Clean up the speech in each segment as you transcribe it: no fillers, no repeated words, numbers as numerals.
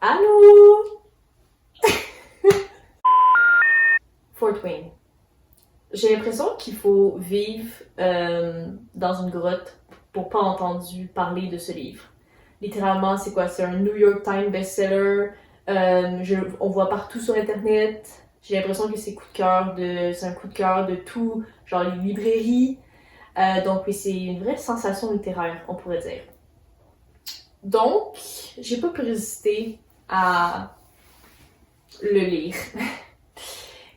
Allô? Fort Wayne. J'ai l'impression qu'il faut vivre dans une grotte pour pas entendu parler de ce livre. Littéralement, c'est quoi? C'est un New York Times bestseller. On voit partout sur Internet. J'ai l'impression que c'est un coup de cœur de tout, genre les librairies. Donc oui, c'est une vraie sensation littéraire, on pourrait dire. Donc, j'ai pas pu résister à le lire.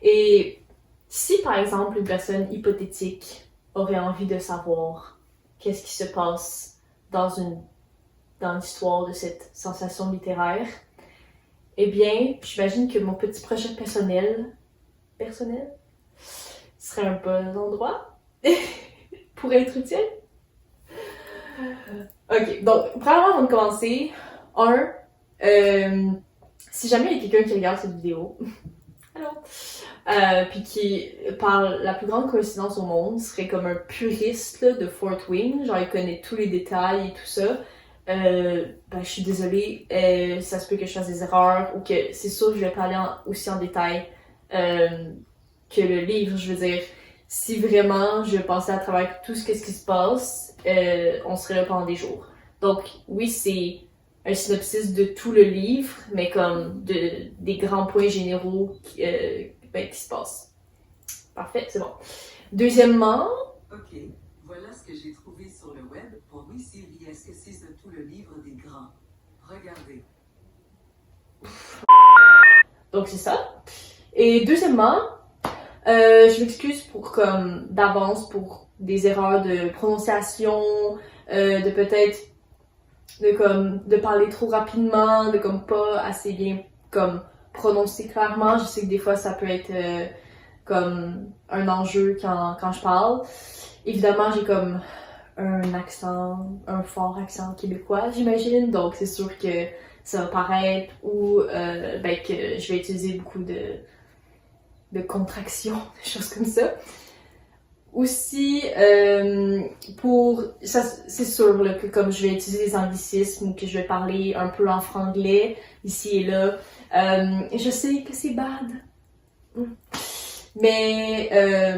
Et si par exemple une personne hypothétique aurait envie de savoir qu'est-ce qui se passe dans l'histoire de cette sensation littéraire, eh bien, j'imagine que mon petit projet personnel serait un bon endroit pour être utile. Ok, donc, premièrement, avant de commencer, si jamais il y a quelqu'un qui regarde cette vidéo, allô, puis qui, par la plus grande coïncidence au monde, serait comme un puriste là, de Fort Wayne, genre il connaît tous les détails et tout ça, ben je suis désolée, ça se peut que je fasse des erreurs, ou que c'est sûr que je vais pas aller aussi en détail que le livre, je veux dire. Si vraiment je passais à travers tout ce qui se passe, on serait là pendant des jours. Donc oui, c'est un synopsis de tout le livre, mais comme des grands points généraux qui se passent. Parfait, c'est bon. Deuxièmement... Ok, voilà ce que j'ai trouvé sur le web pour Oui Sylvie, est-ce que c'est tout le livre des grands? Regardez. Donc c'est ça. Et deuxièmement, je m'excuse pour comme d'avance pour des erreurs de prononciation, de peut-être de parler trop rapidement, de comme pas assez bien comme prononcer clairement. Je sais que des fois ça peut être comme un enjeu quand je parle. Évidemment, j'ai comme un fort accent québécois, j'imagine, donc c'est sûr que ça va paraître ou que je vais utiliser beaucoup de contractions, des choses comme ça. Aussi, ça, c'est sûr là, que comme je vais utiliser des anglicismes ou que je vais parler un peu en franglais ici et là, je sais que c'est bad. Mais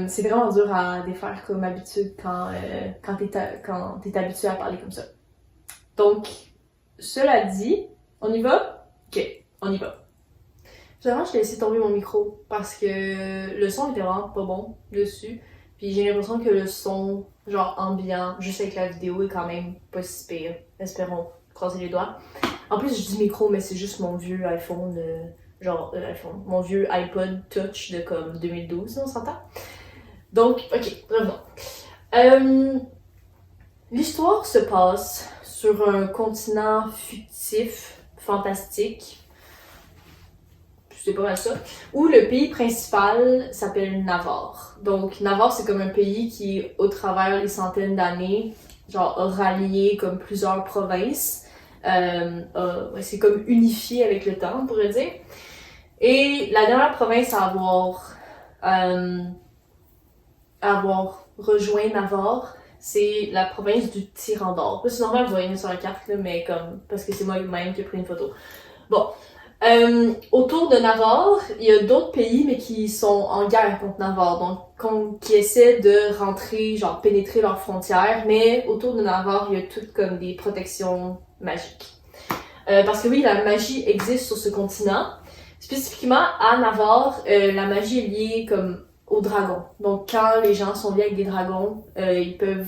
c'est vraiment dur à défaire comme habitude quand t'es habitué à parler comme ça. Donc, cela dit, on y va? Ok, on y va. Finalement, je l'ai laissé tomber mon micro parce que le son était vraiment pas bon dessus. Puis j'ai l'impression que le son, genre ambiant, juste avec la vidéo, est quand même pas si pire. Espérons, croiser les doigts. En plus, je dis micro, mais c'est juste mon vieux iPhone, mon vieux iPod Touch de comme 2012, on s'entend? Donc, ok, revenons. L'histoire se passe sur un continent fictif, fantastique, c'est pas mal ça, où le pays principal s'appelle Navarre. Donc Navarre, c'est comme un pays qui, au travers les centaines d'années, genre a rallié comme plusieurs provinces. C'est comme unifié avec le temps, on pourrait dire. Et la dernière province à avoir rejoint Navarre, c'est la province du Tyrandor. C'est normal, vous voyez sur la carte, là, mais comme, parce que c'est moi-même qui ai pris une photo. Bon. Autour de Navarre, il y a d'autres pays, mais qui sont en guerre contre Navarre, donc qui essaient de rentrer, genre pénétrer leurs frontières, mais autour de Navarre, il y a toutes comme des protections magiques. Parce que oui, la magie existe sur ce continent. Spécifiquement, à Navarre, la magie est liée comme aux dragons. Donc quand les gens sont liés avec des dragons, ils peuvent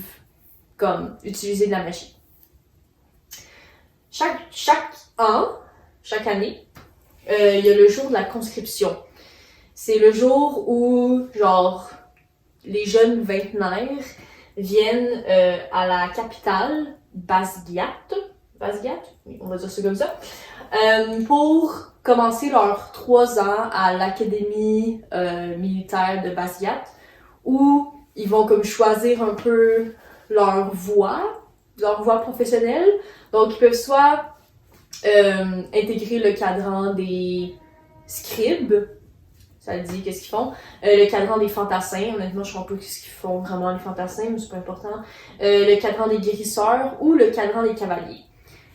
comme utiliser de la magie. Chaque année, il y a le jour de la conscription. C'est le jour où, genre, les jeunes vingtenaires viennent à la capitale, Basgiat, oui, on va dire ça comme ça, pour commencer leurs 3 ans à l'académie militaire de Basgiat, où ils vont comme choisir un peu leur voie professionnelle. Donc, ils peuvent soit intégrer le cadran des scribes, ça dit qu'est-ce qu'ils font, le cadran des fantassins, honnêtement je ne sais pas ce qu'ils font vraiment les fantassins, mais c'est pas important, le cadran des guérisseurs ou le cadran des cavaliers.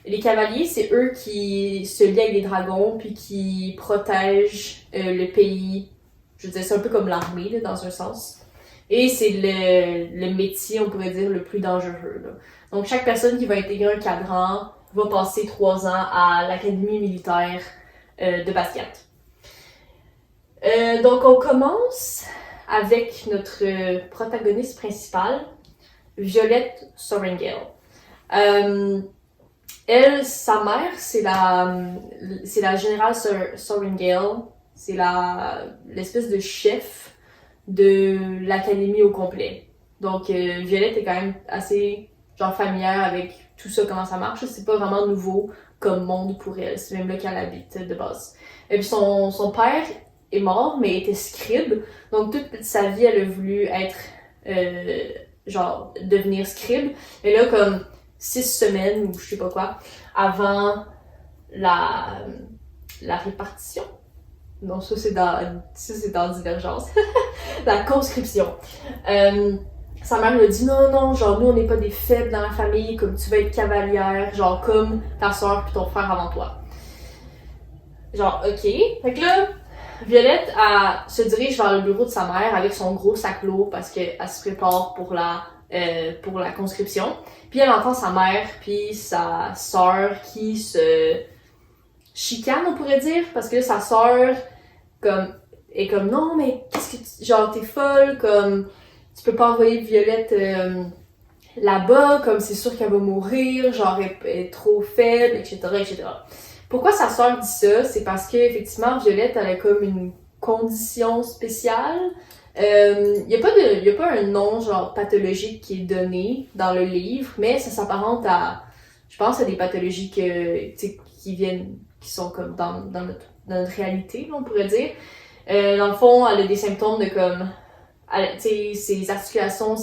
Les cavaliers, c'est eux qui se lient avec les dragons puis qui protègent le pays. Je veux dire, c'est un peu comme l'armée, là, dans un sens. Et c'est le métier, on pourrait dire, le plus dangereux, là. Donc, chaque personne qui va intégrer un cadran va passer 3 ans à l'académie militaire de Basquiat. Donc, on commence avec notre protagoniste principale, Violette Sorrengail. Elle, sa mère, c'est la générale Sorrengail. C'est l'espèce de chef de l'académie au complet. Donc, Violette est quand même assez, genre, familière avec tout ça, comment ça marche. C'est pas vraiment nouveau comme monde pour elle. C'est même là qu'elle habite de base. Et puis, son père est mort, mais était scribe. Donc, toute sa vie, elle a voulu être, genre, devenir scribe. Et là, comme 6 semaines, ou je sais pas quoi, avant la répartition. Non, ça c'est dans Divergence. La conscription. Sa mère lui a dit non, genre nous on n'est pas des faibles dans la famille, comme tu vas être cavalière, genre comme ta soeur puis ton frère avant toi. Genre, ok. Fait que là, Violette se dirige vers le bureau de sa mère avec son gros sac lourd parce qu'elle se prépare pour la conscription. Puis elle entend sa mère puis sa sœur qui se chicane, on pourrait dire, parce que sa sœur est comme non mais qu'est-ce que genre t'es folle, comme tu peux pas envoyer Violette là-bas, comme c'est sûr qu'elle va mourir, genre elle est trop faible, etc. Pourquoi sa sœur dit ça? C'est parce que effectivement Violette elle a comme une condition spéciale. Y a pas un nom genre pathologique qui est donné dans le livre, mais ça s'apparente à, je pense, à des pathologies qui sont comme dans notre réalité, on pourrait dire. Dans le fond, elle a des symptômes de comme, ses articulations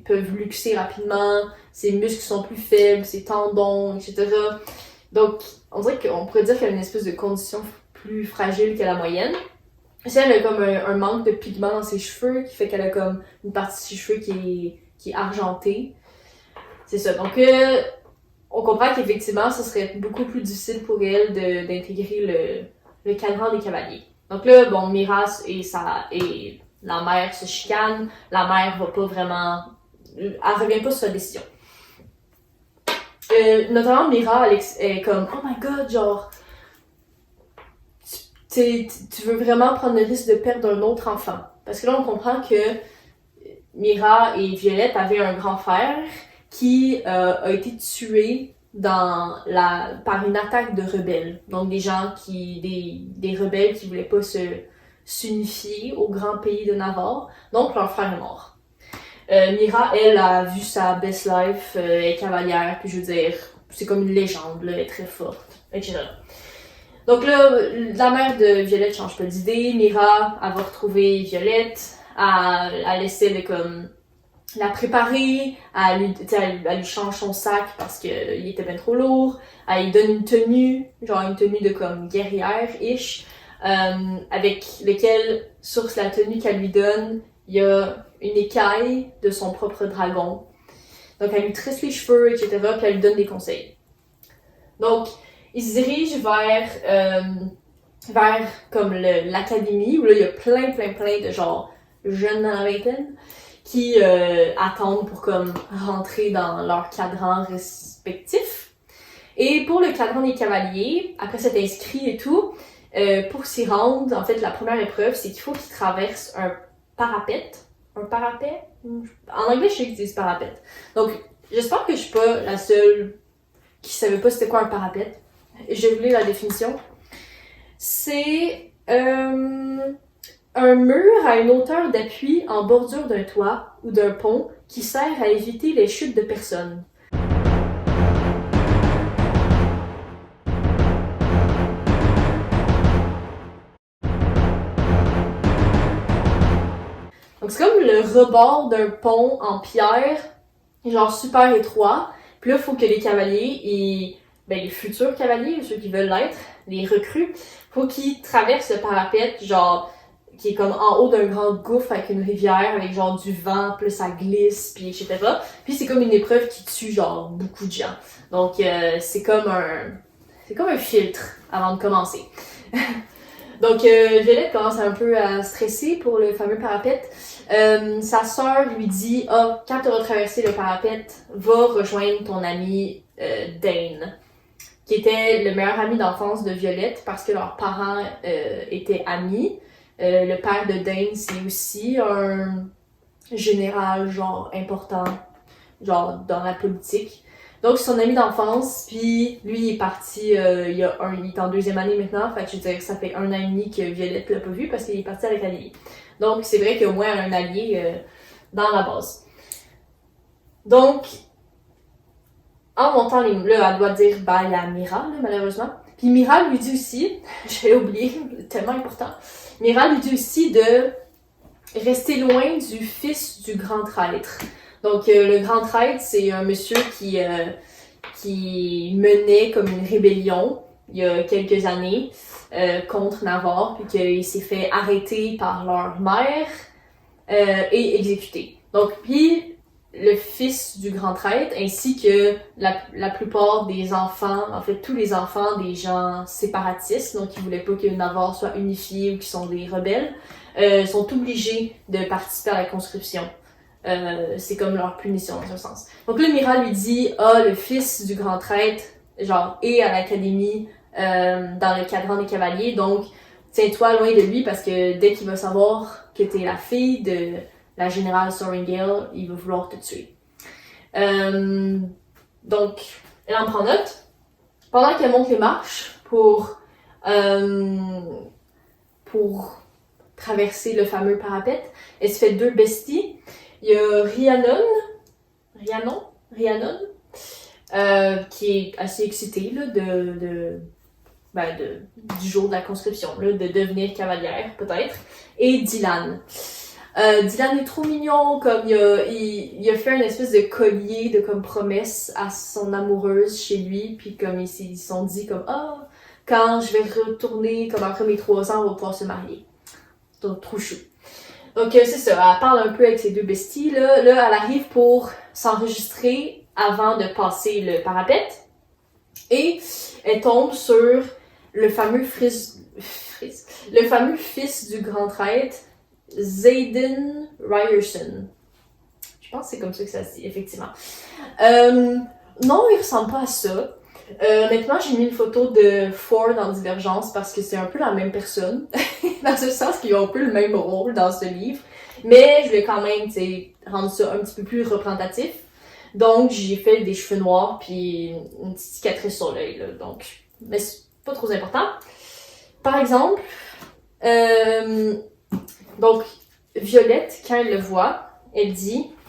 peuvent luxer rapidement, ses muscles sont plus faibles, ses tendons, etc. Donc, on dirait qu'on pourrait dire qu'elle a une espèce de condition plus fragile que la moyenne. Si elle a comme un manque de pigments dans ses cheveux, qui fait qu'elle a comme une partie de ses cheveux qui est argentée. C'est ça. Donc, on comprend qu'effectivement, ce serait beaucoup plus difficile pour elle d'intégrer le cadran des cavaliers. Donc là, bon, Miras et la mère se chicanent. La mère va pas vraiment... Elle revient pas sur sa décision. Notamment, Mira, Alex, est comme « Oh my god, genre... Tu veux vraiment prendre le risque de perdre un autre enfant. » Parce que là, on comprend que Mira et Violette avaient un grand frère qui a été tué par une attaque de rebelles. Donc des gens des rebelles qui voulaient pas s'unifier au grand pays de Navarre. Donc leur frère est mort. Mira, elle, a vu sa best life, elle est cavalière, puis je veux dire, c'est comme une légende, là, elle est très forte, etc. Donc là, la mère de Violette change pas d'idée. Mira, elle va retrouver Violette, elle essaie de comme la préparer, elle lui change son sac parce qu'il était bien trop lourd, elle lui donne une tenue, genre une tenue de comme guerrière-ish, avec lequel, sur la tenue qu'elle lui donne, il y a une écaille de son propre dragon. Donc elle lui tresse les cheveux, etc., puis elle lui donne des conseils. Donc, il se dirige vers comme l'académie, où là, il y a plein de genre jeunes dans la vingtaine qui attendent pour comme rentrer dans leur cadran respectif. Et pour le cadran des cavaliers, après s'être inscrit et tout, pour s'y rendre, en fait, la première épreuve, c'est qu'il faut qu'ils traversent un parapet. Un parapet? En anglais, je sais qu'ils disent parapet. Donc, j'espère que je suis pas la seule qui savait pas c'était quoi un parapet. Je vais vous lire la définition. C'est un mur à une hauteur d'appui en bordure d'un toit ou d'un pont qui sert à éviter les chutes de personnes. Donc c'est comme le rebord d'un pont en pierre, genre super étroit. Puis là, il faut que les cavaliers les futurs cavaliers, ceux qui veulent l'être, les recrues, faut qu'ils traversent le parapet, genre qui est comme en haut d'un grand gouffre avec une rivière, avec genre du vent, plus ça glisse, puis etc. Puis c'est comme une épreuve qui tue genre beaucoup de gens. Donc c'est comme un filtre avant de commencer. Donc Violette commence un peu à stresser pour le fameux parapet. Sa sœur lui dit quand tu auras traversé le parapet, va rejoindre ton ami Dane, qui était le meilleur ami d'enfance de Violette parce que leurs parents étaient amis. Le père de Dane, c'est aussi un général genre important, genre dans la politique. Donc c'est son ami d'enfance, puis lui il est parti, il est en 2e année maintenant, fait que je veux dire ça fait 1 an et demi que Violette l'a pas vu parce qu'il est parti avec Amélie. Donc c'est vrai qu'au moins elle a un allié dans la base. Donc, en montant les là, elle doit dire bye à Mira, là, malheureusement. Puis Mira lui dit aussi, j'ai oublié, tellement important, Mira lui dit aussi de rester loin du fils du grand traître. Donc le grand traître, c'est un monsieur qui menait comme une rébellion il y a quelques années contre Navarre, puis qu'il s'est fait arrêter par leur mère et exécuté. Donc, puis le fils du grand traître, ainsi que la plupart des enfants, en fait tous les enfants des gens séparatistes, donc qui voulaient pas que Navarre soit unifié ou qui sont des rebelles, sont obligés de participer à la conscription. C'est comme leur punition dans ce sens. Donc là, Mira lui dit, le fils du grand traître, genre, est à l'académie dans le cadran des cavaliers, donc tiens-toi loin de lui parce que dès qu'il va savoir que t'es la fille de la générale Sorrengail, il va vouloir te tuer. Donc, elle en prend note. Pendant qu'elle monte les marches pour traverser le fameux parapet, elle se fait 2 besties. Il y a Rhiannon, qui est assez excitée là, du jour de la conscription, là, de devenir cavalière, peut-être. Et Dylan. Dylan est trop mignon, comme il a fait une espèce de collier de comme promesse à son amoureuse chez lui, puis comme ils se sont dit comme quand je vais retourner comme après mes 3 ans, on va pouvoir se marier. Donc trop chou. Donc c'est ça, elle parle un peu avec ses 2 besties là. Là, elle arrive pour s'enregistrer avant de passer le parapet et elle tombe sur le fameux fils du grand traître, Xaden Ryerson. Je pense que c'est comme ça que ça se dit, effectivement. Non, il ressemble pas à ça. Honnêtement, j'ai mis une photo de Ford en Divergence parce que c'est un peu la même personne, dans ce sens qu'ils ont un peu le même rôle dans ce livre, mais je voulais quand même, tu sais, rendre ça un petit peu plus représentatif. Donc, j'ai fait des cheveux noirs puis une petite cicatrice sur l'œil, là, donc, mais c'est pas trop important. Par exemple, donc, Violette, quand elle le voit, elle dit «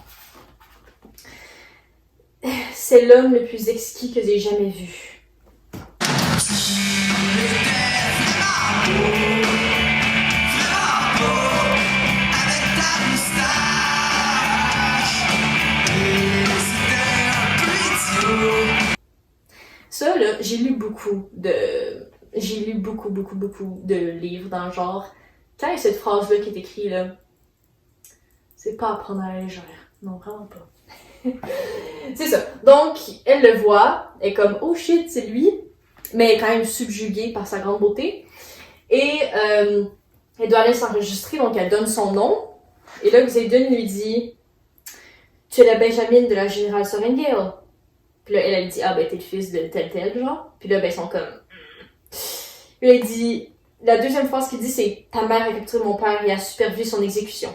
C'est l'homme le plus exquis que j'ai jamais vu. » Ça, là, j'ai lu beaucoup de livres dans le genre. Quand il y a cette phrase-là qui est écrite, là, c'est pas à prendre à la légère. Non, vraiment pas. C'est ça. Donc, elle le voit, elle est comme, oh shit, c'est lui, mais elle est quand même subjuguée par sa grande beauté. Et elle doit aller s'enregistrer, donc elle donne son nom. Et là, Xaden lui dit, tu es la Benjamin de la générale Sorrengail. Puis là, elle dit, ben t'es le fils de tel, genre. Puis là, ben ils sont comme, Puis là, il dit, la deuxième phrase qu'il dit, c'est, ta mère a capturé mon père et a supervisé son exécution.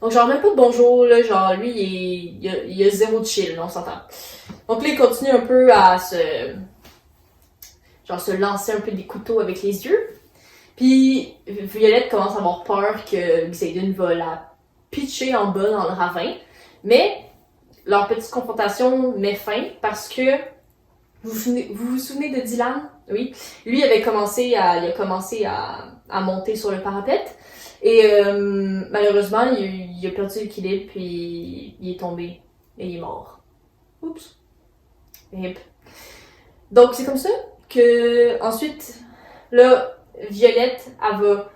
Donc, genre, même pas de bonjour, là, genre, lui, il a zéro de chill, on s'entend. Donc là, il continue un peu à se lancer un peu des couteaux avec les yeux. Puis, Violette commence à avoir peur que Xaden va la pitcher en bas dans le ravin. Mais, leur petite confrontation met fin parce que, vous vous souvenez de Dylan? Oui. Lui, il a commencé à monter sur le parapet. Et malheureusement, il a perdu l'équilibre, puis il est tombé. Et il est mort. Oups. Rip. Donc, c'est comme ça que, ensuite, là, Violette, elle va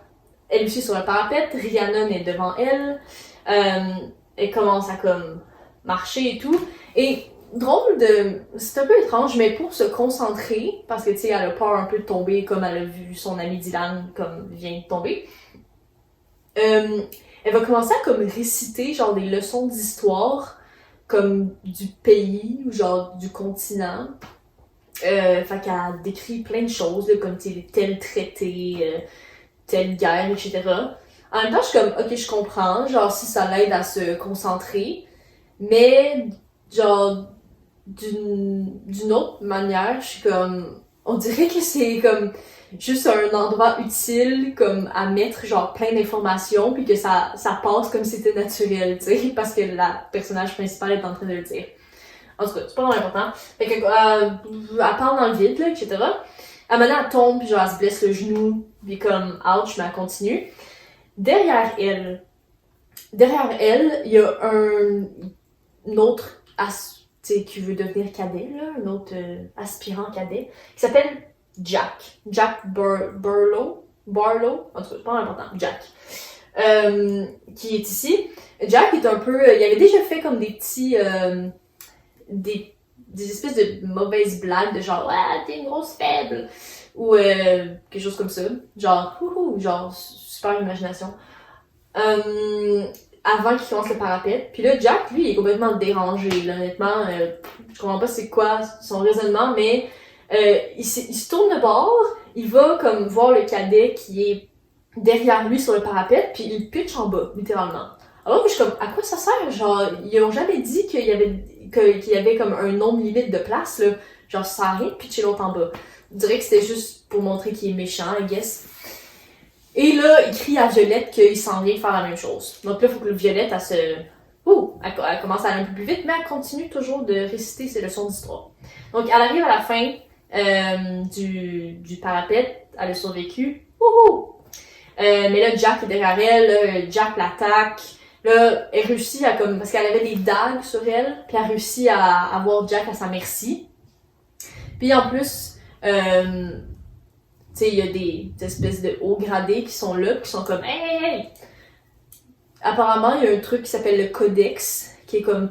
elle aussi sur le parapet, Rhiannon est devant elle, elle commence à comme marcher et tout, et c'est un peu étrange, mais pour se concentrer, parce que tu sais, elle a peur un peu de tomber, comme elle a vu son ami Dylan comme vient de tomber, elle va commencer à comme réciter genre des leçons d'histoire, comme du pays ou genre du continent. Fait qu'elle décrit plein de choses, là, comme tel traité, telle guerre, etc. En même temps, je suis comme, ok, je comprends, genre si ça l'aide à se concentrer, mais genre d'une autre manière, je suis comme, on dirait que c'est comme juste un endroit utile comme à mettre genre plein d'informations puis que ça passe comme si c'était naturel, tu sais, parce que la personnage principale est en train de le dire. En tout cas, c'est pas vraiment important. Fait que, elle parle dans le vide, là, etc. À un moment donné, elle tombe, puis genre, elle se blesse le genou, puis comme, ouch, mais elle continue. Derrière elle, il y a un autre, tu sais, qui veut devenir cadet, là, un autre aspirant cadet, qui s'appelle Jack. Jack Barlow, en tout cas, c'est pas important, Jack. Qui est ici. Jack est un peu, il avait déjà fait comme des petits, des espèces de mauvaises blagues de genre ah t'es une grosse faible ou quelque chose comme ça genre genre super imagination avant qu'il commence le parapet. Puis là Jack lui il est complètement dérangé là, honnêtement je comprends pas c'est quoi son raisonnement mais il se tourne de bord, il va comme voir le cadet qui est derrière lui sur le parapet puis il pitch en bas littéralement. Alors que je suis comme à quoi ça sert genre ils ont jamais dit qu'il y avait comme un nombre limite de places, là. Genre, ça sert à rien de pitcher l'autre en bas. Je dirais que c'était juste pour montrer qu'il est méchant, I guess. Et là, il crie à Violette qu'il s'en vient faire la même chose. Donc là, il faut que Violette, elle commence à aller un peu plus vite, mais elle continue toujours de réciter ses leçons d'histoire. Donc, elle arrive à la fin du parapet, elle a survécu. Mais là, Jack est derrière elle, là, Jack l'attaque. Là, elle réussit à comme, parce qu'elle avait des dagues sur elle, puis elle réussit à avoir Jack à sa merci. Puis en plus, tu sais, il y a des espèces de hauts gradés qui sont là, qui sont comme hey! Apparemment, il y a un truc qui s'appelle le codex, qui est comme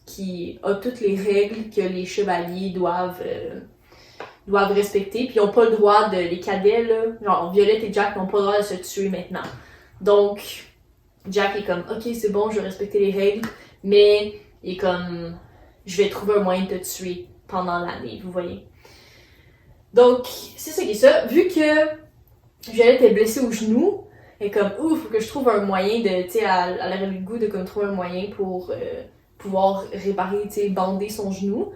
qui a toutes les règles que les chevaliers doivent respecter, puis ils n'ont pas le droit les cadets, là, genre Violette et Jack n'ont pas le droit de se tuer maintenant. Donc, Jack est comme, ok, c'est bon, je vais respecter les règles, mais il est comme, je vais trouver un moyen de te tuer pendant l'année, vous voyez. Donc, c'est ça qui est ça. Vu que Violette est blessée au genou, elle est comme, faut que je trouve un moyen de, tu sais, elle avait le goût de comme trouver un moyen pour pouvoir réparer, tu sais, bander son genou.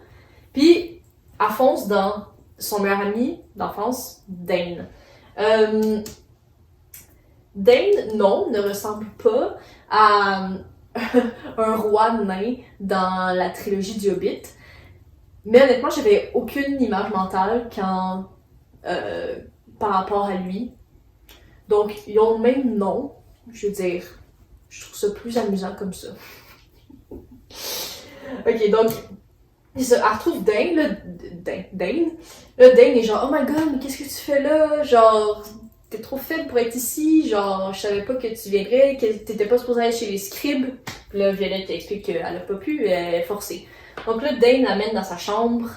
Puis, elle fonce dans son meilleur ami d'enfance, Dane. Dane, non, ne ressemble pas à un roi nain dans la trilogie du Hobbit. Mais honnêtement, j'avais aucune image mentale par rapport à lui. Donc, ils ont le même nom. Je veux dire, je trouve ça plus amusant comme ça. Ok, donc, elle retrouve Dane, là. Dane. Là, Dane est genre, oh my god, mais qu'est-ce que tu fais là? Genre, t'es trop faible pour être ici, genre, je savais pas que tu viendrais, que t'étais pas supposée aller chez les scribes. Puis là, Violette explique qu'elle a pas pu, elle est forcée. Donc là, Dane l'amène dans sa chambre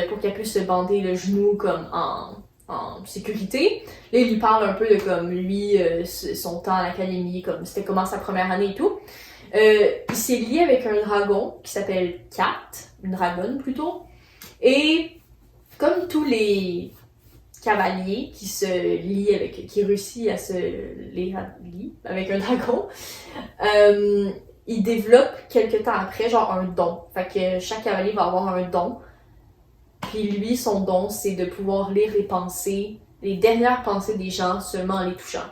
pour qu'elle puisse se bander le genou comme en sécurité. Là, il lui parle un peu de comme lui, son temps à l'académie, comme c'était comment sa première année et tout. Il s'est lié avec un dragon qui s'appelle Kat, une dragonne plutôt. Et comme tous les cavalier qui se lie qui réussit à se lier avec un dragon, il développe quelques temps après, genre un don. Fait que chaque cavalier va avoir un don. Puis lui, son don, c'est de pouvoir lire les pensées, les dernières pensées des gens seulement en les touchant.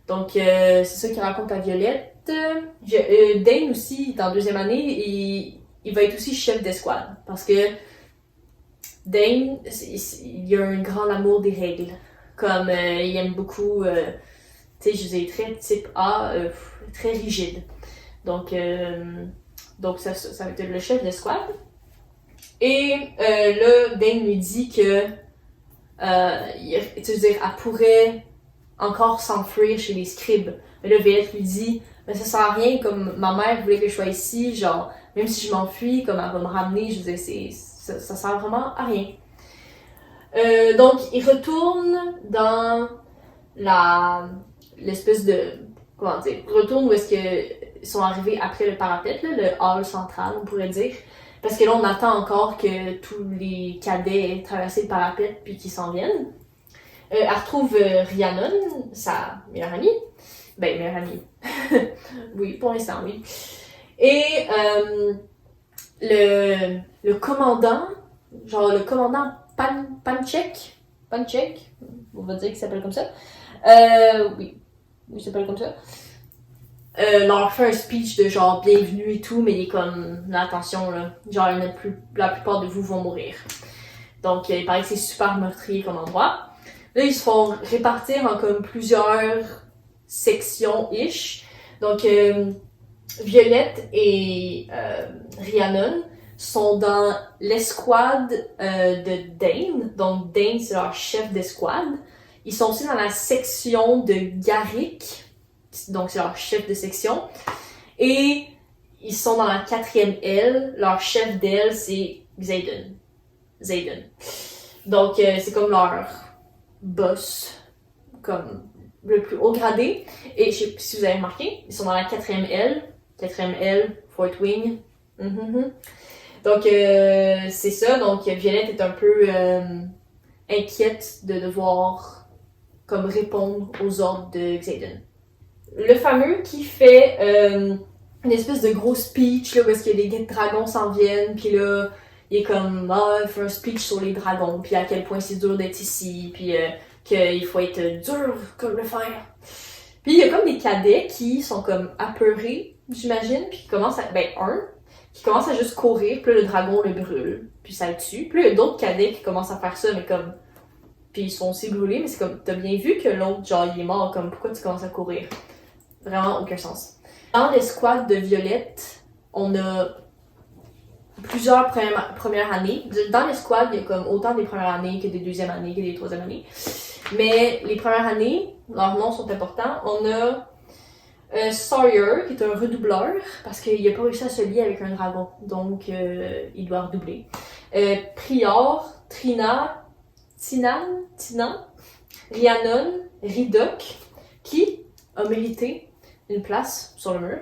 Donc, c'est ça qu'il raconte à Violette. Dane aussi, est en deuxième année, et il va être aussi chef d'escouade. Parce que Dane, il a un grand amour des règles. Comme il aime beaucoup, tu sais, je disais très type A, très rigide. Donc ça va être le chef d'escouade. Et là, Dane lui dit que, tu veux dire, elle pourrait encore s'enfuir chez les scribes. Mais là, Violette lui dit, mais ça sert à rien, comme ma mère voulait que je sois ici, genre, même si je m'enfuis, comme elle va me ramener, je veux dire, ça sert vraiment à rien. Donc, ils retournent dans l'espèce de, comment dire, retournent où est-ce qu'ils sont arrivés après le parapet, là, le hall central, on pourrait dire. Parce que là, on attend encore que tous les cadets aient traversé le parapet puis qu'ils s'en viennent. Elle retrouve Rhiannon, sa meilleure amie. Ben, meilleure amie. Oui, pour l'instant, oui. Et le commandant, genre le commandant Panchek, on va dire qu'il s'appelle comme ça. Oui, il s'appelle comme ça. Leur fait un speech de genre bienvenue et tout, mais il est comme, attention là, genre la plupart de vous vont mourir. Donc il paraît que c'est super meurtrier comme endroit. Là ils se font répartir en comme plusieurs sections-ish. Donc Violette et Rhiannon sont dans l'escouade de Dane. Donc Dane c'est leur chef d'escouade. Ils sont aussi dans la section de Garrick. Donc c'est leur chef de section. Et ils sont dans la 4e aile. Leur chef d'aile, c'est Xaden. Donc c'est comme leur boss, comme le plus haut gradé. Et je sais pas si vous avez remarqué, ils sont dans la 4e aile. 4e aile, Fort Wing. Donc c'est ça. Donc Violette est un peu inquiète de devoir comme répondre aux ordres de Xaden. Le fameux qui fait une espèce de gros speech là, où est-ce que les dragons s'en viennent, puis là, il est comme, il fait un speech sur les dragons, puis à quel point c'est dur d'être ici, puis qu'il faut être dur comme le fer. Puis il y a comme des cadets qui sont comme apeurés, j'imagine, puis qui commencent qui commence à juste courir, puis là, le dragon le brûle, puis ça le tue. Puis là, il y a d'autres cadets qui commencent à faire ça, mais comme, puis ils sont aussi brûlés, mais c'est comme, t'as bien vu que l'autre, genre, il est mort, comme, pourquoi tu commences à courir? Vraiment aucun sens. Dans l'escouade de Violette, on a plusieurs premières années. Dans l'escouade, il y a comme autant des premières années que des deuxièmes années, que des troisièmes années. Mais les premières années, leurs noms sont importants. On a Sawyer, qui est un redoubleur, parce qu'il n'a pas réussi à se lier avec un dragon. Donc, il doit redoubler. Prior, Trina, Tinan, Rhiannon, Ridoc, qui a mérité une place sur le mur.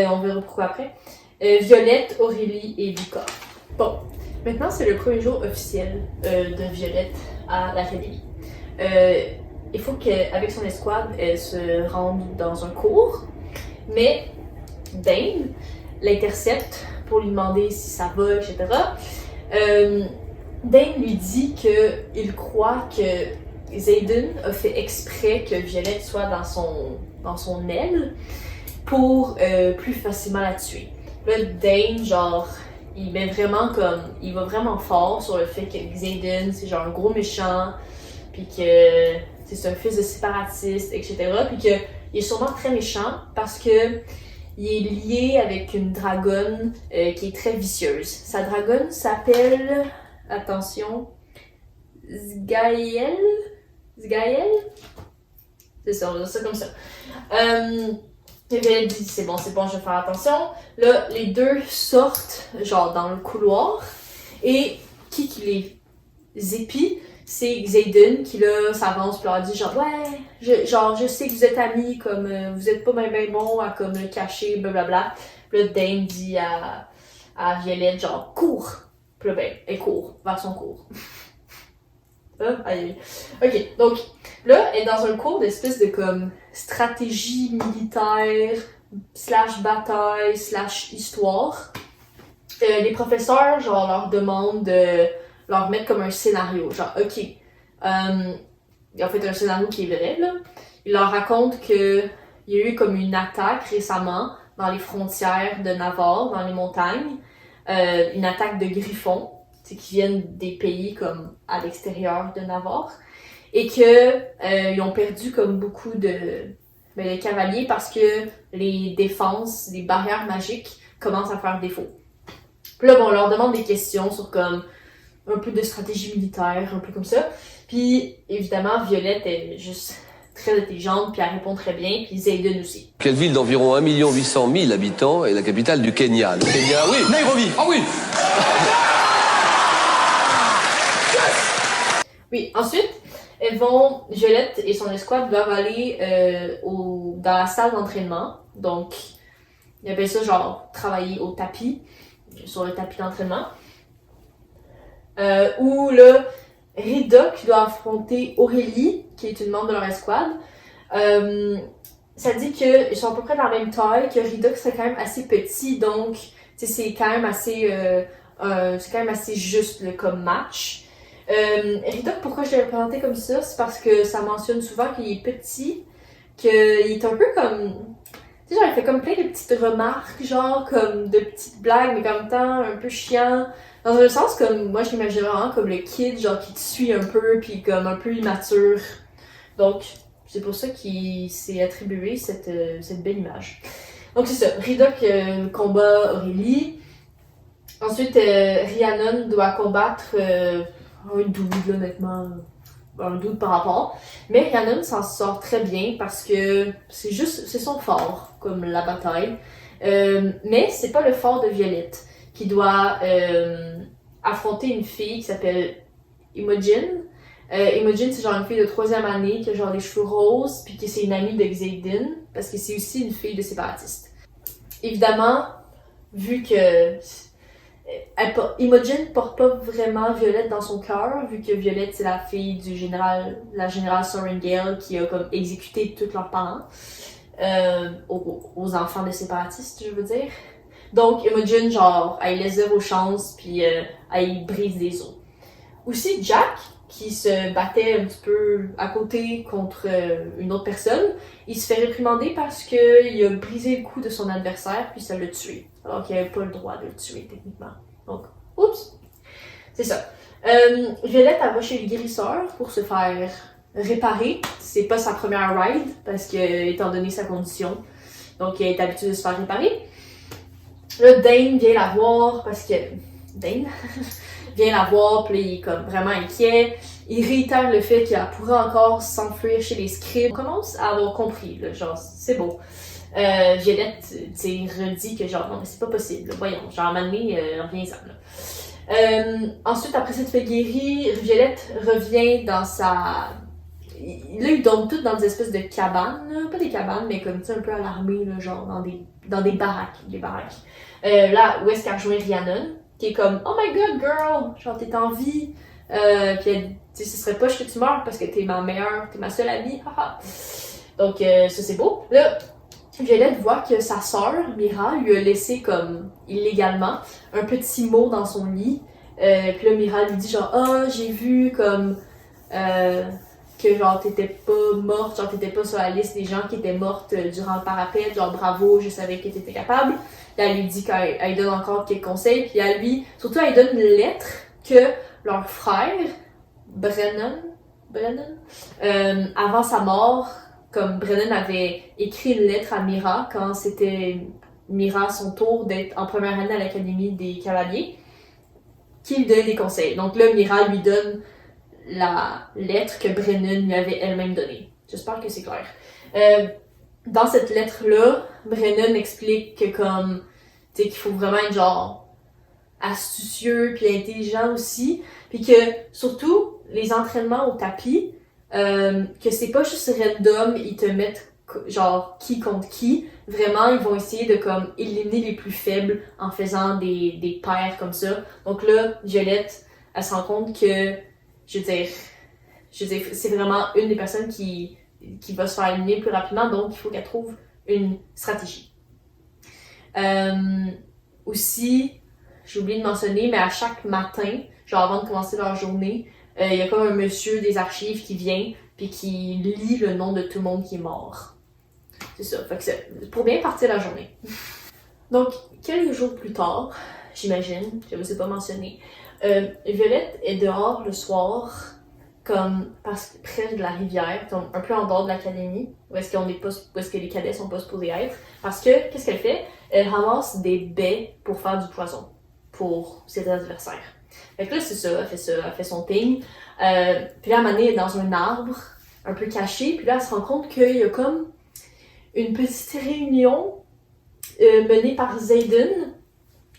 On verra pourquoi après. Violette, Aurélie et Lucas. Bon, maintenant c'est le premier jour officiel de Violette à l'académie. Il faut qu'avec son escouade, elle se rende dans un cours, mais Dane l'intercepte pour lui demander si ça va, etc. Dane lui dit qu'il croit que Xaden a fait exprès que Violette soit dans son aile pour plus facilement la tuer. Là, Dane, genre, il va vraiment fort sur le fait que Xaden, c'est genre un gros méchant, puis que c'est un fils de séparatiste, etc. Puis qu'il est sûrement très méchant parce que il est lié avec une dragonne qui est très vicieuse. Sa dragonne s'appelle, attention, Sgaël? C'est ça, on va dire ça comme ça. Elle dit, c'est bon, je vais faire attention. Là, les deux sortent, genre, dans le couloir. Et qui les épie, c'est Xaden qui, là, s'avance puis leur dit, genre, ouais, je sais que vous êtes amis, comme, vous êtes pas bien bon à, comme, le cacher, blablabla. Puis là, Dane dit à Violette, genre, cours. Puis là, elle court vers son cours. Ok, donc là, elle est dans un cours d'espèce de comme stratégie militaire, / bataille, / histoire. Les professeurs, genre, leur demandent de leur mettre comme un scénario. Genre, ok, il y a en fait un scénario qui est vrai, là. Ils leur racontent qu'il y a eu comme une attaque récemment dans les frontières de Navarre, dans les montagnes. Une attaque de griffons. Qui viennent des pays comme à l'extérieur de Navarre et que ils ont perdu comme beaucoup de cavaliers parce que les défenses, les barrières magiques commencent à faire défaut. Puis là, on leur demande des questions sur comme un peu de stratégie militaire, un peu comme ça. Puis évidemment, Violette est juste très intelligente, puis elle répond très bien, puis Zayden aussi. Quelle ville d'environ 1 800 000 habitants est la capitale du Kenya? Le Kenya, oui, Nairobi. Ah oui. Oui, ensuite, Violette et son escouade doivent aller dans la salle d'entraînement. Donc, ils appellent ça genre travailler au tapis, sur le tapis d'entraînement. Où là, Ridoc doit affronter Aurélie, qui est une membre de leur escouade. Ça dit qu'ils sont à peu près de la même taille, que Ridoc serait quand même assez petit, donc c'est quand même assez juste là, comme match. Ridoc, pourquoi je l'ai représenté comme ça, c'est parce que ça mentionne souvent qu'il est petit, qu'il est un peu comme... Tu sais, genre, il fait comme plein de petites remarques, genre, comme de petites blagues, mais en même temps, un peu chiant. Dans un sens, comme, moi, je l'imagine vraiment comme le kid, genre, qui te suit un peu, puis comme un peu immature. Donc, c'est pour ça qu'il s'est attribué cette belle image. Donc, c'est ça. Ridoc combat Aurélie. Ensuite, Rhiannon doit combattre un dude, là, honnêtement. Un doute par rapport. Mais Rhiannon s'en sort très bien parce que c'est son fort, comme la bataille. Mais c'est pas le fort de Violette qui doit affronter une fille qui s'appelle Imogen. Imogen, c'est genre une fille de 3e année qui a genre des cheveux roses, puis que c'est une amie de Xaden, parce que c'est aussi une fille de séparatiste. Évidemment, vu que Imogen porte pas vraiment Violette dans son cœur, vu que Violette c'est la fille du général Sorrengail qui a comme exécuté tous leurs parents aux enfants de séparatistes, je veux dire. Donc Imogen genre elle laisse zéro chance puis elle brise des os. Aussi Jack qui se battait un petit peu à côté contre une autre personne, il se fait réprimander parce que il a brisé le cou de son adversaire puis ça l'a tué. Alors qu'il n'avait pas le droit de le tuer techniquement. Donc, oups! C'est ça. Violette, elle va chez le guérisseur pour se faire réparer. C'est pas sa première ride, parce que, étant donné sa condition, donc elle est habituée de se faire réparer. Là, Dane vient la voir, parce que... Dane vient la voir, puis il est comme vraiment inquiet. Il réitère le fait qu'elle pourrait encore s'enfuir chez les scribes. On commence à avoir compris, là, genre, c'est beau. Violette, redit que genre, non, mais c'est pas possible, là. Voyons, genre, à un moment donné, reviens-en, là. Ensuite, après s'être fait guérir, Violette revient dans sa... Là, ils dorment tous dans des espèces de cabanes, là. Pas des cabanes, mais comme, tu sais, un peu à l'armée, là, genre, dans des baraques, là, où est-ce qu'elle rejoint Rhiannon, qui est comme, oh my god, girl, genre, t'es en vie, puis elle dit, ce serait poche que tu meurs parce que t'es ma seule amie, haha. Donc, ça, c'est beau. Là, Violette voit que sa sœur, Mira, lui a laissé comme illégalement un petit mot dans son lit. Puis là, Mira lui dit genre « Ah, j'ai vu comme que genre t'étais pas morte, genre t'étais pas sur la liste des gens qui étaient mortes durant le parapet, genre bravo, je savais que t'étais capable. » Là, elle lui dit qu'elle donne encore quelques conseils, puis à lui, surtout elle donne une lettre que leur frère, Brennan, avant sa mort, comme Brennan avait écrit une lettre à Mira quand c'était Mira son tour d'être en première année à l'Académie des Cavaliers, qui lui donnait des conseils. Donc là, Mira lui donne la lettre que Brennan lui avait elle-même donnée. J'espère que c'est clair. Dans cette lettre-là, Brennan explique que comme, tu sais, qu'il faut vraiment être genre astucieux puis intelligent aussi, puis que surtout les entraînements au tapis, que c'est pas juste random, ils te mettent genre qui contre qui, vraiment ils vont essayer de comme éliminer les plus faibles en faisant des paires comme ça. Donc là, Violette, elle se rend compte que, je veux dire, c'est vraiment une des personnes qui va se faire éliminer plus rapidement, donc il faut qu'elle trouve une stratégie. Aussi, j'ai oublié de mentionner, mais à chaque matin, genre avant de commencer leur journée, il y a comme un monsieur des archives qui vient puis qui lit le nom de tout le monde qui est mort. C'est ça, fait que c'est pour bien partir la journée. Donc, quelques jours plus tard, j'imagine, je ne vous ai pas mentionné, Violette est dehors le soir, comme près de la rivière, donc un peu en dehors de l'académie, où est-ce que les cadets sont pas supposés être, parce que, qu'est-ce qu'elle fait? Elle ramasse des baies pour faire du poison, pour ses adversaires. Fait que là, c'est ça, elle fait son thing. Puis là, à un moment donné, elle est dans un arbre, un peu cachée. Puis là, elle se rend compte qu'il y a comme une petite réunion menée par Xaden,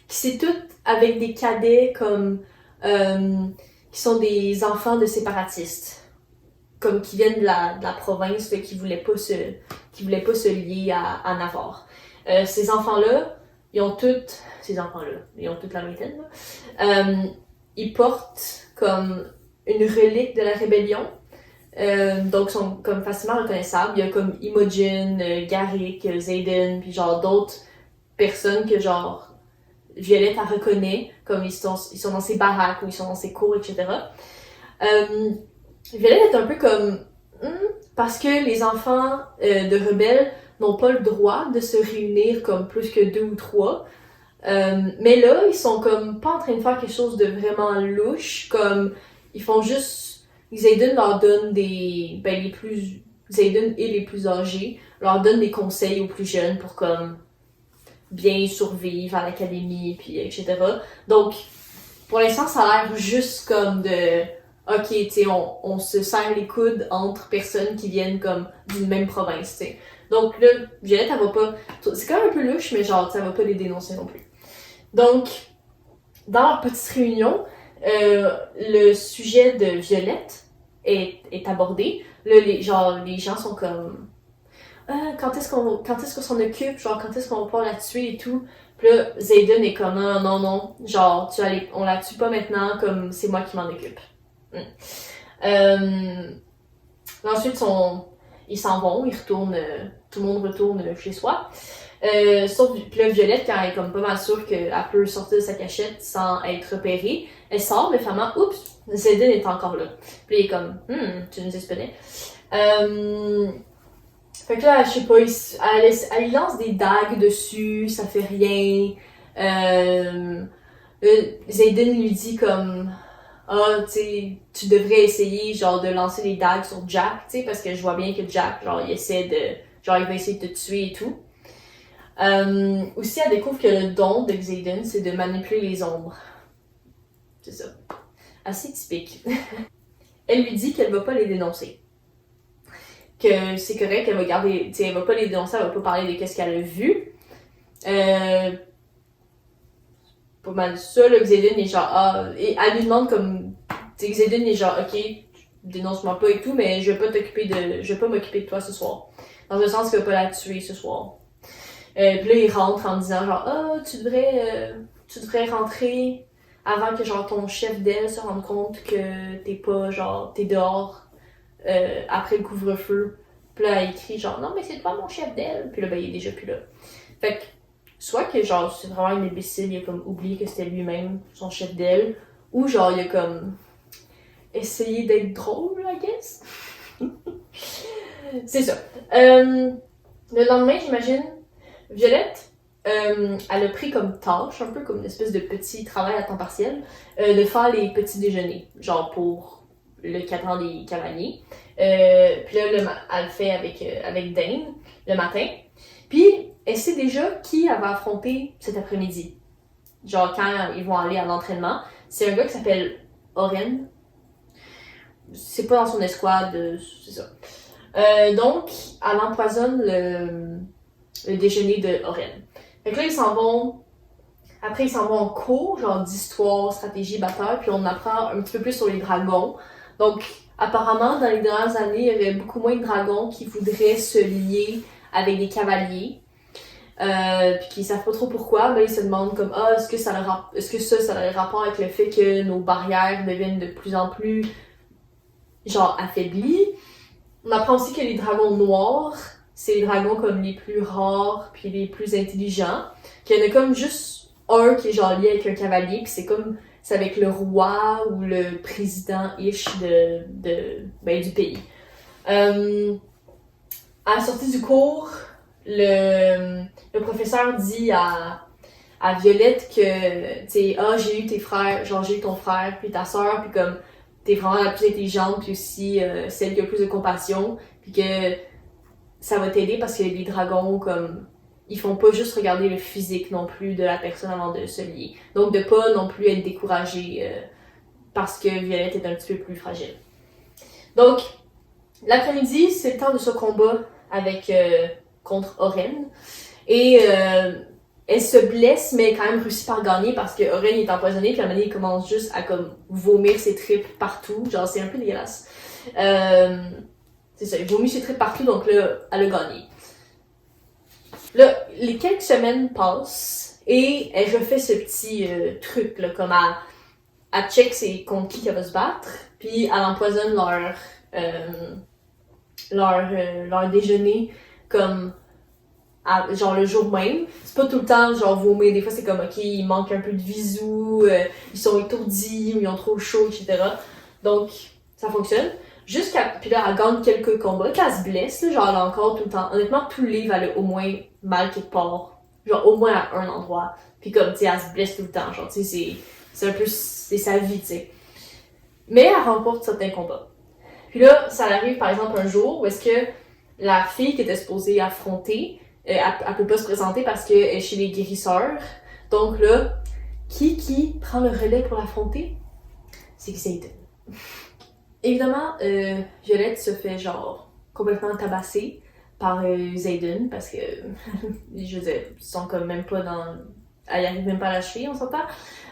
qui c'est toute avec des cadets comme qui sont des enfants de séparatistes, comme qui viennent de la province, là, qui voulaient pas se lier à Navarre. Ces enfants-là, ils ont toutes la vingtaine, là. Ils portent comme une relique de la rébellion. Donc sont comme facilement reconnaissables. Il y a comme Imogen, Garrick, Xaden, puis genre d'autres personnes que genre Violette elle reconnaît, comme ils sont dans ses baraques ou ils sont dans ses cours, etc. Violette est un peu comme parce que les enfants de rebelles n'ont pas le droit de se réunir comme plus que 2 ou 3. Mais là, ils sont comme pas en train de faire quelque chose de vraiment louche, comme ils font juste Xaden leur donne Xaden et les plus âgés leur donnent des conseils aux plus jeunes pour comme bien survivre à l'académie, puis etc. Donc, pour l'instant, ça a l'air juste comme de ok, tu sais, on se serre les coudes entre personnes qui viennent comme d'une même province, tu sais. Donc là, Violette, elle va pas... C'est quand même un peu louche, mais genre, elle va pas les dénoncer non plus. Donc, dans leur petite réunion, le sujet de Violette est abordé. Là, les gens sont comme quand est-ce qu'on s'en occupe, genre quand est-ce qu'on va pouvoir la tuer et tout. Puis là, Xaden est comme non, genre on la tue pas maintenant, comme c'est moi qui m'en occupe. Ensuite, ils s'en vont, ils retournent, tout le monde retourne chez soi. Sauf puis là, Violette, quand elle est comme pas mal sûre qu'elle peut sortir de sa cachette sans être repérée, elle sort, mais finalement, oups, Xaden est encore là. Puis il est comme, tu nous espionnais. Fait que là, je sais pas, elle lance des dagues dessus, ça fait rien. Xaden lui dit comme, tu devrais essayer, genre, de lancer des dagues sur Jack, tu sais, parce que je vois bien que Jack, genre, il va essayer de te tuer et tout. Aussi, elle découvre que le don de Xaden, c'est de manipuler les ombres. C'est ça. Assez typique. Elle lui dit qu'elle va pas les dénoncer. Que c'est correct, elle va garder, elle va pas les dénoncer, elle va pas parler de qu'est-ce qu'elle a vu. Pas mal ça, là, Xaden est genre, et elle lui demande comme, Xaden est genre, ok, dénonce-moi pas et tout, mais je vais pas m'occuper de toi ce soir. Dans le sens qu'il va pas la tuer ce soir. Puis là, il rentre en disant genre, tu devrais rentrer avant que genre ton chef d'elle se rende compte que t'es dehors après le couvre-feu. Puis là, elle écrit genre, non mais c'est toi mon chef d'elle. Puis là, il est déjà plus là. Fait que, soit que genre, c'est vraiment une imbécile, il a comme oublié que c'était lui-même son chef d'elle, ou genre, il a comme essayé d'être drôle, I guess. C'est ça. Le lendemain, j'imagine, Violette, elle a pris comme tâche, un peu comme une espèce de petit travail à temps partiel, de faire les petits déjeuners, genre pour le cadran des cavaliers. Puis là, elle le fait avec Dane le matin. Puis, elle sait déjà qui elle va affronter cet après-midi. Genre, quand ils vont aller à l'entraînement. C'est un gars qui s'appelle Oren. C'est pas dans son escouade, c'est ça. Donc, elle empoisonne le déjeuner de Oren. Fait que là, ils s'en vont en cours, genre d'histoire, stratégie, bataille, puis on apprend un petit peu plus sur les dragons. Donc, apparemment, dans les dernières années, il y avait beaucoup moins de dragons qui voudraient se lier avec des cavaliers. Puis qui savent pas trop pourquoi, mais ils se demandent comme est-ce que ça a rapport avec le fait que nos barrières deviennent de plus en plus genre affaiblies. On apprend aussi que les dragons noirs, c'est les dragons comme les plus rares puis les plus intelligents. Qu'il y en a comme juste un qui est genre lié avec un cavalier, puis c'est avec le roi ou le président-ish du pays. À la sortie du cours, le professeur dit à Violette que, tu sais, j'ai eu tes frères, genre j'ai eu ton frère puis ta sœur, puis comme t'es vraiment la plus intelligente, puis aussi celle qui a le plus de compassion, puis que ça va t'aider parce que les dragons, comme, ils font pas juste regarder le physique non plus de la personne avant de se lier. Donc de pas non plus être découragé parce que Violette est un petit peu plus fragile. Donc, L'après-midi, c'est le temps de ce combat avec contre Oren. Et elle se blesse, mais quand même réussit par gagner parce que Oren est empoisonné, puis à un moment donné, il commence juste à comme vomir ses tripes partout. Genre, c'est un peu dégueulasse. C'est ça, il vomit ses tripes partout, donc là, elle a gagné. Là, les quelques semaines passent et elle refait ce petit truc, là, comme elle check c'est contre qui qu'elle va se battre, puis elle empoisonne leur déjeuner comme genre le jour même. C'est pas tout le temps genre vomir, des fois c'est comme ok, il manque un peu de visou, ils sont étourdis ou ils ont trop chaud, etc. Donc ça fonctionne. Puis là, elle gagne quelques combats, puis elle se blesse, là, genre elle a encore tout le temps. Honnêtement, tout le livre, elle a au moins mal quelque part. Genre au moins à un endroit. Puis comme, tu sais, elle se blesse tout le temps. Genre, tu sais, c'est un peu, c'est sa vie, tu sais. Mais elle remporte certains combats. Puis là, ça arrive par exemple un jour où est-ce que la fille qui était supposée affronter, elle peut pas se présenter parce qu'elle est chez les guérisseurs. Donc là, qui prend le relais pour l'affronter? C'est Xaden. Évidemment, Violette se fait genre complètement tabasser par Xaden parce que, je veux dire, ils sont comme même pas dans... Elle y arrive même pas à la cheville, on s'entend.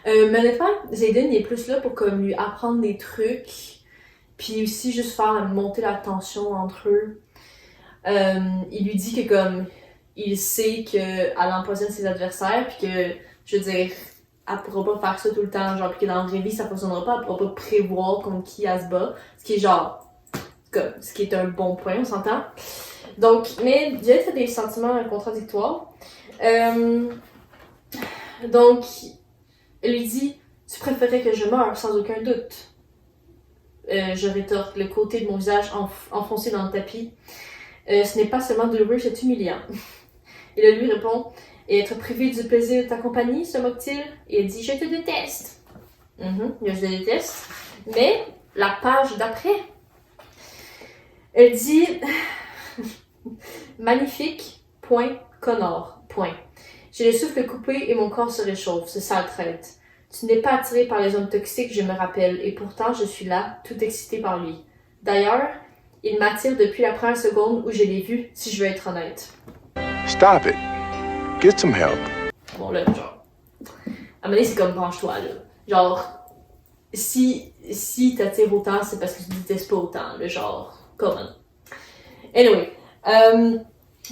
Mais honnêtement, Xaden il est plus là pour comme lui apprendre des trucs, puis aussi juste faire monter la tension entre eux. Il lui dit que comme, il sait qu'elle empoisonne ses adversaires, puis que, je veux dire, elle pourra pas faire ça tout le temps, genre, puis que dans la vraie vie, ça fonctionnera pas, elle pourra pas prévoir contre qui elle se bat, ce qui est genre, comme, ce qui est un bon point, on s'entend. Donc, mais Violette a des sentiments contradictoires. Donc, elle lui dit, tu préférais que je meure, sans aucun doute. Je rétorque, le côté de mon visage enfoncé dans le tapis. Ce n'est pas seulement douloureux, c'est humiliant. Et elle lui répond, et être privé du plaisir de ta compagnie, se moque-t-il? Et elle dit, je te déteste. Je te déteste. Mais, la page d'après, elle dit, magnifique, point, Connor, point. J'ai le souffle coupé et mon corps se réchauffe, ce sale traite. Tu n'es pas attiré par les hommes toxiques, je me rappelle, et pourtant je suis là, tout excité par lui. D'ailleurs, il m'attire depuis la première seconde où je l'ai vu, si je veux être honnête. Stop it. Get some help. Bon là, genre, à un moment donné, c'est comme branche-toi là. Genre, si t'attires autant, c'est parce que tu détestes pas autant, là, genre, come on. Anyway,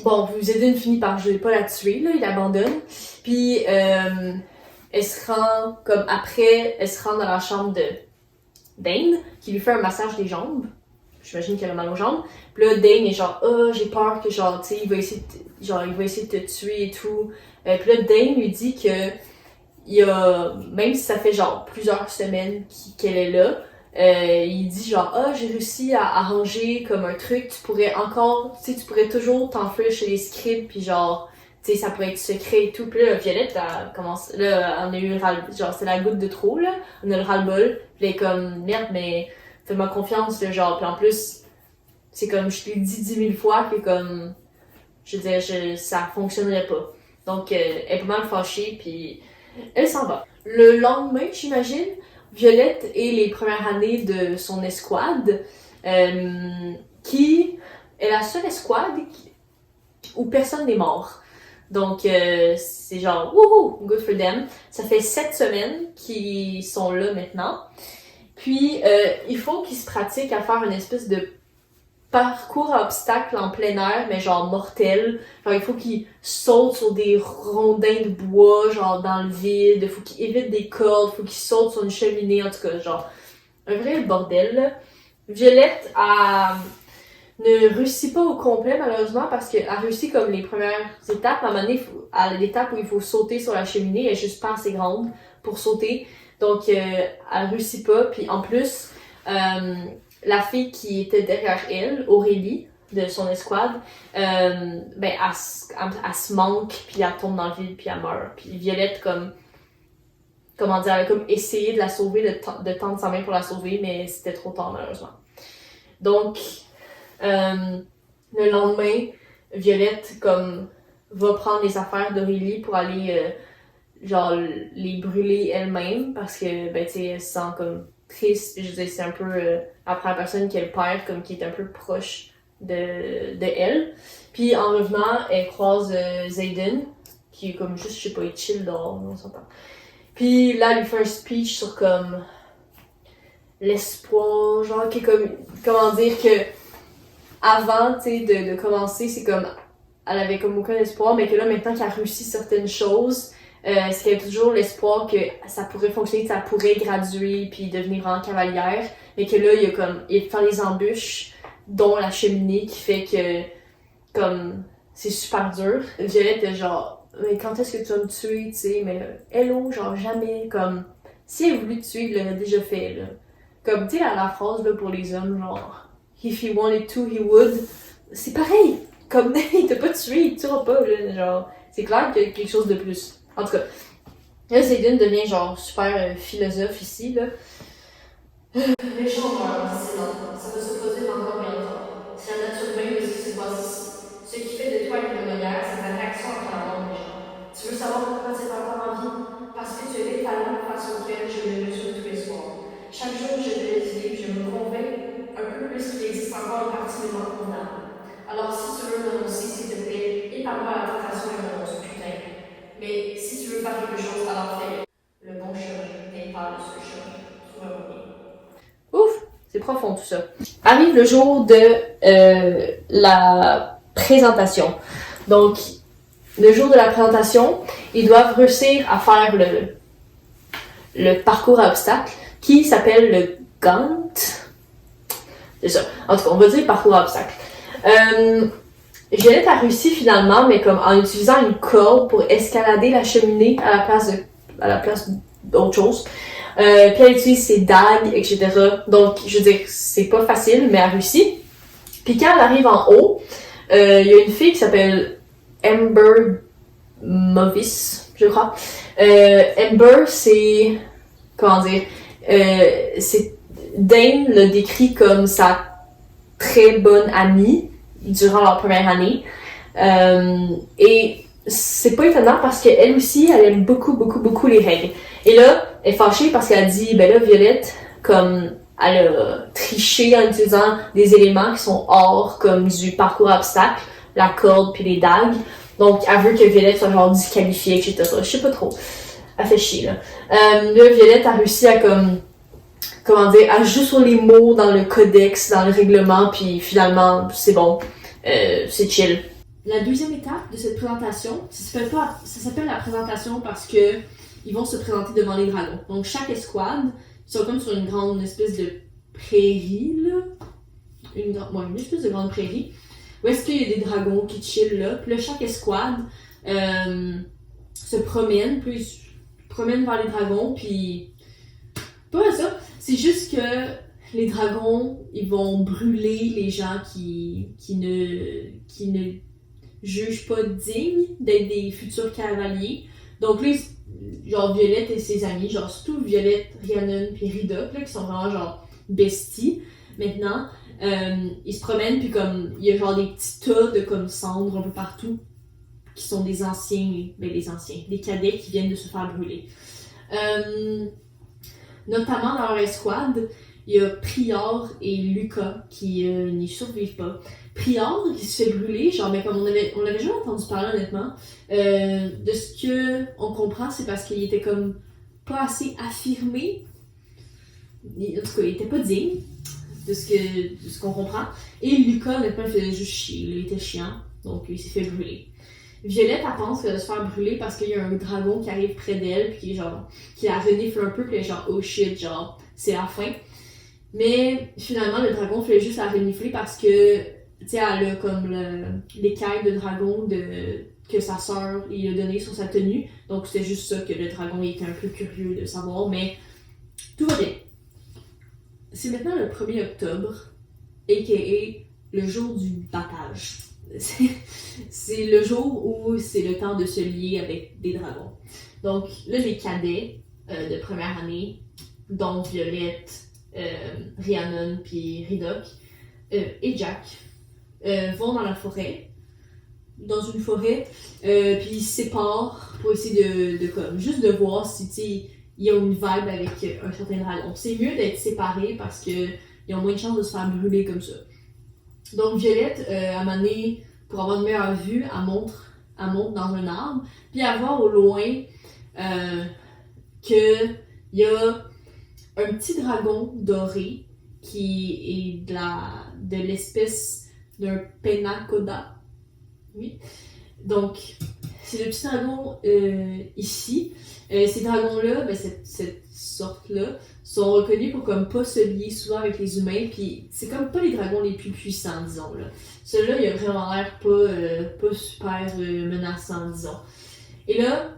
bon, Xaden finit par, je vais pas la tuer, là, il abandonne. Puis, elle se rend, comme après, elle se rend dans la chambre de Dane, qui lui fait un massage des jambes. J'imagine qu'elle a mal aux jambes. Puis là, Dane est genre, j'ai peur que, genre, tu sais, il va essayer de te tuer et tout. Puis là, Dane lui dit que, même si ça fait, genre, plusieurs semaines qu'elle est là, il dit genre, j'ai réussi à arranger comme un truc, tu pourrais toujours t'enfuir chez les scribes, puis genre, tu sais, ça pourrait être secret et tout. Puis là, Violette, on a eu genre, c'est la goutte de trop, là. On a le ras-le-bol. Puis elle est comme, merde, mais fais-moi confiance, là, genre. Puis en plus, c'est comme, je t'ai dit 10 000 fois que comme, je veux dire, ça fonctionnerait pas. Donc, elle est pas mal fâchée, puis elle s'en va. Le lendemain, j'imagine, Violette et les premières années de son escouade, qui est la seule escouade où personne n'est mort. Donc, c'est genre, wouhou, good for them. Ça fait 7 semaines qu'ils sont là maintenant. Puis, il faut qu'ils se pratiquent à faire une espèce de parcours à obstacles en plein air, mais genre mortel. Genre, il faut qu'ils sautent sur des rondins de bois, genre dans le vide. Il faut qu'ils évitent des cordes, il faut qu'ils sautent sur une cheminée, en tout cas, genre, un vrai bordel, là. Violette ne réussit pas au complet, malheureusement, parce qu'elle réussit comme les premières étapes. À un moment donné, à l'étape où il faut sauter sur la cheminée, elle est juste pas assez grande pour sauter. Donc, elle réussit pas. Puis en plus, la fille qui était derrière elle, Aurélie, de son escouade, elle se manque, puis elle tombe dans le vide, puis elle meurt. Puis Violette, elle a comme essayé de la sauver, de tendre sa main pour la sauver, mais c'était trop tard, malheureusement. Donc, le lendemain, Violette, va prendre les affaires d'Aurélie pour aller, les brûler elle-même, parce que, tu sais, elle se sent comme triste. Je veux dire, c'est un peu la première personne qui est le père, comme qui est un peu proche de elle. Puis en revenant, elle croise Zayden, qui est comme juste, je sais pas, il chill dehors, on s'entend. Puis là, elle lui fait un speech sur comme l'espoir, genre, qui est comme, comment dire que avant, tu sais, de commencer, c'est comme, elle avait comme aucun espoir, mais que là, maintenant qu'elle a réussi certaines choses, c'est qu'elle a toujours l'espoir que ça pourrait fonctionner, que ça pourrait graduer puis devenir vraiment cavalière, mais que là, il y a comme, il faire les embûches, dont la cheminée, qui fait que, comme, c'est super dur. Violette est genre, mais quand est-ce que tu vas me tuer, tu sais, mais hello, genre jamais, comme, si elle voulait te tuer, il l'aurait déjà fait, là. Comme, tu sais, la phrase, là, pour les hommes, genre, if he wanted to, he would. C'est pareil! Comme, il t'a pas tué, il te tuera pas, là, genre, c'est clair qu'il y a quelque chose de plus. En tout cas, là, Zayden devient, genre, super philosophe ici, là. Les gens meurent, c'est non. Ça va se produire encore bientôt. C'est la nature même de ce qui se passe ici. Ce qui fait de toi une pionnière, c'est ta réaction après la mort des gens. Tu veux savoir pourquoi tu es encore en vie? Parce que tu es l'étalon face auquel je me mesure tous les soirs. Chaque jour, je te laisse vivre, je me convainc un peu plus qu'il existe encore une partie de moi convenable. Alors, si tu veux renoncer, s'il te plaît, épargne-moi la tentation et renonce, putain. Mais si tu veux faire quelque chose, alors fais-le. Le bon chirurgien n'est pas le seul chirurgien. Trouve un moyen. Ouf, c'est profond tout ça. Arrive le jour de la présentation. Donc, le jour de la présentation, ils doivent réussir à faire le parcours à obstacles qui s'appelle le Gaunt. C'est ça. En tout cas, on va dire parcours à obstacles. Violette a réussi finalement, mais comme en utilisant une corde pour escalader la cheminée à la place d'autre chose. Puis elle utilise ses dagues, etc. Donc, je veux dire, c'est pas facile, mais elle réussit. Puis quand elle arrive en haut, il y a une fille qui s'appelle Amber Movis, je crois. Amber, c'est... Comment dire? C'est... Dane le décrit comme sa très bonne amie durant leur première année. Et c'est pas étonnant parce qu'elle aussi, elle aime beaucoup les règles. Et là, elle est fâchée parce qu'elle dit, ben là, Violette, comme, elle a triché en utilisant des éléments qui sont hors, comme du parcours à obstacles, la corde puis les dagues. Donc, elle veut que Violette soit genre disqualifiée, etc. Je sais pas trop. Elle fait chier, là. Là, Violette a réussi à comment dire, elle joue sur les mots dans le codex, dans le règlement, puis finalement, c'est bon. C'est chill. La deuxième étape de cette présentation, ça s'appelle la présentation parce que ils vont se présenter devant les dragons. Donc chaque escouade, ils sont comme sur une grande espèce de prairie, là. Une espèce de grande prairie. Où est-ce qu'il y a des dragons qui chillent là. Puis là, chaque escouade se promène, puis ils se promènent vers les dragons, puis... Pas ça, c'est juste que les dragons, ils vont brûler les gens qui ne jugent pas dignes d'être des futurs cavaliers. Donc là, genre Violette et ses amis, genre surtout Violette, Rhiannon puis Ridoc, là, qui sont vraiment genre besties maintenant, ils se promènent puis comme il y a genre des petits tas de comme cendres un peu partout qui sont des des cadets qui viennent de se faire brûler. Notamment dans leur escouade, il y a Prior et Lucas qui n'y survivent pas. Prior, qui se fait brûler, genre, mais comme on l'avait jamais entendu parler honnêtement, de ce que on comprend, c'est parce qu'il était comme pas assez affirmé. En tout cas, il était pas digne de ce qu'on comprend. Et Lucas, honnêtement, il faisait juste chier. Il était chiant, donc il s'est fait brûler. Violette, elle pense qu'elle va se faire brûler parce qu'il y a un dragon qui arrive près d'elle, puis qui la renifle un peu, puis elle est genre, oh shit, genre, c'est la fin. Mais finalement, le dragon fait juste la renifler parce que, tu sais, elle a comme l'écaille de dragon que sa sœur lui a donné sur sa tenue. Donc c'était juste ça que le dragon était un peu curieux de savoir, mais tout va bien. C'est maintenant le 1er octobre, a.k.a. le jour du battage. C'est le jour où c'est le temps de se lier avec des dragons. Donc là, les cadets de première année, dont Violette, Rhiannon puis Ridoc et Jack, vont dans la forêt. Dans une forêt, puis ils se séparent pour essayer de comme juste de voir si ils ont une vibe avec un certain dragon. C'est mieux d'être séparés parce que ils ont moins de chances de se faire brûler comme ça. Donc Violette, à un moment donné, pour avoir une meilleure vue, elle monte dans un arbre, puis elle voit au loin qu'il y a un petit dragon doré qui est de l'espèce d'un Penacoda. Oui. Donc, c'est le petit dragon ici. Ces dragons-là, ben, cette sorte-là, sont reconnus pour comme pas se lier souvent avec les humains, puis c'est comme pas les dragons les plus puissants, disons là. Celui-là, il a vraiment l'air pas super menaçant, disons. Et là,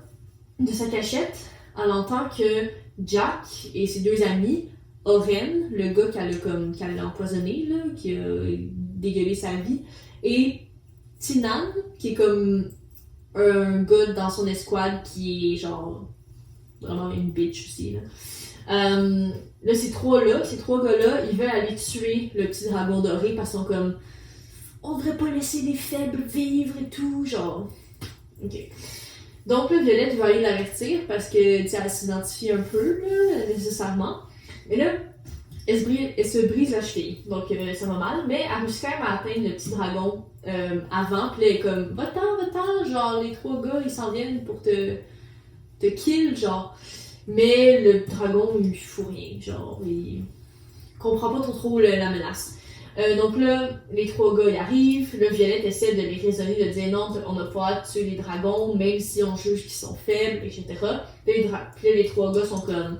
de sa cachette, elle entend que Jack et ses deux amis, Oren, le gars qu'elle a empoisonné, là, qui a dégueulé sa vie, et Tinan, qui est comme un gars dans son escouade qui est genre vraiment une bitch aussi, là. Là, ces trois gars-là, ils veulent aller tuer le petit dragon doré parce qu'ils sont comme on devrait pas laisser les faibles vivre et tout, genre. Ok. Donc là, Violette va aller l'avertir parce que elle s'identifie un peu, là, nécessairement. Mais là, elle se brise la cheville, donc ça va mal, mais elle réussit quand même à atteindre le petit dragon avant, puis là, elle est comme va-t'en, genre les trois gars ils s'en viennent pour te kill, genre. Mais le dragon il fout rien, genre il comprend pas trop la menace. Donc là, les trois gars y arrivent, là Violette essaie de les raisonner, de dire non, on n'a pas à tuer les dragons, même si on juge qu'ils sont faibles, etc. Puis là, les trois gars sont comme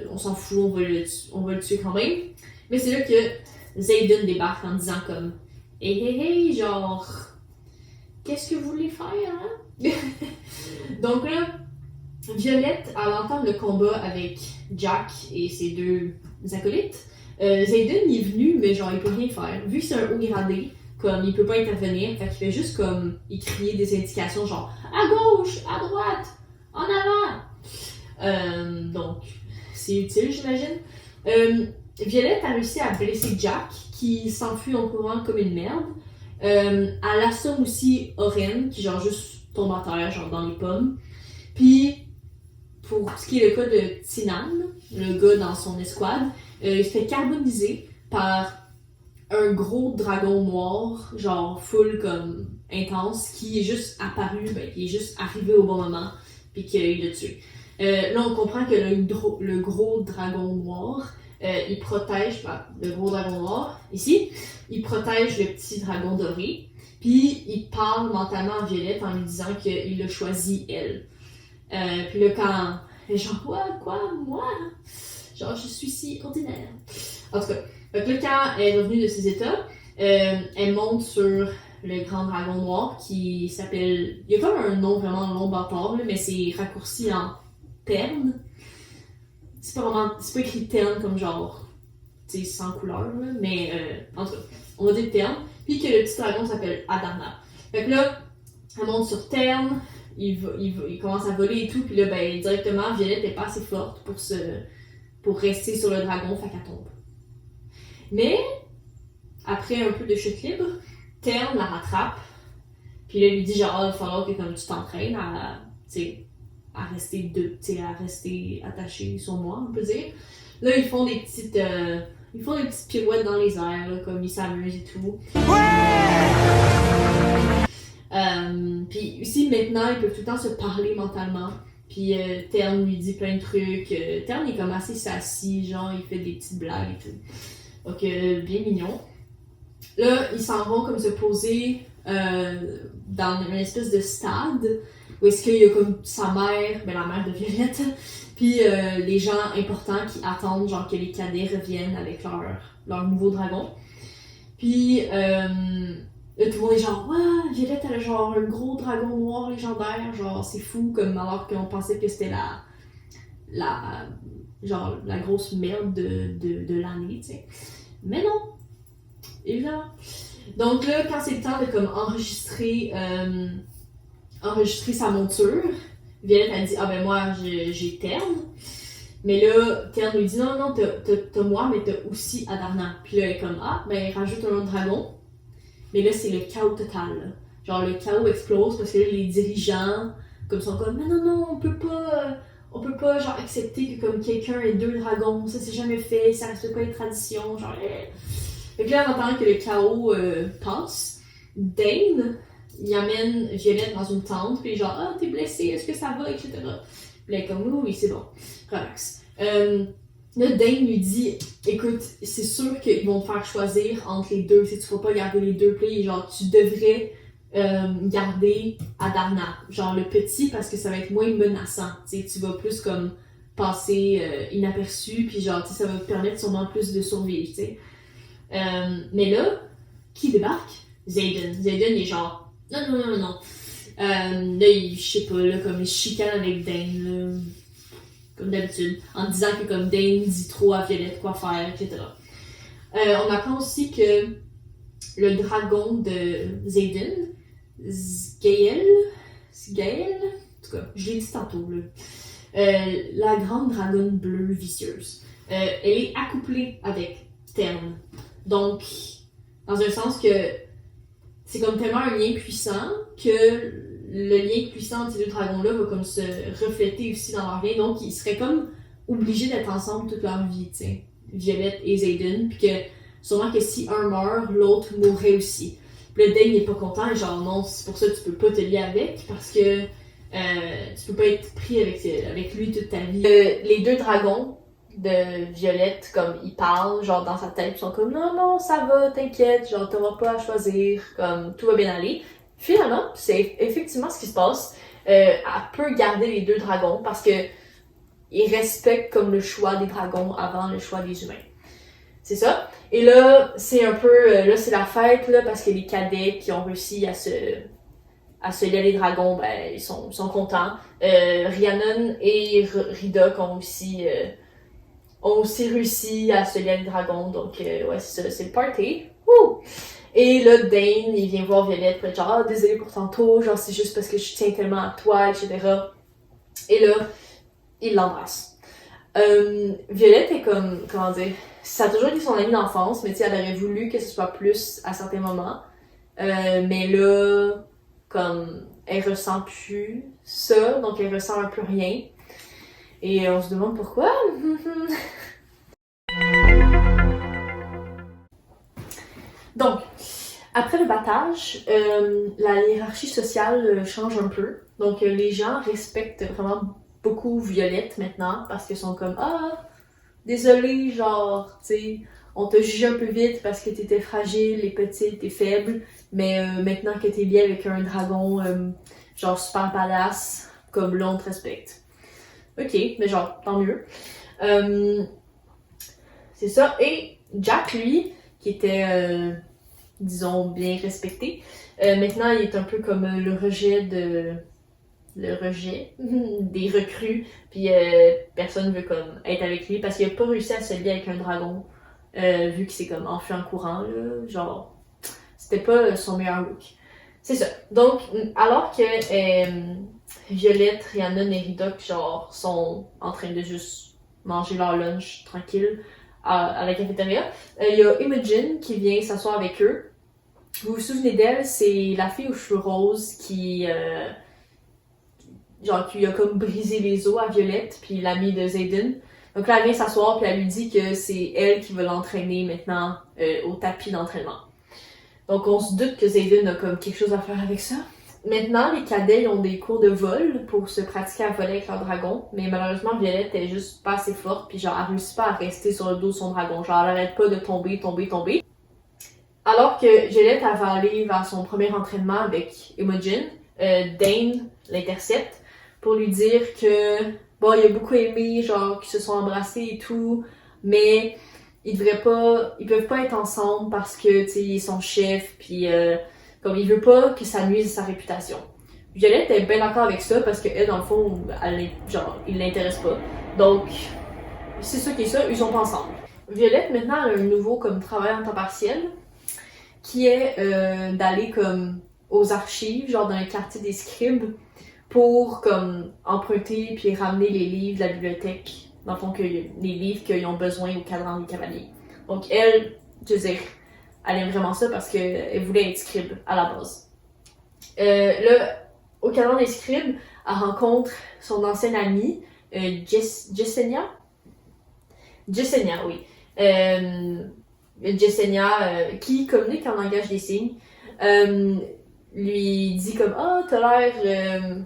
on s'en fout, on va le tuer quand même. Mais c'est là que Xaden débarque en disant comme hey, genre, qu'est-ce que vous voulez faire, hein? Donc là, Violette, elle entend le combat avec Jack et ses deux acolytes. Xaden il est venu, mais genre il peut rien faire. Vu que c'est un haut gradé, comme il peut pas intervenir, fait qu'il fait juste comme il crier des indications genre à gauche, à droite, en avant. Donc c'est utile, j'imagine. Violette a réussi à blesser Jack, qui s'enfuit en courant comme une merde. Elle assomme aussi Oren, qui genre juste tombe à terre, genre dans les pommes. Puis, pour ce qui est le cas de Tinan, le gars dans son escouade, il se fait carboniser par un gros dragon noir, genre full comme intense, qui est juste apparu, qui est juste arrivé au bon moment, puis qu'il l'a tué. Là, on comprend que le gros dragon noir, il protège, le gros dragon noir, ici, il protège le petit dragon doré, puis il parle mentalement à Violette en lui disant qu'il l'a choisi elle. Puis là, quand genre, quoi, moi? Genre, je suis si ordinaire. En tout cas, donc là, quand elle est revenue de ses états, elle monte sur le grand dragon noir qui s'appelle... Il y a comme un nom vraiment long bâtard, mais c'est raccourci en Terne. C'est pas écrit Terne comme genre, tu sais, sans couleur, là, mais en tout cas, on va dire Terne. Puis que le petit dragon s'appelle Adarna. Fait que là, elle monte sur Terne, il commence à voler et tout, puis là, ben, directement, Violette est pas assez forte pour rester sur le dragon, fait qu'elle tombe. Mais, après un peu de chute libre, Terne la rattrape, puis là, lui dit genre, il va falloir que comme tu t'entraînes à rester attaché sur moi, on peut dire. Là, ils font des petites pirouettes dans les airs, là, comme ils s'amusent et tout. Puis aussi, maintenant, ils peuvent tout le temps se parler mentalement. Puis Terne lui dit plein de trucs. Terne est comme assez sassy, genre, il fait des petites blagues et tout. Donc, bien mignon. Là, ils s'en vont comme se poser dans une espèce de stade où est-ce qu'il y a comme sa mère, la mère de Violette, puis les gens importants qui attendent genre que les cadets reviennent avec leur nouveau dragon. Puis là, tout le monde est genre ouais, Violette elle a genre un gros dragon noir légendaire, genre c'est fou, comme alors qu'on pensait que c'était la grosse merde de l'année, tu sais. Mais non, évidemment. Donc là, quand c'est le temps de comme enregistrer sa monture, Violette a dit ah ben moi j'ai Terne. Mais là, Terne lui dit non, t'as moi, mais t'as aussi Adarna. Puis là, elle est comme ah, ben rajoute un autre dragon. Mais là, c'est le chaos total. Là. Genre, le chaos explose parce que là, les dirigeants, comme sont comme non, on peut pas on peut pas genre accepter que comme quelqu'un ait 2 dragons, ça c'est jamais fait, ça reste pas une tradition, genre. Fait que là, en attendant que le chaos passe, Dane, il amène Violette dans une tente, puis genre, ah, t'es blessée, est-ce que ça va, etc. Puis là, elle est comme, oui, c'est bon, relax. Là, Dane lui dit, écoute, c'est sûr qu'ils vont te faire choisir entre les deux, si tu vas pas garder les deux, puis genre, tu devrais garder Adarna, genre le petit, parce que ça va être moins menaçant, tu sais, tu vas plus comme passer inaperçu, puis genre, tu sais, ça va te permettre sûrement plus de survivre, tu sais. Mais là, qui débarque? Xaden. Xaden, il est genre, non. Là, je sais pas, là, comme il chicane avec Dane, là, comme d'habitude, en disant que comme Dane dit trop à Violette quoi faire, etc. On apprend aussi que le dragon de Xaden, Sgael, en tout cas, je l'ai dit tantôt, là, la grande dragonne bleue vicieuse, elle est accouplée avec Tern. Donc, dans un sens que c'est comme tellement un lien puissant que le lien puissant entre ces deux dragons-là va comme se refléter aussi dans leur lien. Donc, ils seraient comme obligés d'être ensemble toute leur vie, tu sais. Violette et Xaden. Puis que sûrement que si un meurt, l'autre mourrait aussi. Puis le Dane n'est pas content, et genre non, c'est pour ça que tu peux pas te lier avec, parce que tu peux pas être pris avec lui toute ta vie. Les 2 dragons de Violette, comme ils parlent, genre dans sa tête, ils sont comme non, ça va, t'inquiète, genre t'auras pas à choisir, comme tout va bien aller. Finalement, c'est effectivement ce qui se passe. Elle peut garder les 2 dragons parce que ils respectent comme le choix des dragons avant le choix des humains. C'est ça. Et là, c'est un peu, là c'est la fête là parce que les cadets qui ont réussi à se lier les dragons, ben ils sont contents. Rhiannon et Ridok ont aussi réussi à se lier les dragons, donc ouais, c'est ça, c'est le party. Wouh! Et là, Dane, il vient voir Violette pour être genre, ah, désolé pour tantôt, genre, c'est juste parce que je tiens tellement à toi, etc. Et là, il l'embrasse. Violette est comme, comment dire, ça a toujours été son amie d'enfance, mais tu sais, elle aurait voulu que ce soit plus à certains moments. Mais là, comme, elle ressent plus ça, donc elle ressent un peu rien. Et on se demande pourquoi. Donc, après le battage, la hiérarchie sociale change un peu. Donc, les gens respectent vraiment beaucoup Violette maintenant parce qu'ils sont comme « Ah, désolé, genre, tu sais, on t'a jugé un peu vite parce que t'étais fragile et petite et faible, mais maintenant que t'es liée avec un dragon, genre super badass, comme là, on te respecte. » Ok, mais genre, tant mieux. C'est ça. Et Jack, lui, qui était, disons, bien respecté, maintenant, il est un peu comme le rejet des recrues, puis personne veut comme être avec lui parce qu'il a pas réussi à se lier avec un dragon, vu qu'il s'est comme enfui en courant, là, genre, c'était pas son meilleur look. C'est ça. Donc, alors que Violette, Rhiannon et Ridok, genre, sont en train de juste manger leur lunch tranquille à la cafétéria, il y a Imogen qui vient s'asseoir avec eux. Vous vous souvenez d'elle? C'est la fille aux cheveux roses qui a comme brisé les os à Violette, puis l'amie de Xaden. Donc là, elle vient s'asseoir, puis elle lui dit que c'est elle qui va l'entraîner maintenant au tapis d'entraînement. Donc on se doute que Xaden a comme quelque chose à faire avec ça. Maintenant, les cadets ils ont des cours de vol pour se pratiquer à voler avec leur dragon, mais malheureusement, Violette est juste pas assez forte, puis genre, elle réussit pas à rester sur le dos de son dragon. Genre, elle arrête pas de tomber. Alors que Violette, elle va aller vers son premier entraînement avec Imogen, Dane l'intercepte pour lui dire que, bon, il a beaucoup aimé, genre, qu'ils se sont embrassés et tout, mais ils peuvent pas être ensemble parce que, tu sais, il est son chef, puis comme il veut pas que ça nuise à sa réputation. Violette est bien d'accord avec ça parce que elle, dans le fond, il l'intéresse pas. Donc, c'est ça qui est ça, ils sont pas ensemble. Violette, maintenant, elle a un nouveau comme travail en temps partiel qui est d'aller comme aux archives, genre dans le quartier des scribes, pour comme emprunter puis ramener les livres de la bibliothèque, dans le fond, les livres qu'ils ont besoin au cadran des cavaliers. Donc elle, je veux dire, elle aime vraiment ça parce qu'elle voulait être scribe à la base. Là, au cadran des scribes, elle rencontre son ancienne amie Jessenia? Jessenia, oui. Jessenia, qui communique en langage des signes, lui dit comme « Ah, t'as l'air...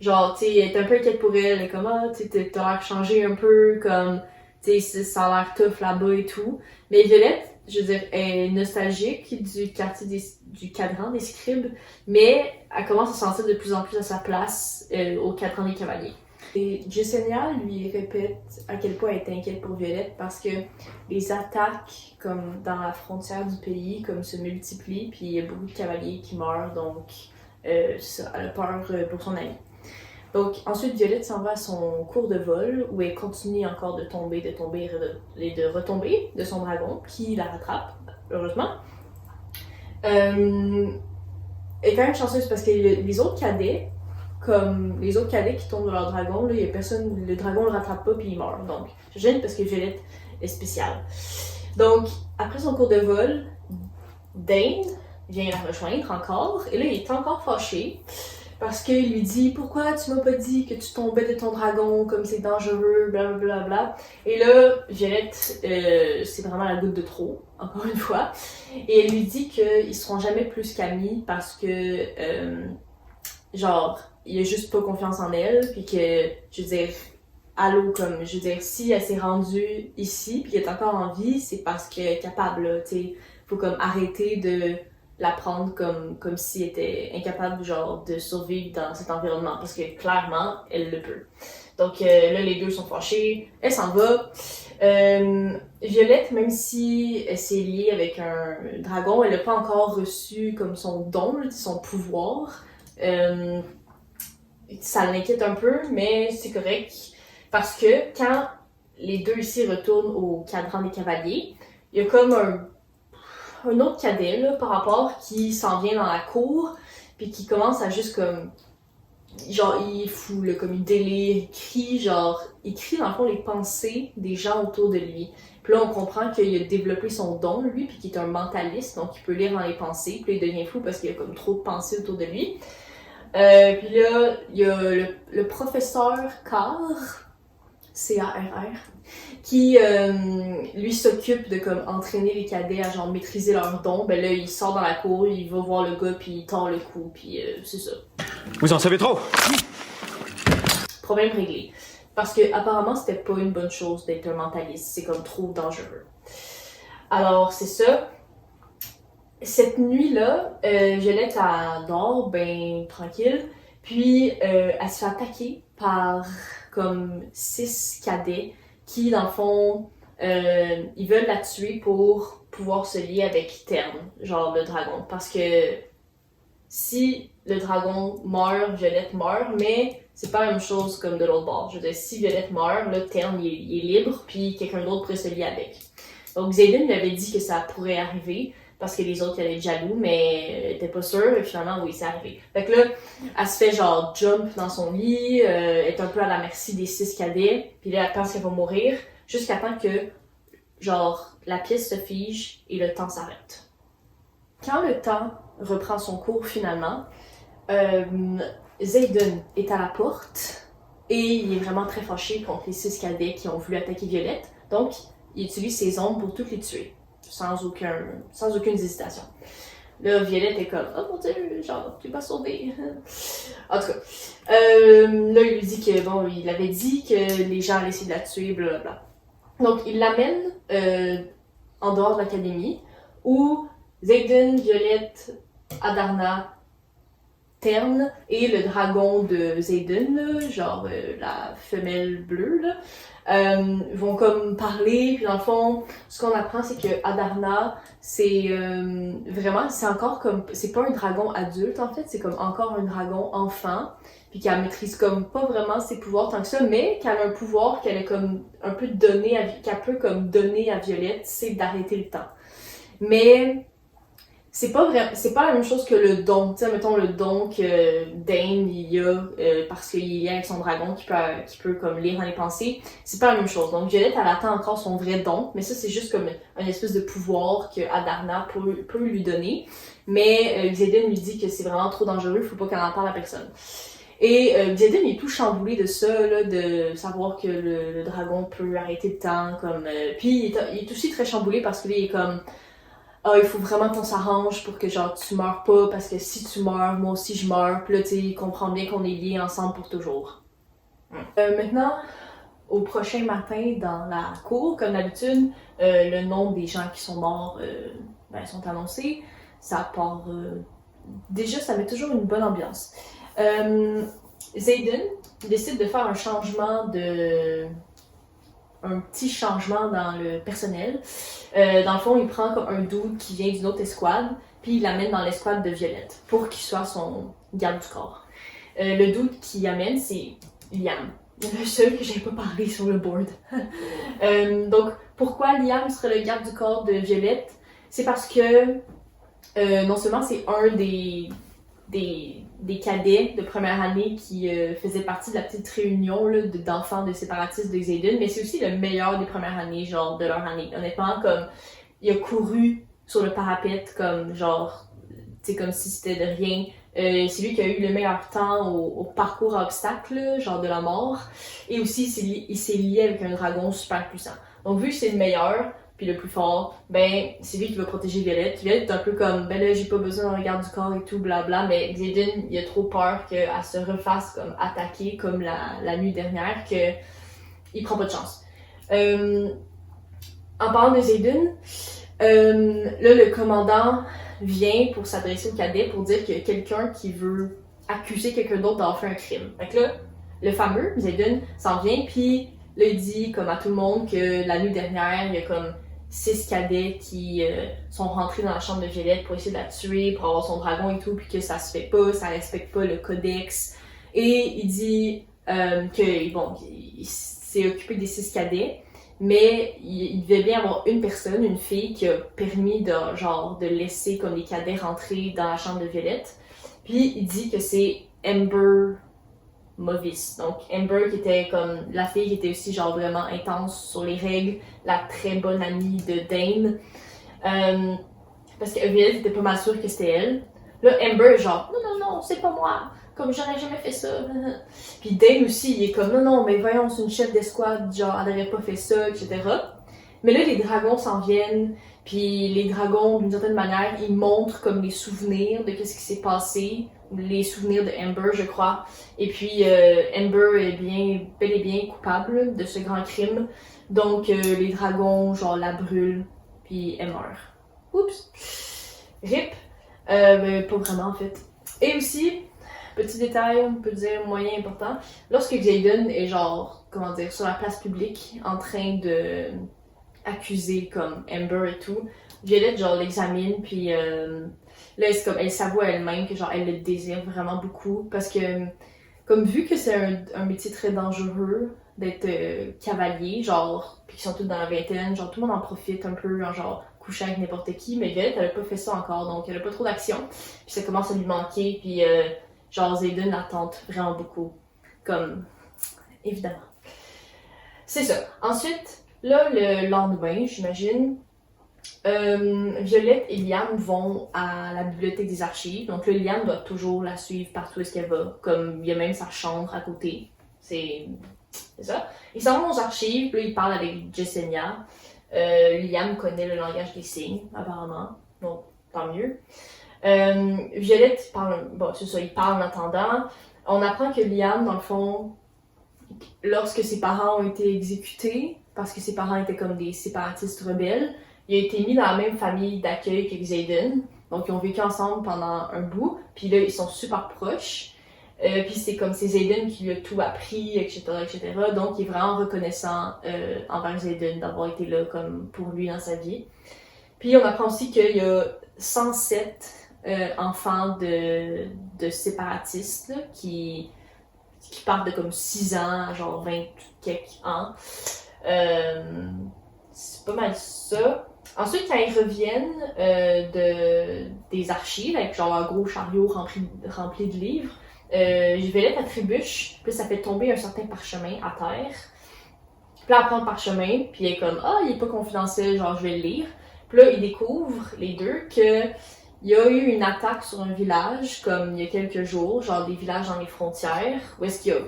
genre, tu sais, elle est un peu inquiète pour elle, comme « Ah, tu sais, t'as l'air changé un peu, comme... Tu sais, ça a l'air tough là-bas et tout. » Mais Violette, je veux dire, est nostalgique du quartier du cadran des scribes, mais elle commence à se sentir de plus en plus à sa place au cadran des cavaliers. Et Jessenia lui répète à quel point elle est inquiète pour Violette parce que les attaques comme dans la frontière du pays comme se multiplient puis il y a beaucoup de cavaliers qui meurent donc ça, elle a peur pour son ami. Donc ensuite Violette s'en va à son cours de vol où elle continue encore de tomber et de retomber de son dragon qui la rattrape heureusement. Elle est quand même chanceuse parce que les autres cadets qui tombent de leur dragon, là, y a personne, le dragon le rattrape pas puis il meurt. Donc, je gêne parce que Violette est spéciale. Donc, après son cours de vol, Dane vient la rejoindre encore, et là, il est encore fâché parce qu'il lui dit « Pourquoi tu m'as pas dit que tu tombais de ton dragon, comme c'est dangereux, blablabla. Bla. » Et là, Violette, c'est vraiment la goutte de trop, encore une fois, et elle lui dit qu'ils seront jamais plus qu'amis parce que, genre, il a juste pas confiance en elle, puis que, je veux dire, allô, comme, je veux dire, si elle s'est rendue ici, puis qu'elle est encore en vie, c'est parce qu'elle est capable, là, tu sais, faut comme arrêter de la prendre comme si elle était incapable, genre, de survivre dans cet environnement, parce que, clairement, elle le peut. Donc là, les deux sont fâchés, elle s'en va. Violette, même si elle s'est liée avec un dragon, elle n'a pas encore reçu, comme, son don, son pouvoir. Ça l'inquiète un peu, mais c'est correct parce que quand les deux ici retournent au cadran des cavaliers, il y a comme un autre cadet là, par rapport qui s'en vient dans la cour puis qui commence à juste comme genre il est fou là, comme il délire, il crie dans le fond les pensées des gens autour de lui. Puis là on comprend qu'il a développé son don lui puis qu'il est un mentaliste donc il peut lire dans les pensées puis là, il devient fou parce qu'il y a comme trop de pensées autour de lui. Puis là, il y a le professeur Carr, C-A-R-R, qui lui s'occupe de comme entraîner les cadets à genre maîtriser leurs dons. Ben là, il sort dans la cour, il va voir le gars, puis il tord le cou, puis c'est ça. Vous en savez trop! Problème réglé. Parce que apparemment, c'était pas une bonne chose d'être un mentaliste, c'est comme trop dangereux. Alors, c'est ça. Cette nuit-là, Violette elle dort ben tranquille, puis elle se fait attaquer par comme 6 cadets qui, dans le fond, ils veulent la tuer pour pouvoir se lier avec Tern, genre le dragon. Parce que si le dragon meurt, Violette meurt, mais c'est pas la même chose comme de l'autre bord. Je veux dire, si Violette meurt, là, Tern il est libre, puis quelqu'un d'autre pourrait se lier avec. Donc Xaden lui avait dit que ça pourrait arriver, parce que les autres allaient être jaloux, mais elle était pas sûre, et finalement, oui, c'est arrivé. Fait que là, elle se fait genre jump dans son lit, est un peu à la merci des 6 cadets, puis là, elle pense qu'elle va mourir, jusqu'à temps que, genre, la pièce se fige et le temps s'arrête. Quand le temps reprend son cours finalement, Xaden est à la porte, et il est vraiment très fâché contre les 6 cadets qui ont voulu attaquer Violette, donc il utilise ses ombres pour toutes les tuer. Sans aucune hésitation. Là, Violette est comme « Oh mon Dieu, genre, tu m'as sauvé. » En tout cas, là, il lui dit que, bon, il avait dit que les gens allaient essayer de la tuer, blablabla. Donc, il l'amène en dehors de l'académie, où Xaden, Violette, Adarna, Tern et le dragon de Xaden, genre la femelle bleue, là, vont comme parler, puis dans le fond, ce qu'on apprend, c'est que Adarna, c'est vraiment, c'est encore comme, c'est pas un dragon adulte en fait, c'est comme encore un dragon enfant, puis qu'elle maîtrise comme pas vraiment ses pouvoirs tant que ça, mais qu'elle a un pouvoir qu'elle a comme un peu donné, qu'elle peut comme donner à Violette, c'est d'arrêter le temps. Mais c'est pas la même chose que le don. Tu sais, mettons le don que Dane il a parce qu'il est avec son dragon qui peut comme lire dans les pensées. C'est pas la même chose. Donc Violette, elle attend encore son vrai don, mais ça c'est juste comme un espèce de pouvoir que Adarna peut lui donner. Mais Xaden lui dit que c'est vraiment trop dangereux, faut pas qu'elle en parle à personne. Et Xaden il est tout chamboulé de ça, là, de savoir que le dragon peut arrêter le temps, comme... puis il est aussi très chamboulé parce que là, il est comme... Ah, il faut vraiment qu'on s'arrange pour que genre tu meurs pas, parce que si tu meurs, moi aussi je meurs. Puis là, tu sais, il comprend bien qu'on est liés ensemble pour toujours. Maintenant, au prochain matin, dans la cour, comme d'habitude, le nom des gens qui sont morts sont annoncés. Ça part... déjà, ça met toujours une bonne ambiance. Xaden décide de faire un petit changement dans le personnel. Dans le fond, il prend comme un dude qui vient d'une autre escouade, puis il l'amène dans l'escouade de Violette pour qu'il soit son garde du corps. Le dude qu'il amène, c'est Liam. Le seul que j'avais pas parlé sur le board. Donc, pourquoi Liam serait le garde du corps de Violette? C'est parce que non seulement c'est un des cadets de première année qui faisait partie de la petite réunion là, d'enfants de séparatistes de Xaden, mais c'est aussi le meilleur des premières années, genre de leur année. Honnêtement, comme il a couru sur le parapet comme genre, tu sais, comme si c'était de rien. C'est lui qui a eu le meilleur temps au parcours à obstacles, genre de la mort. Et aussi, il s'est lié avec un dragon super puissant. Donc vu que c'est le meilleur, puis le plus fort, ben c'est lui qui va protéger Violette. Violette est un peu comme, ben là j'ai pas besoin d'un garde du corps et tout, blabla, mais Xaden, il a trop peur qu'elle se refasse comme attaquer comme la nuit dernière, que il prend pas de chance. En parlant de Xaden, là le commandant vient pour s'adresser au cadet pour dire qu'il y a quelqu'un qui veut accuser quelqu'un d'autre d'avoir fait un crime. Fait que là, le fameux Xaden s'en vient, puis là il dit comme à tout le monde que la nuit dernière, il y a comme 6 cadets qui sont rentrés dans la chambre de Violette pour essayer de la tuer, pour avoir son dragon et tout, puis que ça se fait pas, ça respecte pas le codex. Et il dit que, bon, il s'est occupé des 6 cadets, mais il devait bien avoir une personne, une fille, qui a permis de laisser comme les cadets rentrer dans la chambre de Violette. Puis il dit que c'est Amber Movis. Donc Amber qui était comme la fille qui était aussi genre vraiment intense sur les règles, la très bonne amie de Dane. Parce que Violette était pas mal sûre que c'était elle. Là Amber est genre non, c'est pas moi. Comme j'aurais jamais fait ça. Puis Dane aussi, il est comme non, mais voyons, c'est une chef d'escouade, genre elle aurait pas fait ça, etc. Mais là, les dragons s'en viennent, puis les dragons, d'une certaine manière, ils montrent comme les souvenirs de qu'est-ce qui s'est passé, les souvenirs de Amber, je crois. Et puis Amber est bel et bien coupable de ce grand crime. Donc les dragons, genre la brûlent, puis elle meurt. Oups. RIP. Mais pas vraiment en fait. Et aussi, petit détail, on peut dire moyen important, lorsque Xaden est genre, comment dire, sur la place publique, en train de accuser comme Amber et tout, Violette genre l'examine, puis là c'est comme elle s'avoue à elle-même que genre elle le désire vraiment beaucoup, parce que comme vu que c'est un métier très dangereux d'être cavalier, genre, puis qu'ils sont tous dans la vingtaine, genre tout le monde en profite un peu, genre coucher avec n'importe qui, mais Violette elle a pas fait ça encore, donc elle a pas trop d'action, puis ça commence à lui manquer, puis genre Xaden la tente vraiment beaucoup, comme évidemment. C'est ça. Ensuite, là le lendemain, j'imagine, Violette et Liam vont à la bibliothèque des archives. Donc là, Liam doit toujours la suivre partout où est-ce qu'elle va. Comme il y a même sa chambre à côté. C'est ça. Ils s'en vont aux archives, puis là, ils parlent avec Jessenia. Liam connaît le langage des signes, apparemment. Donc, tant mieux. Violette parle, bon, c'est ça, il parle en attendant. On apprend que Liam, dans le fond, lorsque ses parents ont été exécutés, parce que ses parents étaient comme des séparatistes rebelles, il a été mis dans la même famille d'accueil que Xaden. Donc, ils ont vécu ensemble pendant un bout. Puis là, ils sont super proches. Puis c'est comme c'est Xaden qui lui a tout appris, etc., etc. Donc, il est vraiment reconnaissant envers Xaden d'avoir été là comme pour lui dans sa vie. Puis, on apprend aussi qu'il y a 107 enfants de séparatistes là, qui partent de comme 6 ans à genre 20 quelques ans. C'est pas mal ça. Ensuite, quand ils reviennent des archives, avec genre un gros chariot rempli de livres, Violette attribuche, puis ça fait tomber un certain parchemin à terre. Puis là, elle prend le parchemin, puis elle est comme « Ah, il est pas confidentiel, genre je vais le lire. » Puis là, ils découvrent, les deux, que il y a eu une attaque sur un village, comme il y a quelques jours, genre des villages dans les frontières, où est-ce qu'il y a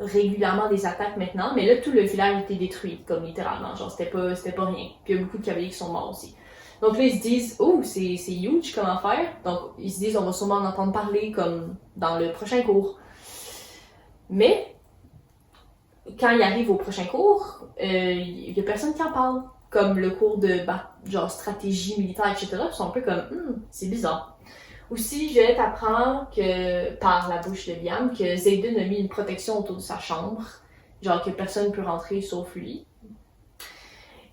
régulièrement des attaques maintenant, mais là, tout le village a été détruit, comme littéralement, genre c'était pas rien. Puis il y a beaucoup de cavaliers qui sont morts aussi. Donc là, ils se disent, oh, c'est huge comme affaire. Donc ils se disent, on va sûrement en entendre parler comme dans le prochain cours. Mais, quand il arrive au prochain cours, il y a personne qui en parle. Comme le cours de genre stratégie militaire, etc. Ils sont un peu comme, c'est bizarre. Aussi, je vais t'apprendre que, par la bouche de Liam, que Xaden a mis une protection autour de sa chambre. Genre que personne ne peut rentrer sauf lui.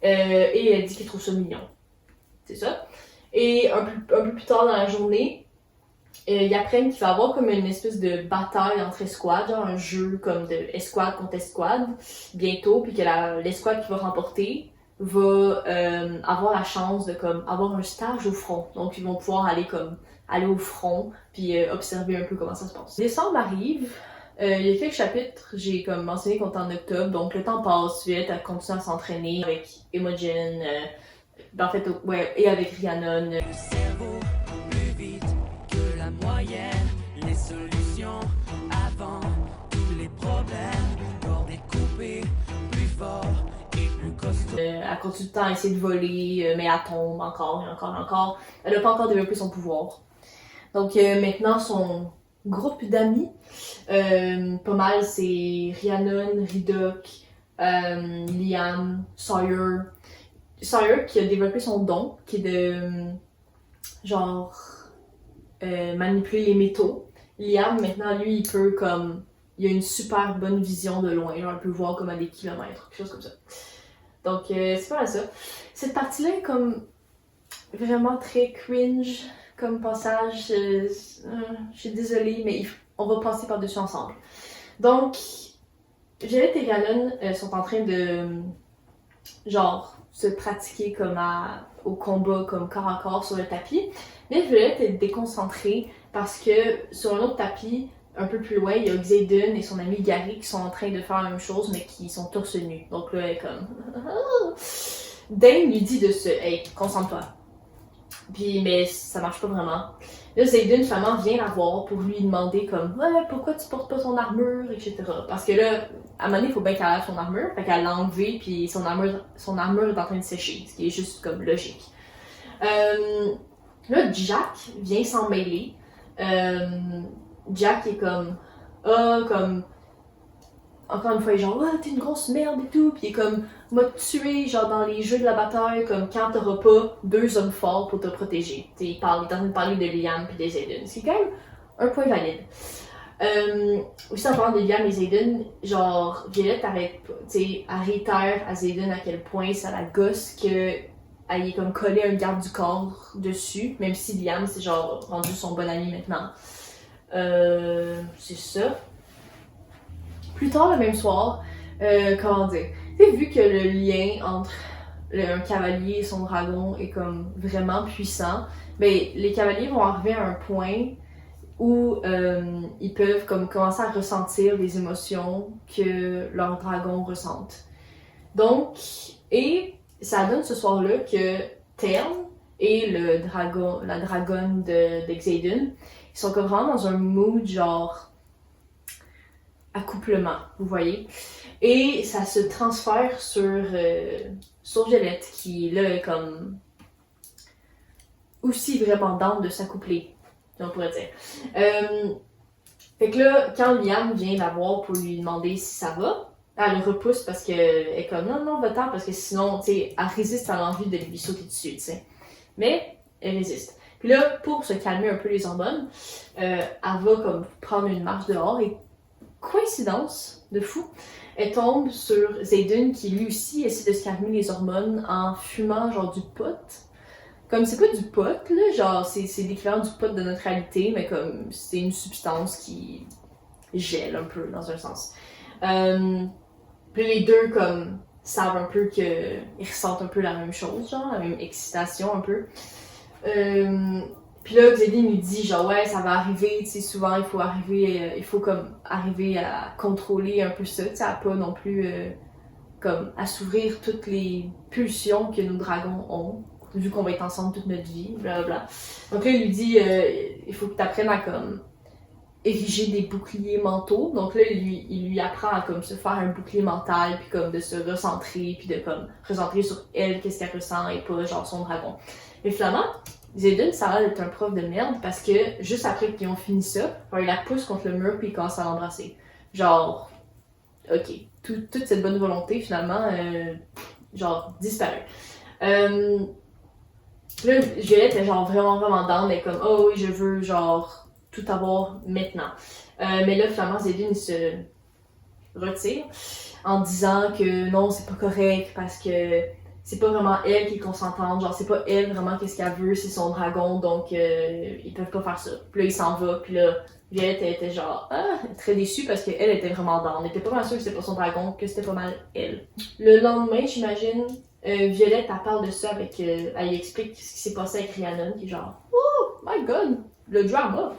Et elle dit qu'il trouve ça mignon. C'est ça. Et un peu plus tard dans la journée, ils apprennent qu'il va y avoir comme une espèce de bataille entre escouades, genre un jeu comme de escouade contre escouade, bientôt, puis que l'escouade qui va remporter va avoir la chance de comme avoir un stage au front. Donc ils vont pouvoir aller au front puis observer un peu comment ça se passe. Décembre arrive, il y a quelques chapitres, j'ai comme mentionné qu'on est en octobre, donc le temps passe, Violette a continué à s'entraîner avec Imogen, en fait, ouais, et avec Rhiannon. Le cerveau plus vite que la moyenne, les solutions avant tous les problèmes, corps découpé plus fort et plus costaud. Elle continue tout le temps à essayer de voler, mais elle tombe encore et encore et encore. Elle n'a pas encore développé son pouvoir. Donc maintenant, son groupe d'amis, pas mal, c'est Rhiannon, Ridoc, Liam, Sawyer. Sawyer qui a développé son don, qui est de genre manipuler les métaux. Liam, maintenant, lui, il a une super bonne vision de loin, genre il peut voir comme à des kilomètres, quelque chose comme ça. Donc c'est pas mal ça. Cette partie-là est comme vraiment très cringe comme passage. Je suis désolée, mais on va passer par-dessus ensemble. Donc, Violette et Rhiannon sont en train de genre se pratiquer comme au combat comme corps à corps sur le tapis. Mais Violette est déconcentrée parce que sur un autre tapis, un peu plus loin, il y a Xaden et son ami Gary qui sont en train de faire la même chose mais qui sont torse nus. Donc là, elle est comme... Dane lui dit de se... Hey, concentre-toi. Puis, mais ça marche pas vraiment. Là, Xaden finalement vient la voir pour lui demander comme ouais, pourquoi tu portes pas ton armure, etc. Parce que là, à un moment donné, il faut bien qu'elle lave son armure. Fait qu'elle l'a enlevée, puis son armure est en train de sécher, ce qui est juste comme logique. Là, Jack vient s'en mêler. Jack est comme encore une fois, il est genre, t'es une grosse merde et tout, pis il est comme, m'a tué, genre, dans les jeux de la bataille, comme quand t'auras pas 2 hommes forts pour te protéger. T'sais, il est en train de parler de Liam pis de Xaden, c'est quand même un point valide. Aussi en parlant de Liam et Xaden, genre, Violette réitère à Xaden à quel point ça la gosse que elle est comme collée un garde du corps dessus, même si Liam c'est genre rendu son bon ami maintenant. C'est ça. Plus tard le même soir, comment dire, vu que le lien entre un cavalier et son dragon est comme vraiment puissant, ben les cavaliers vont arriver à un point où ils peuvent comme commencer à ressentir les émotions que leur dragon ressentent. Donc, et ça donne ce soir-là que Tern et la dragonne de Xaden, ils sont comme vraiment dans un mood genre accouplement, vous voyez. Et ça se transfère sur Violette, qui là est comme aussi vraiment down de s'accoupler, on pourrait dire. Fait que là, quand Liam vient la voir pour lui demander si ça va, elle le repousse parce qu'elle est comme non, va-t'en, parce que sinon, tu sais, elle résiste à l'envie de lui sauter dessus, tu sais. Mais elle résiste. Puis là, pour se calmer un peu les hormones, elle va comme prendre une marche dehors et coïncidence de fou, elle tombe sur Xaden qui lui aussi essaie de se calmer les hormones en fumant genre du pot. Comme c'est pas du pot là, genre c'est l'équivalent du pot de notre réalité, mais comme c'est une substance qui gèle un peu dans un sens. Puis les deux comme savent un peu qu'ils ressentent un peu la même chose, genre la même excitation un peu. Puis là, Xaden lui dit genre ouais, ça va arriver, tu sais, souvent il faut comme arriver à contrôler un peu ça, tu sais, à pas non plus comme assouvir toutes les pulsions que nos dragons ont. vu qu'on va être ensemble toute notre vie, blablabla. Donc là, il lui dit, il faut que tu apprennes à comme ériger des boucliers mentaux. Donc là, il lui apprend à comme se faire un bouclier mental, puis comme de se recentrer, puis de comme recentrer sur elle, qu'est-ce qu'elle ressent, et pas genre son dragon. Mais finalement, Xaden, ça a l'air d'être un prof de merde, parce que juste après qu'ils ont fini ça, il la pousse contre le mur, puis il commence à l'embrasser. Genre, ok, toute cette bonne volonté, finalement, genre, disparaît. Là, Violette est genre vraiment down, elle est comme, oh oui, je veux genre tout avoir maintenant. Mais là, finalement, Xaden, il se retire en disant que non, c'est pas correct parce que c'est pas vraiment elle qui est consentante, genre c'est pas elle vraiment qu'est-ce qu'elle veut, c'est son dragon, donc ils peuvent pas faire ça. Puis là, il s'en va, puis là, Violette elle était genre très déçue parce qu'elle était vraiment down. Elle était pas mal sûre que c'était pas son dragon, que c'était pas mal elle. Le lendemain, j'imagine, Violette, elle parle de ça avec. Elle lui explique ce qui s'est passé avec Rhiannon, qui est genre, oh my god, le drama.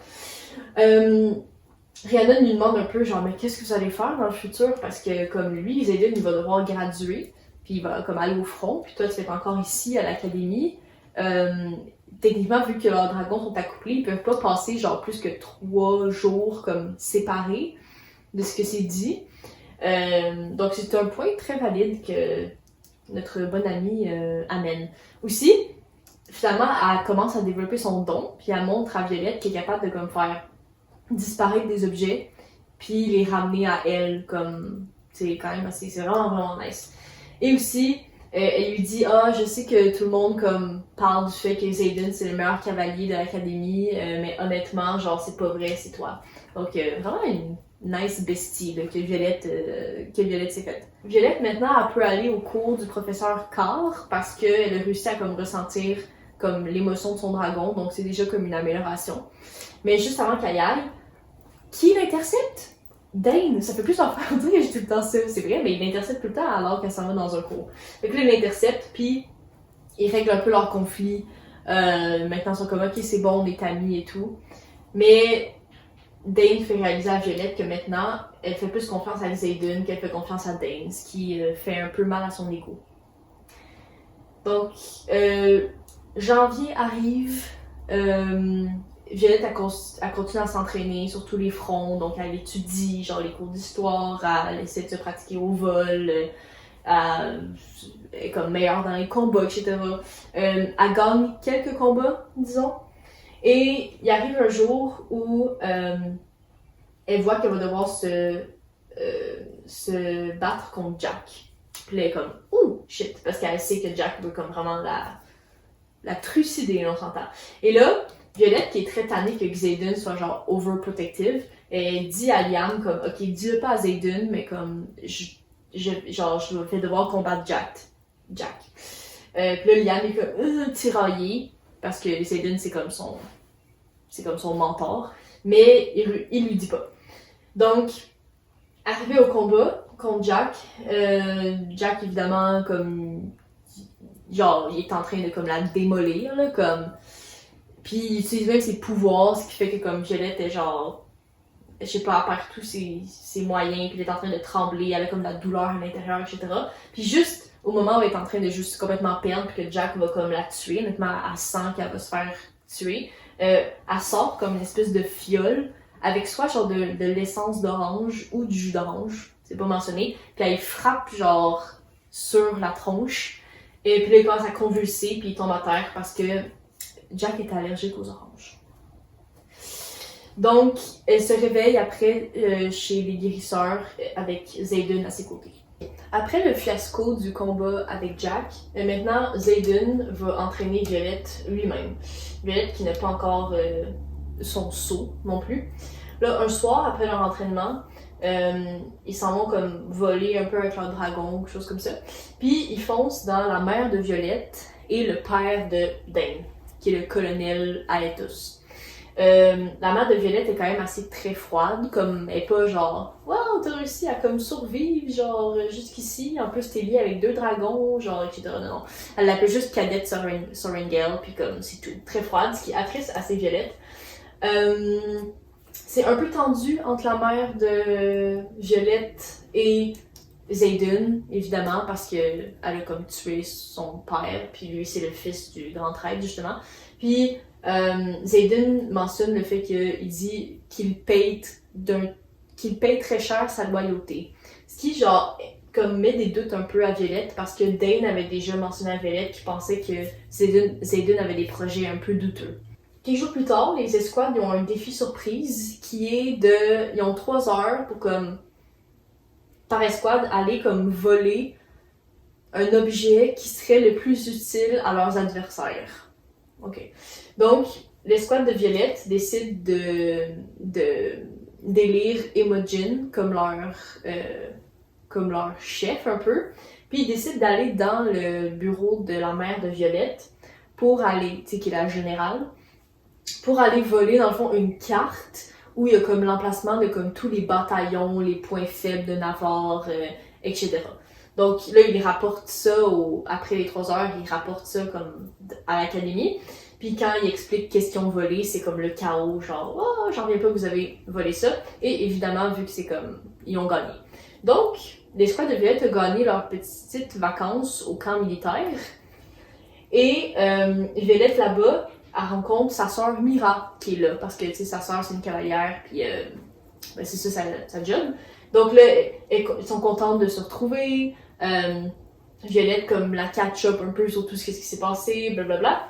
Rhiannon lui demande un peu, genre, mais qu'est-ce que vous allez faire dans le futur? Parce que, comme lui, Xaden, il va devoir graduer, puis il va comme aller au front, puis toi, tu es encore ici à l'académie. Techniquement, vu que leurs dragons sont accouplés, ils peuvent pas passer, genre, plus que 3 jours, comme, séparés de ce que c'est dit. Donc, c'est un point très valide que notre bonne amie amène. Aussi, finalement, elle commence à développer son don, puis elle montre à Violette qu'elle est capable de comme faire disparaître des objets, puis les ramener à elle, comme, c'est quand même assez, c'est vraiment nice. Et aussi, elle lui dit, je sais que tout le monde comme parle du fait que Xaden c'est le meilleur cavalier de l'académie, mais honnêtement, genre, c'est pas vrai, c'est toi. Donc, vraiment une nice bestie là, que Violette s'est faite. Violette, maintenant, elle peut aller au cours du professeur Carr parce qu'elle a réussi à comme ressentir comme l'émotion de son dragon, donc c'est déjà comme une amélioration. Mais juste avant qu'elle y aille, qui l'intercepte? Dane! Ça fait plus en faire dire que j'ai tout le temps ça, c'est vrai, mais il l'intercepte tout le temps alors qu'elle s'en va dans un cours. Fait que là, il l'intercepte, puis il règle un peu leur conflit. Maintenant, ils sont comme, ok, c'est bon, on est amis et tout. Mais Dane fait réaliser à Violette que maintenant, elle fait plus confiance à Xaden qu'elle fait confiance à Dane, ce qui fait un peu mal à son ego. Donc, janvier arrive, Violette elle continue à s'entraîner sur tous les fronts, donc elle étudie genre les cours d'histoire, elle essaie de se pratiquer au vol, elle est comme meilleure dans les combats, etc. Elle gagne quelques combats, disons. Et il arrive un jour où elle voit qu'elle va devoir se battre contre Jack. Puis là, elle est comme, ouh, shit, parce qu'elle sait que Jack veut comme vraiment la trucider, on s'entend. Et là, Violette, qui est très tannée que Xaden soit genre overprotective, elle dit à Liam comme, ok, dis-le pas à Xaden, mais comme, je vais devoir combattre Jack. Puis là, Liam est comme, tiraillé, parce que Xaden, c'est comme son mentor, mais il lui dit pas. Donc, arrivé au combat contre Jack, Jack évidemment comme genre il est en train de comme la démolir là, comme puis il utilise même ses pouvoirs, ce qui fait que comme Violette est genre je sais pas, elle perd tous ses moyens, puis elle est en train de trembler, elle a comme de la douleur à l'intérieur, etc. Puis juste au moment où elle est en train de juste complètement perdre, puis que Jack va comme la tuer, honnêtement elle sent qu'elle va se faire tuer, elle sort comme une espèce de fiole avec soit genre de l'essence d'orange ou du jus d'orange, c'est pas mentionné, puis elle frappe genre sur la tronche, et puis là il commence à convulser, puis il tombe à terre parce que Jack est allergique aux oranges. Donc, elle se réveille après chez les guérisseurs avec Xaden à ses côtés. Après le fiasco du combat avec Jack, maintenant Xaden va entraîner Violette lui-même. Violette qui n'a pas encore son sceau non plus. Là, un soir, après leur entraînement, ils s'en vont comme voler un peu avec leur dragon, quelque chose comme ça. Puis ils foncent dans la mère de Violette et le père de Dane, qui est le colonel Aetus. La mère de Violette est quand même assez très froide, comme elle est pas genre « Wow, t'as réussi à comme survivre, genre jusqu'ici, en plus t'es lié avec 2 dragons, genre etc. » Non. Elle l'appelle juste Cadette Sorrengail, puis comme c'est tout. Très froide, ce qui attriste assez Violette. C'est un peu tendu entre la mère de Violette et Zayden, évidemment, parce que elle a comme tué son père, puis lui, c'est le fils du grand traître, justement. Puis, Zayden mentionne le fait qu'il dit qu'il paye très cher sa loyauté. Ce qui, genre, comme met des doutes un peu à Violette, parce que Dane avait déjà mentionné à Violette qu'il pensait que Zayden avait des projets un peu douteux. Quelques jours plus tard, les escouades ils ont un défi surprise qui est de... Ils ont 3 heures pour, comme, par escouade, aller comme voler un objet qui serait le plus utile à leurs adversaires. Ok. Donc, l'escouade de Violette décide d'élire Imogen comme leur chef un peu. Puis ils décident d'aller dans le bureau de la mère de Violette pour aller, tu sais, qui est la générale, pour aller voler dans le fond une carte où il y a comme l'emplacement de comme tous les bataillons, les points faibles de Navarre, etc. Donc là, il rapporte ça après les 3 heures, il rapporte ça comme à l'académie. Puis quand il explique qu'est-ce qu'ils ont volé, c'est comme le chaos, genre « Oh, j'en reviens pas que vous avez volé ça ». Et évidemment, vu que c'est comme, ils ont gagné. Donc, l'escouade de Violette a gagné leurs petites vacances au camp militaire. Et Violette, là-bas, elle rencontre sa sœur Mira, qui est là, parce que, tu sais, sa sœur, c'est une cavalière, puis ben, c'est ça sa job. Donc là, ils sont contentes de se retrouver. Violette, comme, la catch-up un peu sur tout ce qui s'est passé, blablabla.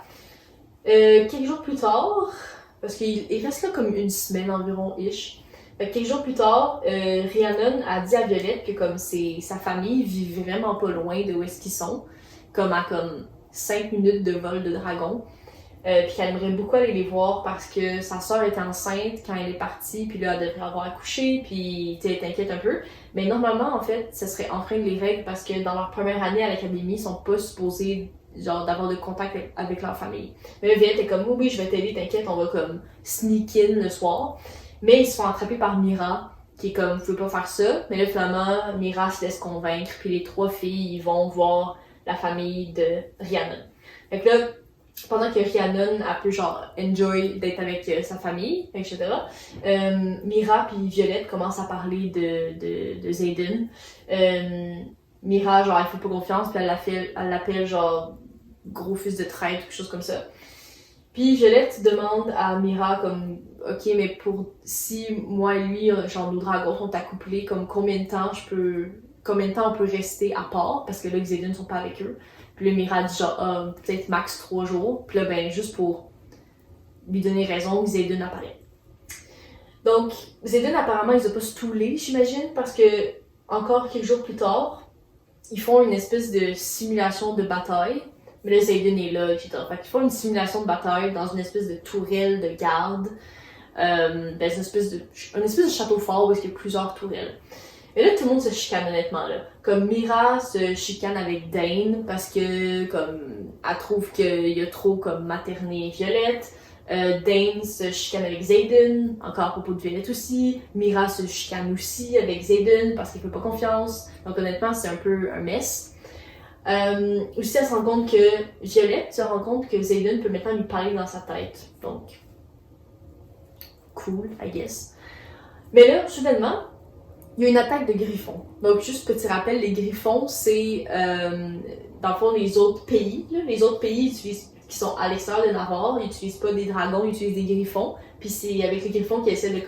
Quelques jours plus tard, parce qu'il reste là comme une semaine environ-ish, quelques jours plus tard, Rhiannon a dit à Violette que comme sa famille vit vraiment pas loin de où est-ce qu'ils sont, comme à comme 5 minutes de vol de dragon, puis qu'elle aimerait beaucoup aller les voir parce que sa sœur était enceinte quand elle est partie, puis là elle devrait avoir accouché, puis elle est inquiète un peu. Mais normalement, en fait, ça serait enfreindre les règles parce que dans leur première année à l'académie, ils sont pas supposés genre d'avoir de contact avec leur famille. Mais Violette est comme « Oui, je vais t'aider, t'inquiète, on va comme sneak in le soir ». Mais ils se font attraper par Mira, qui est comme « Vous pouvez pas faire ça ». Mais là, finalement, Mira se laisse convaincre, puis les 3 filles, ils vont voir la famille de Rhiannon. Fait que là, pendant que Rhiannon a pu genre enjoy d'être avec sa famille, etc., Mira puis Violette commencent à parler de Zayden. Mira, genre, elle fait pas confiance, puis elle l'appelle genre gros fils de traître, quelque chose comme ça. Puis Violette demande à Mira comme ok, mais si moi et lui, genre nos dragons sont accouplés, comme combien de temps on peut rester à part, parce que là les Zayden ne sont pas avec eux. Puis là Mira dit genre peut-être max 3 jours. Puis là ben juste pour lui donner raison, Zayden apparaît. Donc Zayden apparemment ils ont pas stoulé, j'imagine, parce que encore quelques jours plus tard, ils font une espèce de simulation de bataille. Mais là, Zayden est là, etc. Fait qu'ils font une simulation de bataille dans une espèce de tourelle de garde. Ben, c'est une espèce de château fort où il y a plusieurs tourelles. Et là, tout le monde se chicane, honnêtement, là. Comme Mira se chicane avec Dane parce que, comme, elle trouve qu'il y a trop, comme, materné Violette. Dane se chicane avec Zayden, encore à propos de Violette aussi. Mira se chicane aussi avec Zayden parce qu'il fait pas confiance. Donc, honnêtement, c'est un peu un mess. Aussi, elle se rend compte que Violette se rend compte que Zayden peut maintenant lui parler dans sa tête. Donc, cool, I guess. Mais là, soudainement, il y a une attaque de griffons. Donc, juste petit rappel, les griffons, c'est dans le fond les autres pays. Là. Les autres pays qui sont à l'extérieur de Navarre, ils n'utilisent pas des dragons, ils utilisent des griffons. Puis c'est avec les griffons qu'ils essaient de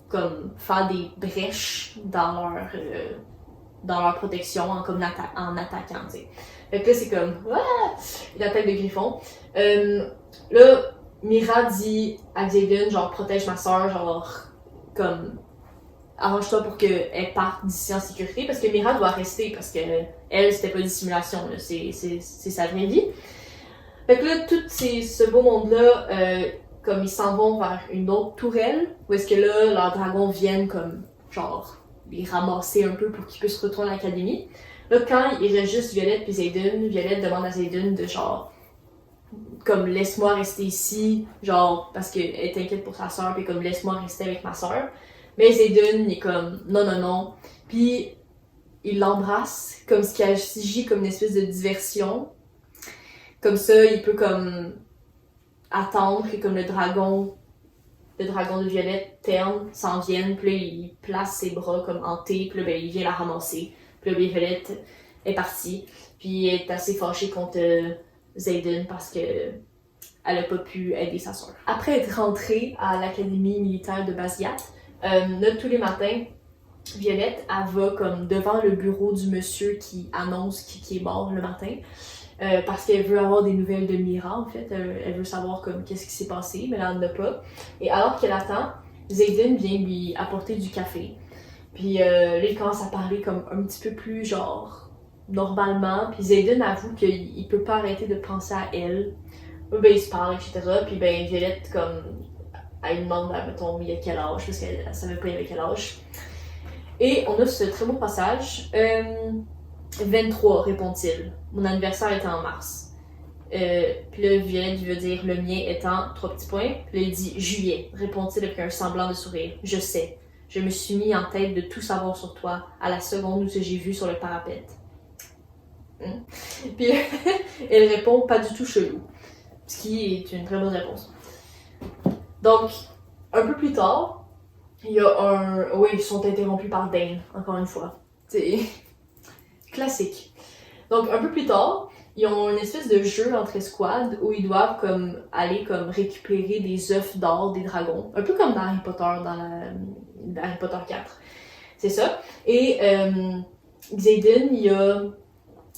comme faire des brèches dans leur protection en attaquant, tu sais. Fait que là, c'est comme, une attaque de griffon. Là, Mira dit à Zayden, genre, protège ma soeur, genre, comme, arrange-toi pour qu'elle parte d'ici en sécurité, parce que Mira doit rester, parce que elle, c'était pas une simulation, là, c'est sa vraie vie. Fait que là, tout ce beau monde-là, comme, ils s'en vont vers une autre tourelle, où est-ce que là, leurs dragons viennent comme, genre, les ramasser un peu pour qu'ils puissent retourner à l'académie. Là, quand il reste juste Violette puis Zayden, Violette demande à Zayden de genre, comme laisse-moi rester ici, genre, parce qu'elle est inquiète pour sa soeur, puis comme laisse-moi rester avec ma soeur. Mais Zayden, il est comme non. Puis il l'embrasse, comme ce qui agit comme une espèce de diversion. Comme ça, il peut comme attendre que comme le dragon de Violette, Terne, s'en vienne, puis là, il place ses bras comme en T, puis là, ben, il vient la ramasser. Puis là, Violette est partie, puis elle est assez fâchée contre Xaden parce que elle a pas pu aider sa soeur. Après être rentrée à l'académie militaire de Basgiat, là, tous les matins, Violette, elle va comme devant le bureau du monsieur qui annonce qui est mort le matin. Parce qu'elle veut avoir des nouvelles de Mira, en fait. Elle veut savoir comme qu'est-ce qui s'est passé, mais elle n'en a pas. Et alors qu'elle attend, Xaden vient lui apporter du café. Puis là, il commence à parler comme un petit peu plus genre normalement. Puis Xaden avoue qu'il peut pas arrêter de penser à elle. Ben, il se parle, etc. Puis ben, Violette, comme, elle lui demande, mettons, il y a quel âge, parce qu'elle savait pas il y avait quel âge. Et on a ce très beau passage. 23, répond-il. Mon anniversaire était en mars. Puis là, Violette veut dire le mien étant 3 petits points. Puis là, il dit juillet, répond-il avec un semblant de sourire. Je sais. Je me suis mis en tête de tout savoir sur toi à la seconde où j'ai vu sur le parapet. Puis elle répond pas du tout chelou. Ce qui est une très bonne réponse. Donc, un peu plus tard, il y a un... Oui, ils sont interrompus par Dane, encore une fois. C'est classique. Donc, un peu plus tard, ils ont une espèce de jeu entre escouades où ils doivent comme aller comme récupérer des œufs d'or des dragons. Un peu comme dans Harry Potter, dans Harry Potter 4. C'est ça. Et Xaden, il a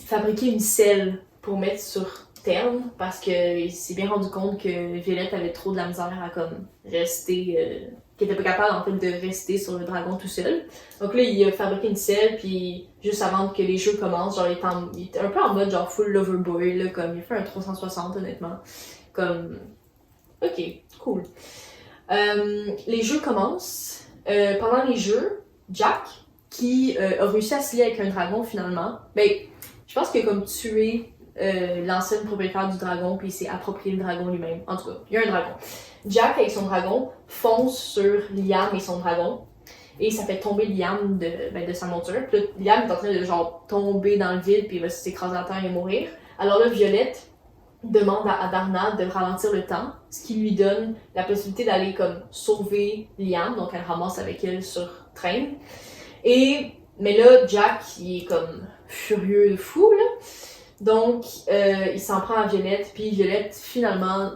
fabriqué une selle pour mettre sur Terne parce qu'il s'est bien rendu compte que Violette avait trop de la misère à comme rester... qu'il était pas capable en fait de rester sur le dragon tout seul. Donc là, il a fabriqué une selle, puis juste avant que les jeux commencent, genre il était un peu en mode genre full lover boy, là, comme il a fait un 360 honnêtement. Comme, ok, cool. Les jeux commencent. Pendant les jeux, Jack, qui a réussi à se lier avec un dragon finalement, ben, je pense qu'il a comme tué l'ancienne propriétaire du dragon, puis il s'est approprié le dragon lui-même. En tout cas, il y a un dragon. Jack, avec son dragon, fonce sur Liam et son dragon, et ça fait tomber Liam de sa monture. Puis là, Liam est en train de genre tomber dans le vide, puis il va s'écraser à terre et mourir. Alors là, Violette demande à Darna de ralentir le temps, ce qui lui donne la possibilité d'aller comme sauver Liam, donc elle ramasse avec elle sur Train. Mais là, Jack, il est comme furieux de fou, là. Donc, il s'en prend à Violette, puis Violette, finalement,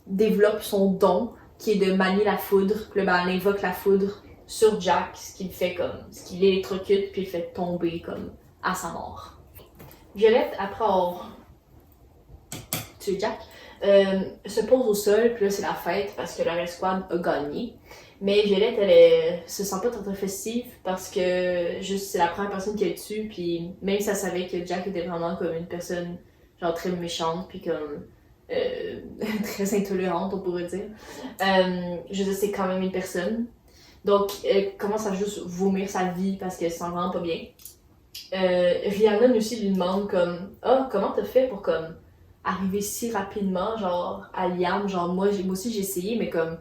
développe son don, qui est de manier la foudre. Puis là, ben, elle invoque la foudre sur Jack, ce qui l'électrocute, puis il fait tomber comme à sa mort. Violette, après avoir tué Jack, se pose au sol, puis là, c'est la fête, parce que leur escouade a gagné. Mais Violette, elle se sent pas très festive parce que juste c'est la première personne qu'elle tue, puis même si elle savait que Jack était vraiment comme une personne genre très méchante, puis comme très intolérante, on pourrait dire. Je veux dire, c'est quand même une personne. Donc, elle commence à juste vomir sa vie parce qu'elle se sent vraiment pas bien. Rhiannon aussi lui demande comme « Ah, comment t'as fait pour comme arriver si rapidement, genre, à Liam? Genre, moi aussi j'ai essayé, mais comme...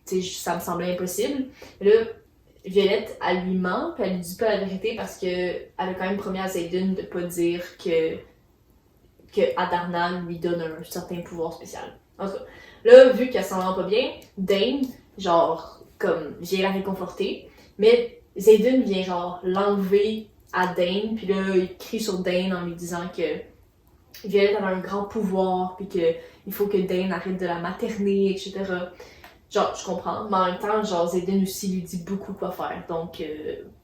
T'sais, ça me semblait impossible. Et là, Violette, elle lui ment, puis elle lui dit pas la vérité parce que elle a quand même promis à Xaden de pas dire que Adarna lui donne un certain pouvoir spécial. En tout cas, là, vu qu'elle s'en rend pas bien, Dane, genre, comme, vient la réconforter, mais Xaden vient, genre, l'enlever à Dane, puis là, il crie sur Dane en lui disant que Violette a un grand pouvoir, puis que il faut que Dane arrête de la materner, etc. Genre, je comprends, mais en même temps, genre, Xaden aussi lui dit beaucoup quoi faire. Donc,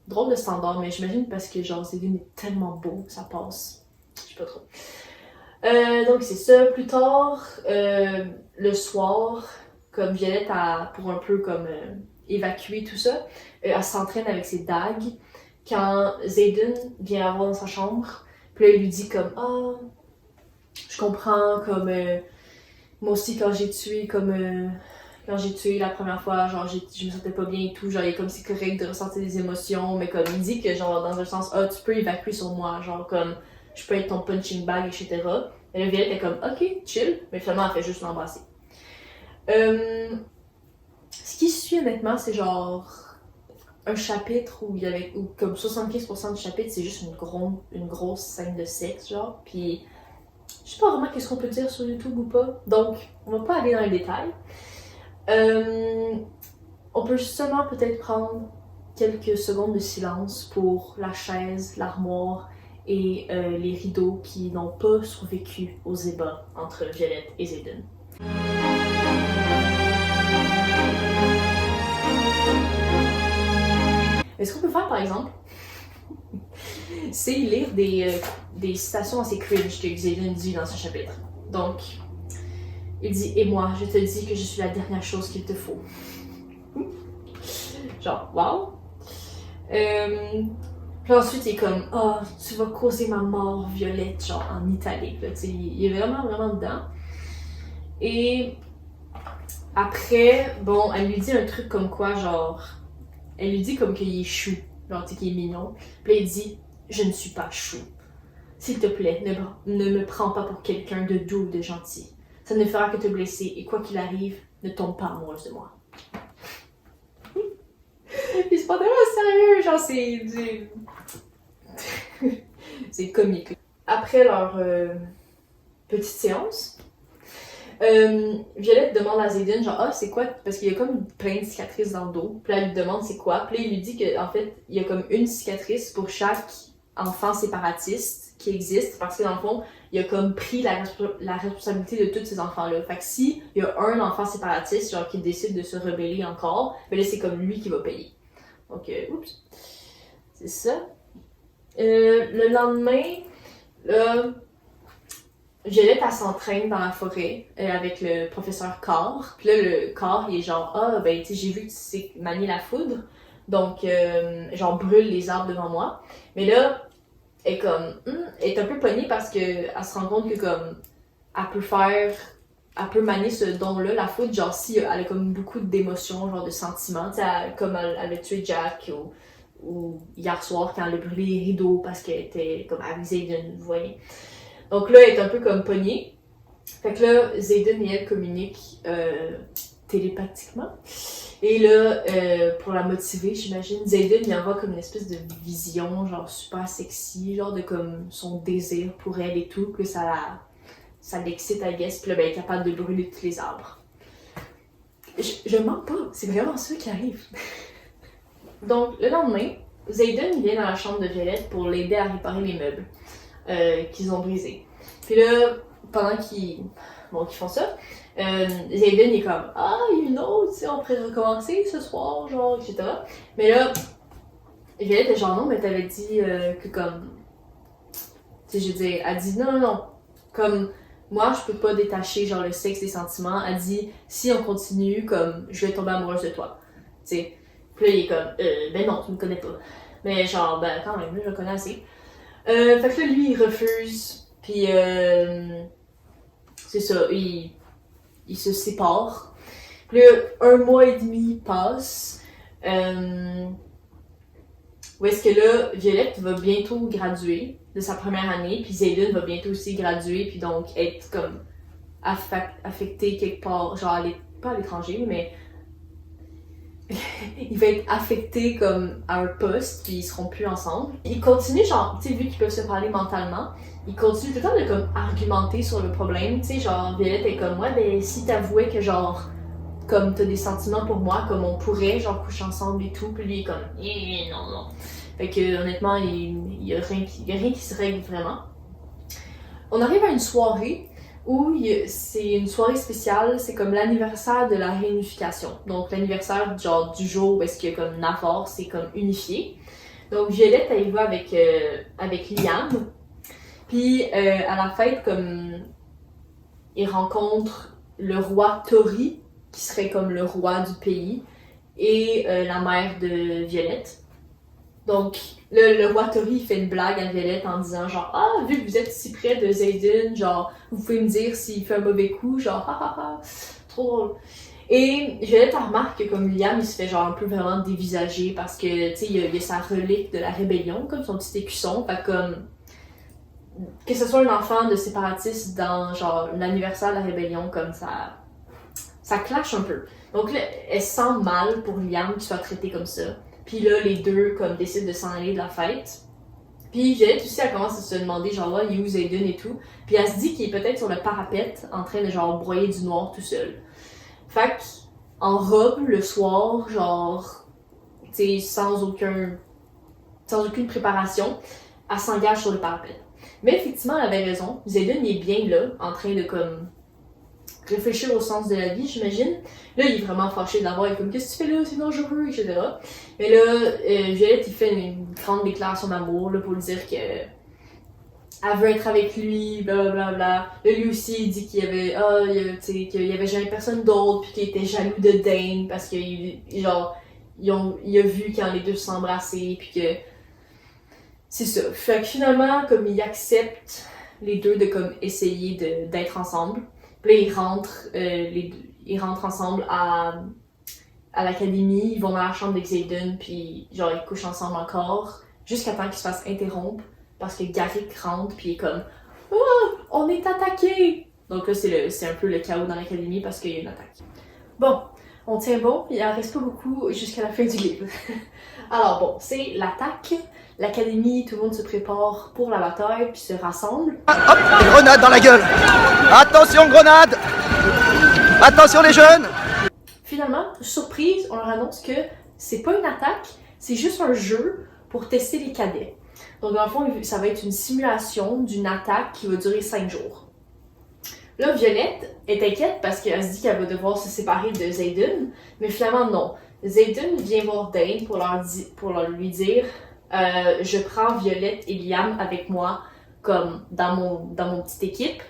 drôle de standard, mais j'imagine parce que, genre, Xaden est tellement beau, ça passe. Je sais pas trop. Donc, c'est ça. Plus tard, le soir, comme Violette pour un peu, comme, évacuer tout ça, elle s'entraîne avec ses dagues. Quand Xaden vient la voir dans sa chambre, puis là, il lui dit comme, ah, je comprends, comme, moi aussi, quand j'ai tué la première fois, genre je me sentais pas bien et tout, genre comme c'est correct de ressentir des émotions, mais comme il dit que genre dans un sens, ah tu peux évacuer sur moi, genre comme je peux être ton punching bag, etc. Et là Violette est comme ok, chill, mais finalement elle fait juste l'embrasser. Ce qui suit honnêtement, c'est genre un chapitre où il y avait, où comme 75% du chapitre c'est juste une grosse scène de sexe, genre, puis je sais pas vraiment qu'est-ce qu'on peut dire sur YouTube ou pas, donc on va pas aller dans les détails. On peut justement peut-être prendre quelques secondes de silence pour la chaise, l'armoire et les rideaux qui n'ont pas survécu aux ébats entre Violette et Xaden. Mais ce qu'on peut faire par exemple, c'est lire des citations assez cringe que Xaden dit dans ce chapitre. Donc, il dit « Et moi, je te dis que je suis la dernière chose qu'il te faut. » Genre, wow! Puis ensuite, il est comme « Oh, tu vas causer ma mort, Violette », genre en italique, là, tu sais, il est vraiment, vraiment dedans. Et après, bon, elle lui dit un truc comme quoi, genre, elle lui dit comme qu'il est chou, genre, tu sais, qu'il est mignon. Puis là, il dit « Je ne suis pas chou. S'il te plaît, ne me prends pas pour quelqu'un de doux ou de gentil. Ça ne fera que te blesser, et quoi qu'il arrive, ne tombe pas amoureuse de moi. » Puis c'est pas tellement sérieux, genre c'est comique. Après leur petite séance, Violette demande à Xaden genre « Ah, c'est quoi? » Parce qu'il y a comme plein de cicatrices dans le dos. Puis là, elle lui demande c'est quoi. Puis là, il lui dit qu'en fait, il y a comme une cicatrice pour chaque enfant séparatiste qui existe. Parce que dans le fond, il a comme pris la responsabilité de tous ces enfants-là. Fait que si il y a un enfant séparatiste genre qui décide de se rebeller encore, ben là, c'est comme lui qui va payer. Donc, oups. C'est ça. Le lendemain, là, Violette, elle s'entraîne dans la forêt avec le professeur Carr. Puis là, le Carr, il est genre, ah, ben, tu sais, j'ai vu que tu sais manier la foudre. Donc, genre, brûle les arbres devant moi. Mais là, elle est comme, elle est un peu pognée parce qu'elle se rend compte que, comme, elle peut manier ce don-là, la foudre, genre, si elle a comme beaucoup d'émotions, genre, de sentiments. Tu sais, comme elle a tué Jack ou hier soir quand elle a brûlé les rideaux parce qu'elle était, comme, avisée d'une voyez. Donc là, elle est un peu comme pognée. Fait que là, Xaden et elle communiquent télépathiquement. Et là, pour la motiver, j'imagine, Xaden lui envoie comme une espèce de vision, genre super sexy, genre de comme son désir pour elle et tout, que ça l'excite, I guess, puis là, ben, elle est capable de brûler tous les arbres. Je mens pas, c'est vraiment ça qui arrive. Donc, le lendemain, Xaden vient dans la chambre de Violette pour l'aider à réparer les meubles qu'ils ont brisés. Puis là, pendant qu'ils font ça, Xaden est comme « Ah, you know, tu sais, on pourrait recommencer ce soir, genre, etc. » Mais là, Violette est genre « Non, mais t'avais dit que comme... » Tu sais, je veux dire, elle dit « Non, comme... » Moi, je peux pas détacher, genre, le sexe des sentiments. Elle dit, si on continue, comme, je vais tomber amoureuse de toi. Tu sais. Puis là, il est comme, ben non, tu me connais pas. Mais genre, ben quand même, je le connais assez. Fait que là, lui, il refuse. Puis, c'est ça, il se sépare. Puis là, 1 mois et demi passe. Où est-ce que là, Violette va bientôt graduer de sa première année, puis Xaden va bientôt aussi graduer, puis donc être comme affecté quelque part, genre pas à l'étranger, mais il va être affecté comme à un poste, puis ils seront plus ensemble. Il continue, genre, tu sais, vu qu'ils peuvent se parler mentalement, il continue tout le temps de comme argumenter sur le problème, tu sais, genre, Violette est comme, ouais, ben si t'avouais que genre, comme t'as des sentiments pour moi, comme on pourrait, genre, coucher ensemble et tout, puis lui il est comme, non. Fait que, honnêtement, il y a rien qui se règle vraiment. On arrive à une soirée où c'est une soirée spéciale, c'est comme l'anniversaire de la réunification. Donc, l'anniversaire, genre, du jour où est-ce que, comme, Navarre s'est, comme, unifié. Donc, Violette, elle y va avec Liam. Puis, à la fête, comme, il rencontre le roi Tori, qui serait comme le roi du pays, et la mère de Violette. Donc, le roi Tori fait une blague à Violette en disant genre « Ah, vu que vous êtes si près de Xaden, genre, vous pouvez me dire s'il fait un mauvais coup, genre, ha, trop drôle. » Et Violette remarque que comme Liam, il se fait genre un peu vraiment dévisager parce que, tu sais, il y a sa relique de la rébellion, comme son petit écusson, fait comme... Que ce soit un enfant de séparatiste dans, genre, l'anniversaire de la rébellion, comme ça clash un peu. Donc là, elle se sent mal pour Liam qu'il soit traité comme ça. Puis là, les deux, comme, décident de s'en aller de la fête. Puis Violette aussi, elle commence à se demander, genre, là, il est où Xaden et tout. Puis elle se dit qu'il est peut-être sur le parapet, en train de, genre, broyer du noir tout seul. Fait qu'en robe, le soir, genre, tu sais, sans aucune préparation, elle s'engage sur le parapet. Mais effectivement, elle avait raison. Zayden, il est bien là, en train de comme réfléchir au sens de la vie, j'imagine. Là, il est vraiment fâché de l'avoir, il est comme « Qu'est-ce que tu fais là? C'est dangereux, etc. » Mais là, Violette, il fait une grande déclaration d'amour là, pour lui dire que elle veut être avec lui, blablabla. Là, lui aussi, il dit qu'il y avait, qu'il y avait jamais personne d'autre, puis qu'il était jaloux de Dane, parce que, genre, il a vu quand les deux s'embrassaient, puis que... C'est ça. Fait que finalement, comme ils acceptent les deux de comme essayer d'être ensemble, puis là, ils rentrent ensemble à l'académie, ils vont dans la chambre de Xaden, puis genre, ils couchent ensemble encore, jusqu'à temps qu'ils se fassent interrompre, parce que Garrick rentre, puis il est comme « Oh, on est attaqué! » Donc là, c'est un peu le chaos dans l'académie, parce qu'il y a une attaque. Bon, on tient bon, il en reste pas beaucoup jusqu'à la fin du livre. Alors bon, c'est l'attaque. L'académie, tout le monde se prépare pour la bataille, puis se rassemble. Hop, grenade dans la gueule! Attention, grenade! Attention les jeunes! Finalement, surprise, on leur annonce que c'est pas une attaque, c'est juste un jeu pour tester les cadets. Donc dans le fond, ça va être une simulation d'une attaque qui va durer 5 jours. Là, Violette est inquiète parce qu'elle se dit qu'elle va devoir se séparer de Zayden, mais finalement non. Zayden vient voir Dane pour lui dire je prends Violette et Liam avec moi comme dans mon petite équipe.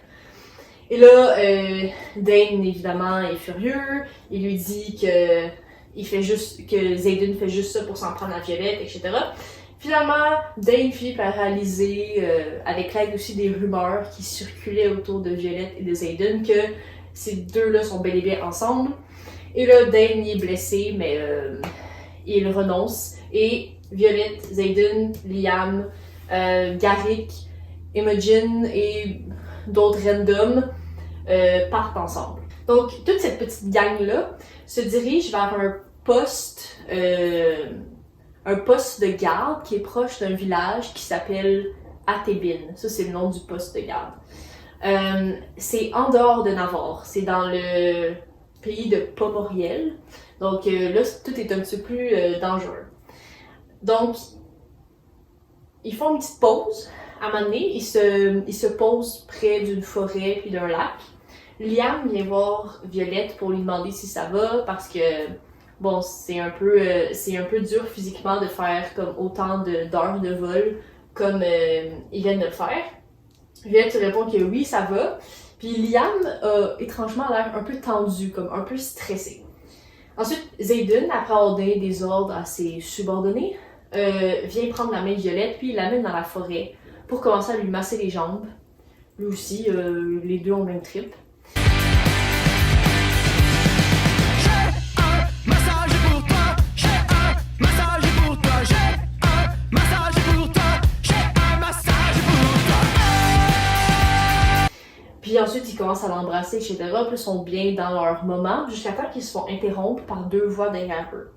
Et là, Dane évidemment est furieux, il lui dit que Zayden fait juste ça pour s'en prendre à Violette, etc. Finalement, Dane finit par réaliser, avec l'aide aussi des rumeurs qui circulaient autour de Violette et de Zayden, que ces deux-là sont bel et bien ensemble. Et là, Dane y est blessé, mais il renonce. Et Violette, Zayden, Liam, Garrick, Imogen et d'autres randoms partent ensemble. Donc, toute cette petite gang-là se dirige vers un poste de garde qui est proche d'un village qui s'appelle Atébine. Ça, c'est le nom du poste de garde. C'est en dehors de Navarre. C'est dans le pays de Pomoriel. Donc là, tout est un petit peu plus dangereux. Donc, ils font une petite pause. À un moment donné, ils se posent près d'une forêt puis d'un lac. Liam vient voir Violette pour lui demander si ça va parce que bon, c'est un peu dur physiquement de faire comme autant d'heures de vol comme ils viennent de le faire. Violette répond que oui, ça va. Puis Liam a étrangement l'air un peu tendu, comme un peu stressé. Ensuite, Zayden, après avoir donné des ordres à ses subordonnés, vient prendre la main de Violette puis il l'amène dans la forêt pour commencer à lui masser les jambes. Lui aussi, les deux ont le même trip. Puis ensuite, ils commencent à l'embrasser, etc. Puis ils sont bien dans leur moment, jusqu'à temps qu'ils se font interrompre par deux voix derrière eux.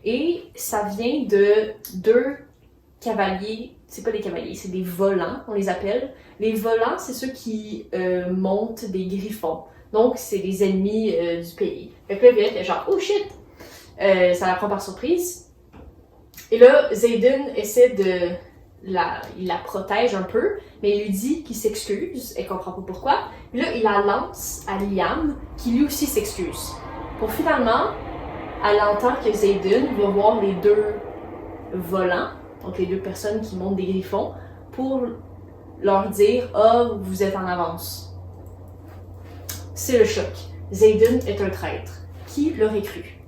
Et ça vient de deux cavaliers, c'est pas des cavaliers, c'est des volants, on les appelle. Les volants, c'est ceux qui montent des griffons. Donc, c'est les ennemis du pays. Fait que là, Violette est genre « Oh shit! » Ça la prend par surprise. Et là, Zayden essaie de... il la protège un peu, mais il lui dit qu'il s'excuse, elle comprend pas pourquoi. Puis là, il la lance à Liam, qui lui aussi s'excuse. Pour finalement, elle entend que Zayden va voir les deux volants, donc les deux personnes qui montent des griffons, pour leur dire « Ah, vous êtes en avance. » C'est le choc. Zayden est un traître. Qui l'aurait cru?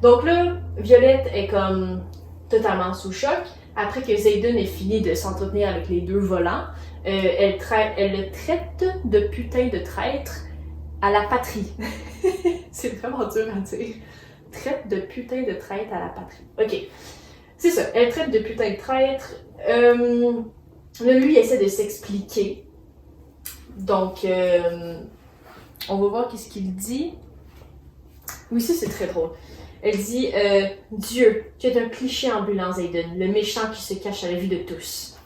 Donc là, Violette est comme totalement sous choc. Après que Zayden ait fini de s'entretenir avec les deux volants, elle le traite de putain de traître à la patrie. C'est vraiment dur à dire. Traite de putain de traître à la patrie. Ok, c'est ça. Elle traite de putain de traître. Là, lui, il essaie de s'expliquer. Donc, on va voir qu'est-ce qu'il dit. Oui, ça, c'est très drôle. Elle dit Dieu, tu es un cliché ambulant, Zayden, le méchant qui se cache à la vue de tous.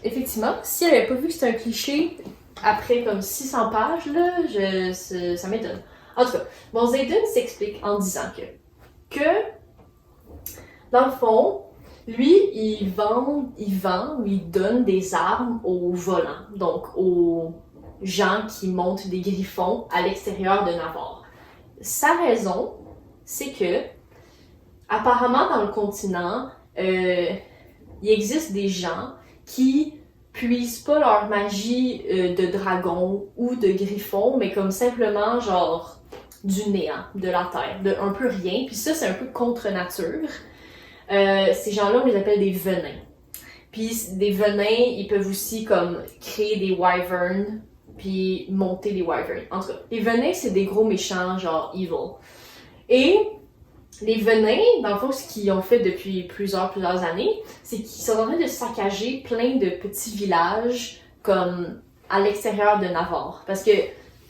Effectivement, si elle n'avait pas vu que c'était un cliché, après comme 600 pages, là, ça m'étonne. En tout cas, bon, Zayden s'explique en disant que Dans le fond, lui, il vend ou il donne des armes aux volants, donc aux gens qui montent des griffons à l'extérieur de Navarre. Sa raison, c'est que, apparemment dans le continent, il existe des gens qui puisent pas leur magie de dragon ou de griffon, mais comme simplement genre du néant, de la terre, de un peu rien. Puis ça, c'est un peu contre nature. Ces gens-là, on les appelle des venins. Puis des venins, ils peuvent aussi comme créer des wyverns, puis monter des wyverns. En tout cas, les venins, c'est des gros méchants, genre evil. Et les venins, dans le fond, ce qu'ils ont fait depuis plusieurs années, c'est qu'ils sont en train de saccager plein de petits villages comme à l'extérieur de Navarre. Parce que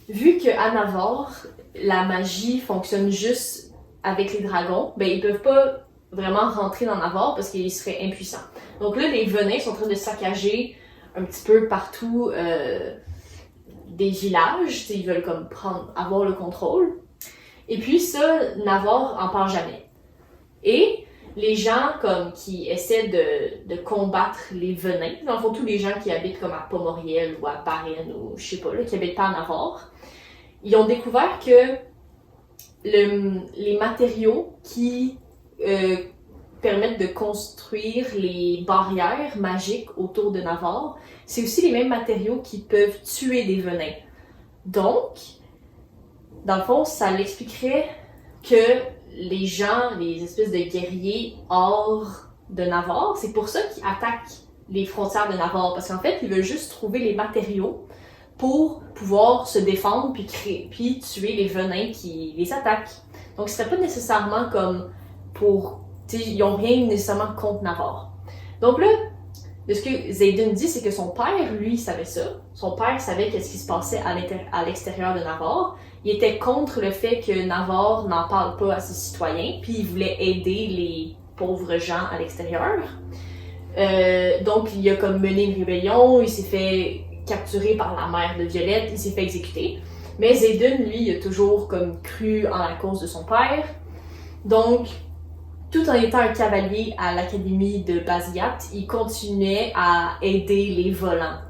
vu qu'à Navarre, la magie fonctionne juste avec les dragons, ben ils peuvent pas vraiment rentrer dans Navarre parce qu'ils seraient impuissants. Donc là, les venins sont en train de saccager un petit peu partout des villages, ils veulent comme avoir le contrôle. Et puis ça, Navarre en parle jamais. Et les gens comme qui essaient de combattre les venins, dans le fond tous les gens qui habitent comme à Pomoriel ou à Barren ou je sais pas là, qui habitent pas à Navarre, ils ont découvert que les matériaux qui permettent de construire les barrières magiques autour de Navarre, c'est aussi les mêmes matériaux qui peuvent tuer des venins. Donc, dans le fond, ça l'expliquerait que les gens, les espèces de guerriers hors de Navarre, c'est pour ça qu'ils attaquent les frontières de Navarre, parce qu'en fait, ils veulent juste trouver les matériaux pour pouvoir se défendre puis tuer les venins qui les attaquent. Donc, ce serait pas nécessairement comme pour... ils ont rien nécessairement contre Navarre. Donc là, de ce que Xaden dit, c'est que son père, lui, savait ça. Son père savait qu'est-ce qui se passait à l'extérieur de Navarre. Il était contre le fait que Navarre n'en parle pas à ses citoyens, puis il voulait aider les pauvres gens à l'extérieur. Donc, il a comme mené une rébellion, il s'est fait capturer par la mère de Violette, il s'est fait exécuter. Mais Xaden, lui, il a toujours comme cru en la cause de son père. Donc, tout en étant un cavalier à l'académie de Basgiath, il continuait à aider les volants,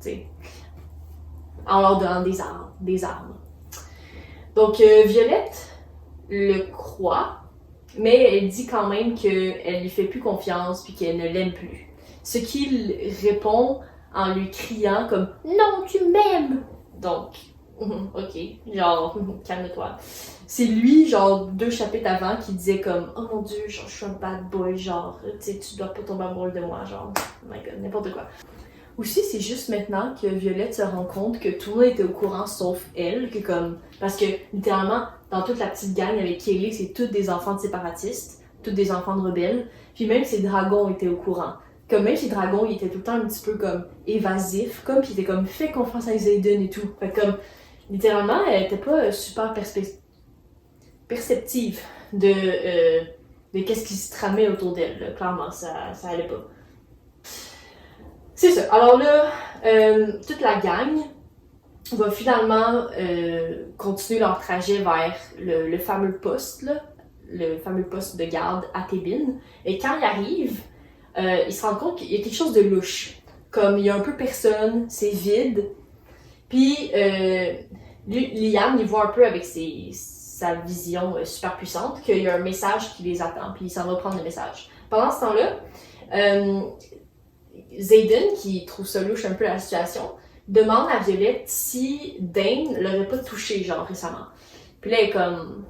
t'sais, en leur donnant des armes. Donc, Violette le croit, mais elle dit quand même qu'elle lui fait plus confiance puis qu'elle ne l'aime plus. Ce qu'il répond en lui criant comme « Non, tu m'aimes! » Donc, ok, genre, calme-toi. C'est lui, genre, 2 chapitres avant, qui disait comme « Oh mon dieu, genre, je suis un bad boy, genre, tu dois pas tomber amoureux de moi, genre, oh my god, n'importe quoi. » Aussi, c'est juste maintenant que Violette se rend compte que tout le monde était au courant sauf elle, que comme... Parce que, littéralement, dans toute la petite gang avec Kaylee, c'est tous des enfants de séparatistes, tous des enfants de rebelles, puis même ses dragons étaient au courant. Comme même ses dragons, ils étaient tout le temps un petit peu comme évasifs, comme, pis ils étaient comme « Fais confiance à Xaden et tout. » Fait comme, littéralement, elle était pas super perceptive de qu'est-ce qui se tramait autour d'elle, là. Clairement, ça allait pas. C'est ça. Alors là, toute la gang va finalement continuer leur trajet vers le fameux poste, là, le fameux poste de garde à Tébin. Et quand ils arrivent, ils se rendent compte qu'il y a quelque chose de louche. Comme il y a un peu personne, c'est vide. Puis Liam, il voit un peu avec sa vision super puissante qu'il y a un message qui les attend. Puis il s'en va prendre le message. Pendant ce temps-là, Xaden, qui trouve ça louche un peu la situation, demande à Violette si Dane l'aurait pas touché, genre, récemment. Puis là, elle est comme...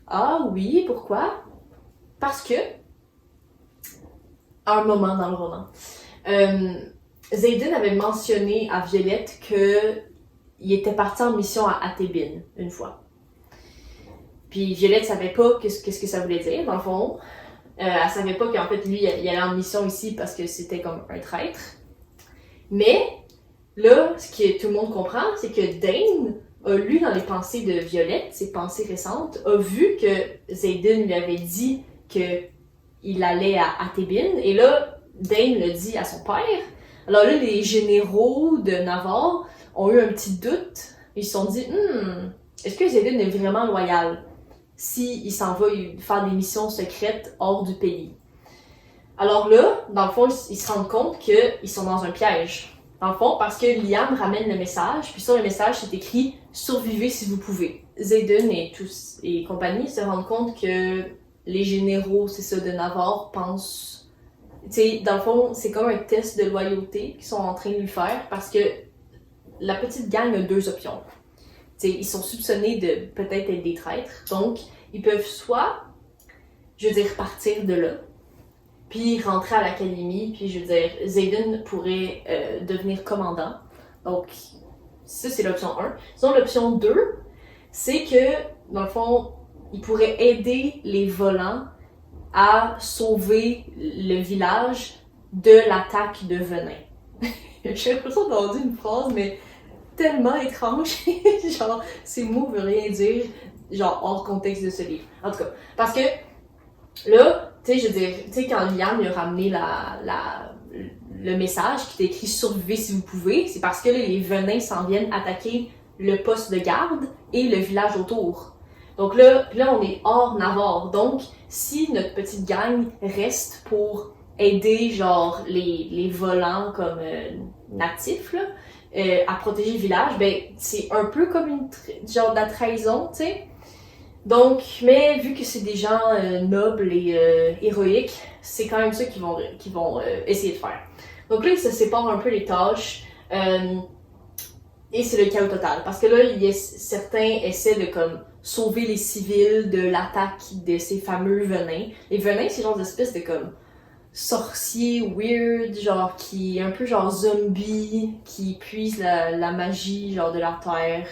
Ah oui, pourquoi? Parce que... À un moment dans le roman, Xaden avait mentionné à Violette qu'il était parti en mission à Tébin, une fois. Puis Violette savait pas qu'est-ce que ça voulait dire, dans le fond. Elle savait pas qu'en fait, lui, il allait en mission ici parce que c'était comme un traître. Mais, là, ce que tout le monde comprend, c'est que Dane a lu dans les pensées de Violette, ses pensées récentes, a vu que Xaden lui avait dit qu'il allait à Tébin, et là, Dane le dit à son père. Alors là, les généraux de Navarre ont eu un petit doute. Ils se sont dit, est-ce que Xaden est vraiment loyal? s'il s'en va faire des missions secrètes hors du pays. Alors là, dans le fond, ils se rendent compte qu'ils sont dans un piège. Dans le fond, parce que Liam ramène le message, puis sur le message, c'est écrit « Survivez si vous pouvez ». Zayden et compagnie se rendent compte que les généraux, c'est ça, de Navarre, pensent... Tu sais, dans le fond, c'est comme un test de loyauté qu'ils sont en train de lui faire, parce que la petite gang a 2 options. Tu sais, ils sont soupçonnés de peut-être être des traîtres, donc ils peuvent soit, je veux dire, partir de là, puis rentrer à l'académie, puis je veux dire, Zayden pourrait devenir commandant. Donc, ça, c'est l'option 1. Sinon, l'option 2, c'est que, dans le fond, il pourrait aider les volants à sauver le village de l'attaque de Venin. J'ai l'impression d'avoir dit une phrase, mais tellement étrange. Genre, ces mots veulent rien dire, genre, hors contexte de ce livre. En tout cas, parce que, là, tu sais, je veux dire, tu sais, quand Liam lui a ramené le message qui était écrit « Survivez si vous pouvez », c'est parce que là, les Venins s'en viennent attaquer le poste de garde et le village autour. Donc là, on est hors Navarre. Donc, si notre petite gang reste pour aider, genre, les volants comme natifs, là, à protéger le village, ben, c'est un peu comme genre de la trahison, tu sais. Donc, mais vu que c'est des gens nobles et héroïques, c'est quand même ça qu'ils vont essayer de faire. Donc là, ils se séparent un peu les tâches et c'est le chaos total. Parce que là, certains essaient de comme sauver les civils de l'attaque de ces fameux venins. Les venins, c'est genre d'espèce de comme sorciers weird, genre qui un peu genre zombies, qui puisent la magie genre de la terre.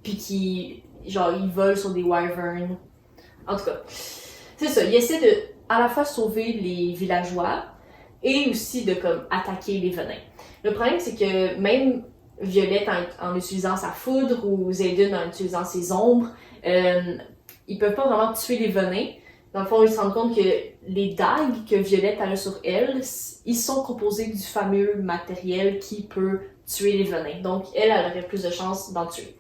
Puis qui, genre, ils volent sur des wyverns. En tout cas, c'est ça. Ils essaient de, à la fois, sauver les villageois et aussi de, comme, attaquer les venins. Le problème, c'est que même Violette, en utilisant sa foudre, ou Zayden en utilisant ses ombres, ils peuvent pas vraiment tuer les venins. Dans le fond, ils se rendent compte que les dagues que Violette a sur elle, ils sont composés du fameux matériel qui peut tuer les venins. Donc, elle aurait plus de chances d'en tuer.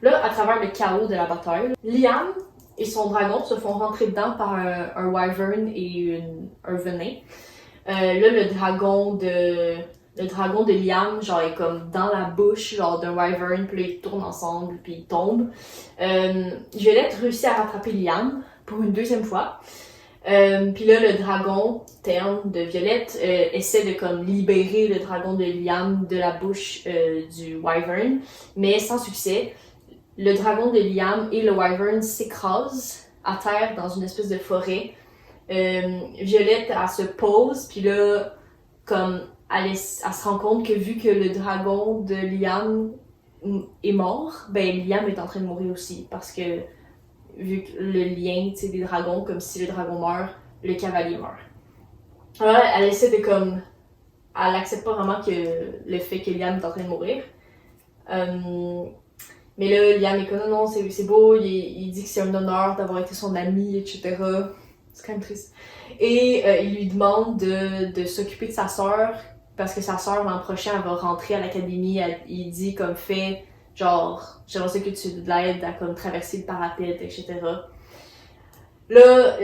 Là, à travers le chaos de la bataille, Liam et son dragon se font rentrer dedans par un wyvern et un venin. Là, le dragon de Liam, genre, est comme dans la bouche, genre, d'un wyvern, puis là, ils tournent ensemble, puis ils tombent. Violette réussit à rattraper Liam pour une 2e fois. Puis là, le dragon, Tern de Violette, essaie de comme libérer le dragon de Liam de la bouche du wyvern, mais sans succès. Le dragon de Liam et le wyvern s'écrasent à terre dans une espèce de forêt. Violette, elle se pose, puis là, comme elle se rend compte que vu que le dragon de Liam est mort, ben Liam est en train de mourir aussi, parce que vu que le lien, tu sais, des dragons, comme si le dragon meurt, le cavalier meurt. Alors elle essaie de comme... Elle accepte pas vraiment que le fait que Liam est en train de mourir. Mais là, Liam est comme non, c'est beau, il dit que c'est un honneur d'avoir été son ami, etc. C'est quand même triste. Et il lui demande de s'occuper de sa sœur, parce que sa sœur, l'an prochain, elle va rentrer à l'académie. Il dit comme fait, genre, j'aimerais ça que tu l'aides à comme traverser le parapet, etc. Là,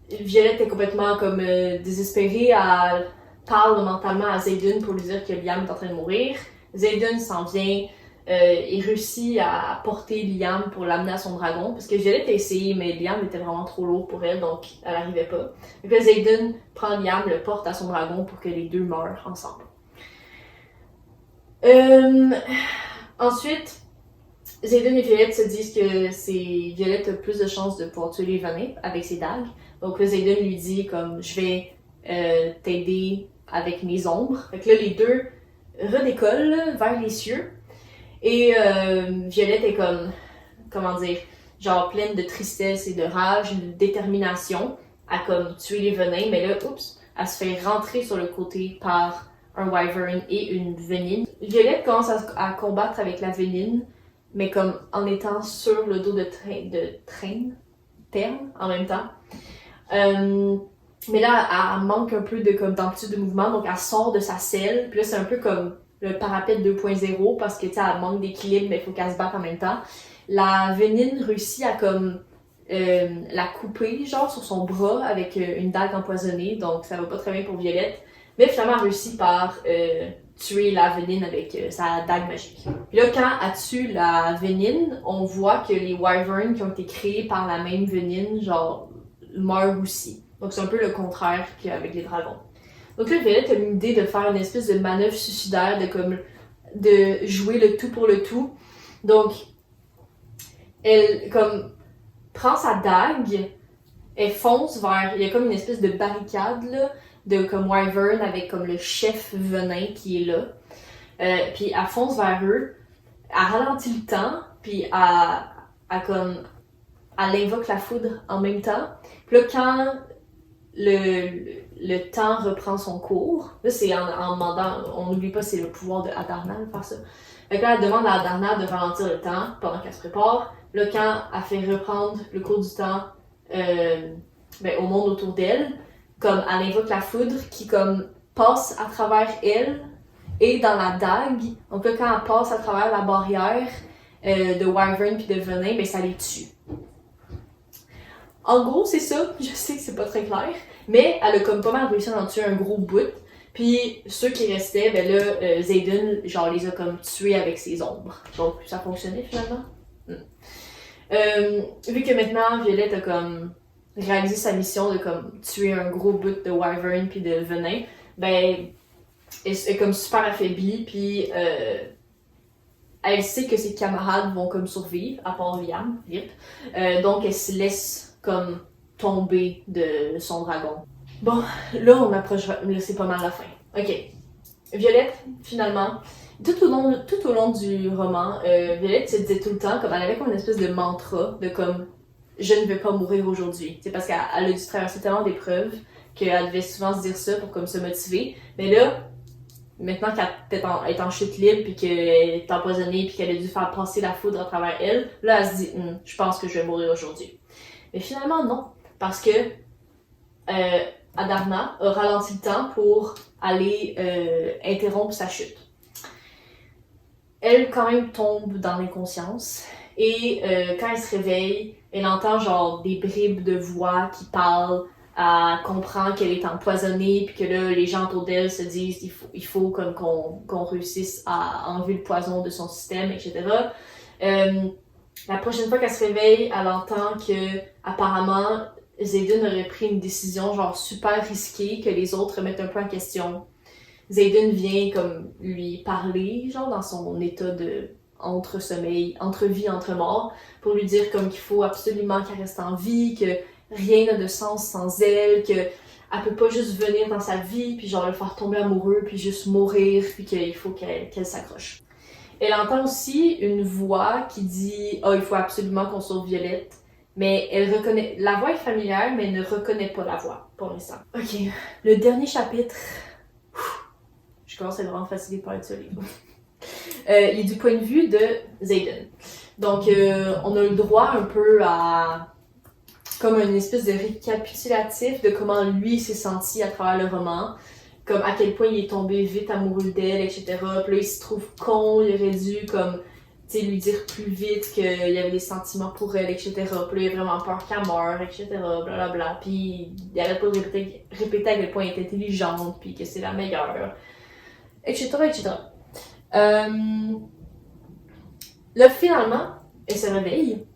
Violette est complètement comme désespérée. Elle parle mentalement à Zayden pour lui dire que Liam est en train de mourir. Zayden s'en vient. Il réussit à porter Liam pour l'amener à son dragon, parce que Violette a essayé, mais Liam était vraiment trop lourd pour elle, donc elle n'arrivait pas. Et puis Zayden prend Liam, le porte à son dragon pour que les deux meurent ensemble. Ensuite, Zayden et Violette se disent que Violette a plus de chances de pouvoir tuer les venins avec ses dagues. Donc Zayden lui dit comme je vais t'aider avec mes ombres. Fait que là les deux redécollent vers les cieux. Et Violette est comme, comment dire, genre pleine de tristesse et de rage, de détermination à comme tuer les venins, mais là, oups, elle se fait rentrer sur le côté par un wyvern et une vénine. Violette commence à combattre avec la vénine, mais comme en étant sur le dos de Tern en même temps. Mais là, elle manque un peu de comme d'amplitude de mouvement, donc elle sort de sa selle, puis là c'est un peu comme le parapet 2.0 parce que, tu sais, elle manque d'équilibre, mais il faut qu'elle se batte en même temps. La Vénine réussit à comme la couper, genre, sur son bras avec une dague empoisonnée, donc ça va pas très bien pour Violette. Mais finalement, elle réussit par tuer la Vénine avec sa dague magique. Puis là, quand elle tue la Vénine, on voit que les Wyverns qui ont été créés par la même Vénine, genre, meurent aussi. Donc c'est un peu le contraire qu'avec les dragons. Donc là, Violette a une idée de faire une espèce de manœuvre suicidaire, de jouer le tout pour le tout. Donc, elle, comme, prend sa dague, elle fonce vers, il y a comme une espèce de barricade, là, de comme Wyvern avec comme le chef venin qui est là. Puis elle fonce vers eux, elle ralentit le temps, puis elle invoque la foudre en même temps. Puis là, quand le temps reprend son cours, là c'est en demandant, on n'oublie pas c'est le pouvoir de Adarna de faire ça. Fait que là, elle demande à Adarna de ralentir le temps pendant qu'elle se prépare. Là, quand elle fait reprendre le cours du temps au monde autour d'elle, comme elle invoque la foudre qui comme passe à travers elle et dans la dague. Donc là, quand elle passe à travers la barrière de Wyvern puis de venin, ben ça les tue. En gros, c'est ça. Je sais que c'est pas très clair, mais elle a comme pas mal réussi à en tuer un gros bout. Puis ceux qui restaient, ben là, Xaden, genre, les a comme tués avec ses ombres. Donc ça fonctionnait finalement. Vu que maintenant, Violette a comme réalisé sa mission de comme tuer un gros bout de Wyvern puis de venin, ben elle est comme super affaiblie, puis elle sait que ses camarades vont comme survivre, à part Liam, rip. Donc elle se laisse comme tomber de son dragon. Bon, là on approche, là c'est pas mal la fin. Ok, Violette, finalement, tout au long du roman, Violette se disait tout le temps, comme elle avait comme une espèce de mantra, de comme je ne vais pas mourir aujourd'hui. C'est parce qu'elle a dû traverser tellement d'épreuves qu'elle devait souvent se dire ça pour comme se motiver. Mais là, maintenant qu'elle est en chute libre puis qu'elle est empoisonnée puis qu'elle a dû faire passer la foudre à travers elle, là elle se dit je pense que je vais mourir aujourd'hui. Mais finalement non, parce que Adarna a ralenti le temps pour aller interrompre sa chute. Elle quand même tombe dans l'inconscience et quand elle se réveille, elle entend genre des bribes de voix qui parlent. Elle comprend qu'elle est empoisonnée puis que là les gens autour d'elle se disent il faut comme qu'on réussisse à enlever le poison de son système, etc. La prochaine fois qu'elle se réveille, elle entend que apparemment Xaden aurait pris une décision genre super risquée que les autres remettent un peu en question. Xaden vient comme lui parler genre dans son état de entre sommeil, entre vie, entre mort, pour lui dire comme qu'il faut absolument qu'elle reste en vie, que rien n'a de sens sans elle, qu'elle peut pas juste venir dans sa vie puis genre le faire tomber amoureux puis juste mourir puis qu'il faut qu'elle s'accroche. Elle entend aussi une voix qui dit il faut absolument qu'on sauve Violette, mais elle reconnaît, la voix est familière mais elle ne reconnaît pas la voix pour l'instant. Ok, le dernier chapitre, je commence à être vraiment fatiguée par ce livre. Il est du point de vue de Xaden. Donc on a le droit un peu à comme une espèce de récapitulatif de comment lui s'est senti à travers le roman, comme à quel point il est tombé vite amoureux d'elle, etc. Puis là, il se trouve con, il aurait dû comme, tu sais, lui dire plus vite qu'il y avait des sentiments pour elle, etc. Puis là, il a vraiment peur qu'elle meure, etc. Blablabla. Puis il arrête pas de répéter à quel point elle est intelligente, puis que c'est la meilleure, etc. etc. Là, finalement, elle se réveille.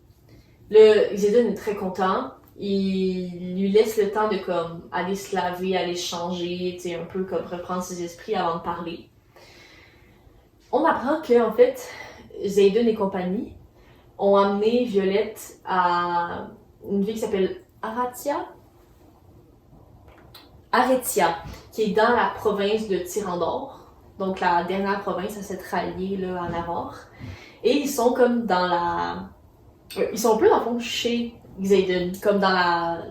Le Xaden est très content. Il lui laisse le temps de comme aller se laver, aller changer, tu sais, un peu comme reprendre ses esprits avant de parler. On apprend que en fait, Xaden et compagnie ont amené Violette à une ville qui s'appelle Aretia, qui est dans la province de Tyrandor, donc la dernière province à s'être ralliée là, à Navarre. Et ils sont comme dans la... Ils sont un peu dans le fond chez Xaden, comme dans la...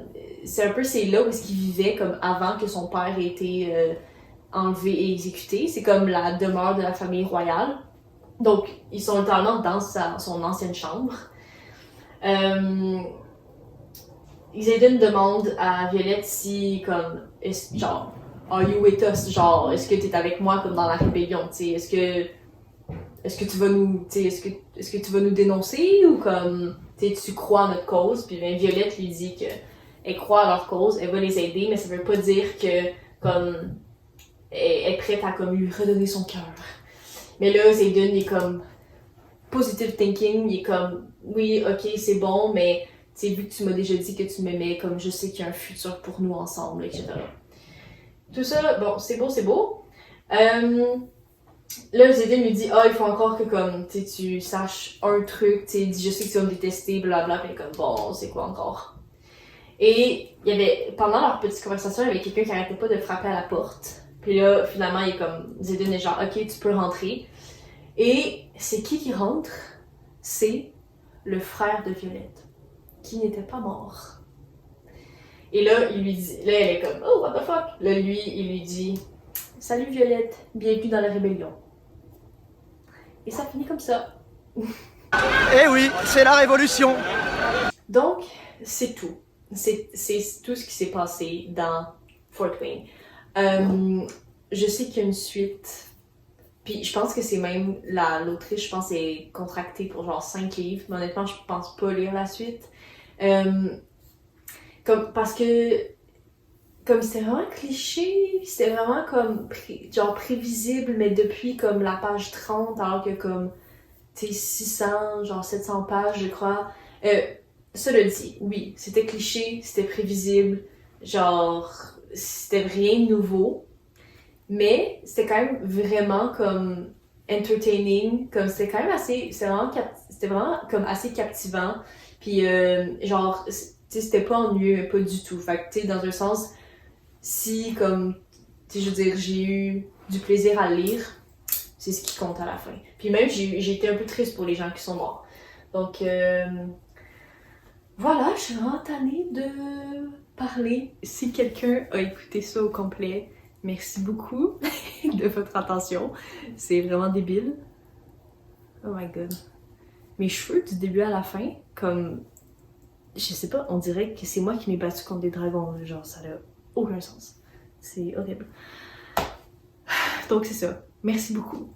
C'est un peu c'est là où est-ce qu'il vivait comme avant que son père ait été enlevé et exécuté. C'est comme la demeure de la famille royale. Donc ils sont littéralement dans son ancienne chambre. Xaden demande à Violette si comme genre are you with us? Genre, est-ce que t'es avec moi comme dans la rébellion, tu sais? Est-ce que tu vas nous, tu sais, est-ce que tu vas nous dénoncer ou comme, tu sais, tu crois à notre cause? Puis ben, Violette lui dit que elle croit à leur cause, elle va les aider, mais ça veut pas dire que, comme, elle est prête à comme lui redonner son cœur. Mais là, Xaden, il est comme positive thinking, il est comme, oui, ok, c'est bon, mais tu sais, vu que tu m'as déjà dit que tu m'aimais, comme je sais qu'il y a un futur pour nous ensemble, etc. Tout ça, bon, c'est beau, c'est beau. Là, Xaden lui dit, il faut encore que comme, tu saches un truc, tu sais, je sais que tu vas me détester, blablabla, puis comme, bon, c'est quoi encore? Et il y avait, pendant leur petite conversation, il y avait quelqu'un qui arrêtait pas de frapper à la porte. Puis là, finalement, il est comme, Xaden est genre, ok, tu peux rentrer. Et c'est qui rentre? C'est le frère de Violette, qui n'était pas mort. Et là, il lui dit, là, elle est comme, oh, what the fuck? Là, lui, il lui dit, salut Violette, bienvenue dans la rébellion. Et ça finit comme ça. Eh oui, c'est la révolution. Donc, c'est tout. C'est tout ce qui s'est passé dans Fort Wayne. Je sais qu'il y a une suite. Puis je pense que c'est même l'autrice, je pense, est contractée pour genre 5 livres. Mais honnêtement, je pense pas lire la suite. Parce que comme c'était vraiment cliché, c'était vraiment comme genre prévisible, mais depuis comme la page 30, alors que comme tu sais 600, genre 700 pages, je crois. Cela dit, oui, c'était cliché, c'était prévisible, genre c'était rien de nouveau, mais c'était quand même vraiment comme entertaining, comme c'était quand même assez, c'était vraiment comme assez captivant, puis genre, tu sais, c'était pas ennuyeux, pas du tout, fait que tu sais, dans un sens, si comme, tu sais, je veux dire, j'ai eu du plaisir à le lire, c'est ce qui compte à la fin. Puis même, j'ai été un peu triste pour les gens qui sont morts. Donc, voilà, je suis vraiment tannée de parler. Si quelqu'un a écouté ça au complet, merci beaucoup de votre attention. C'est vraiment débile. Oh my god. Mes cheveux du début à la fin, comme... Je sais pas, on dirait que c'est moi qui m'ai battue contre des dragons. Genre, ça n'a aucun sens. C'est horrible. Donc c'est ça. Merci beaucoup.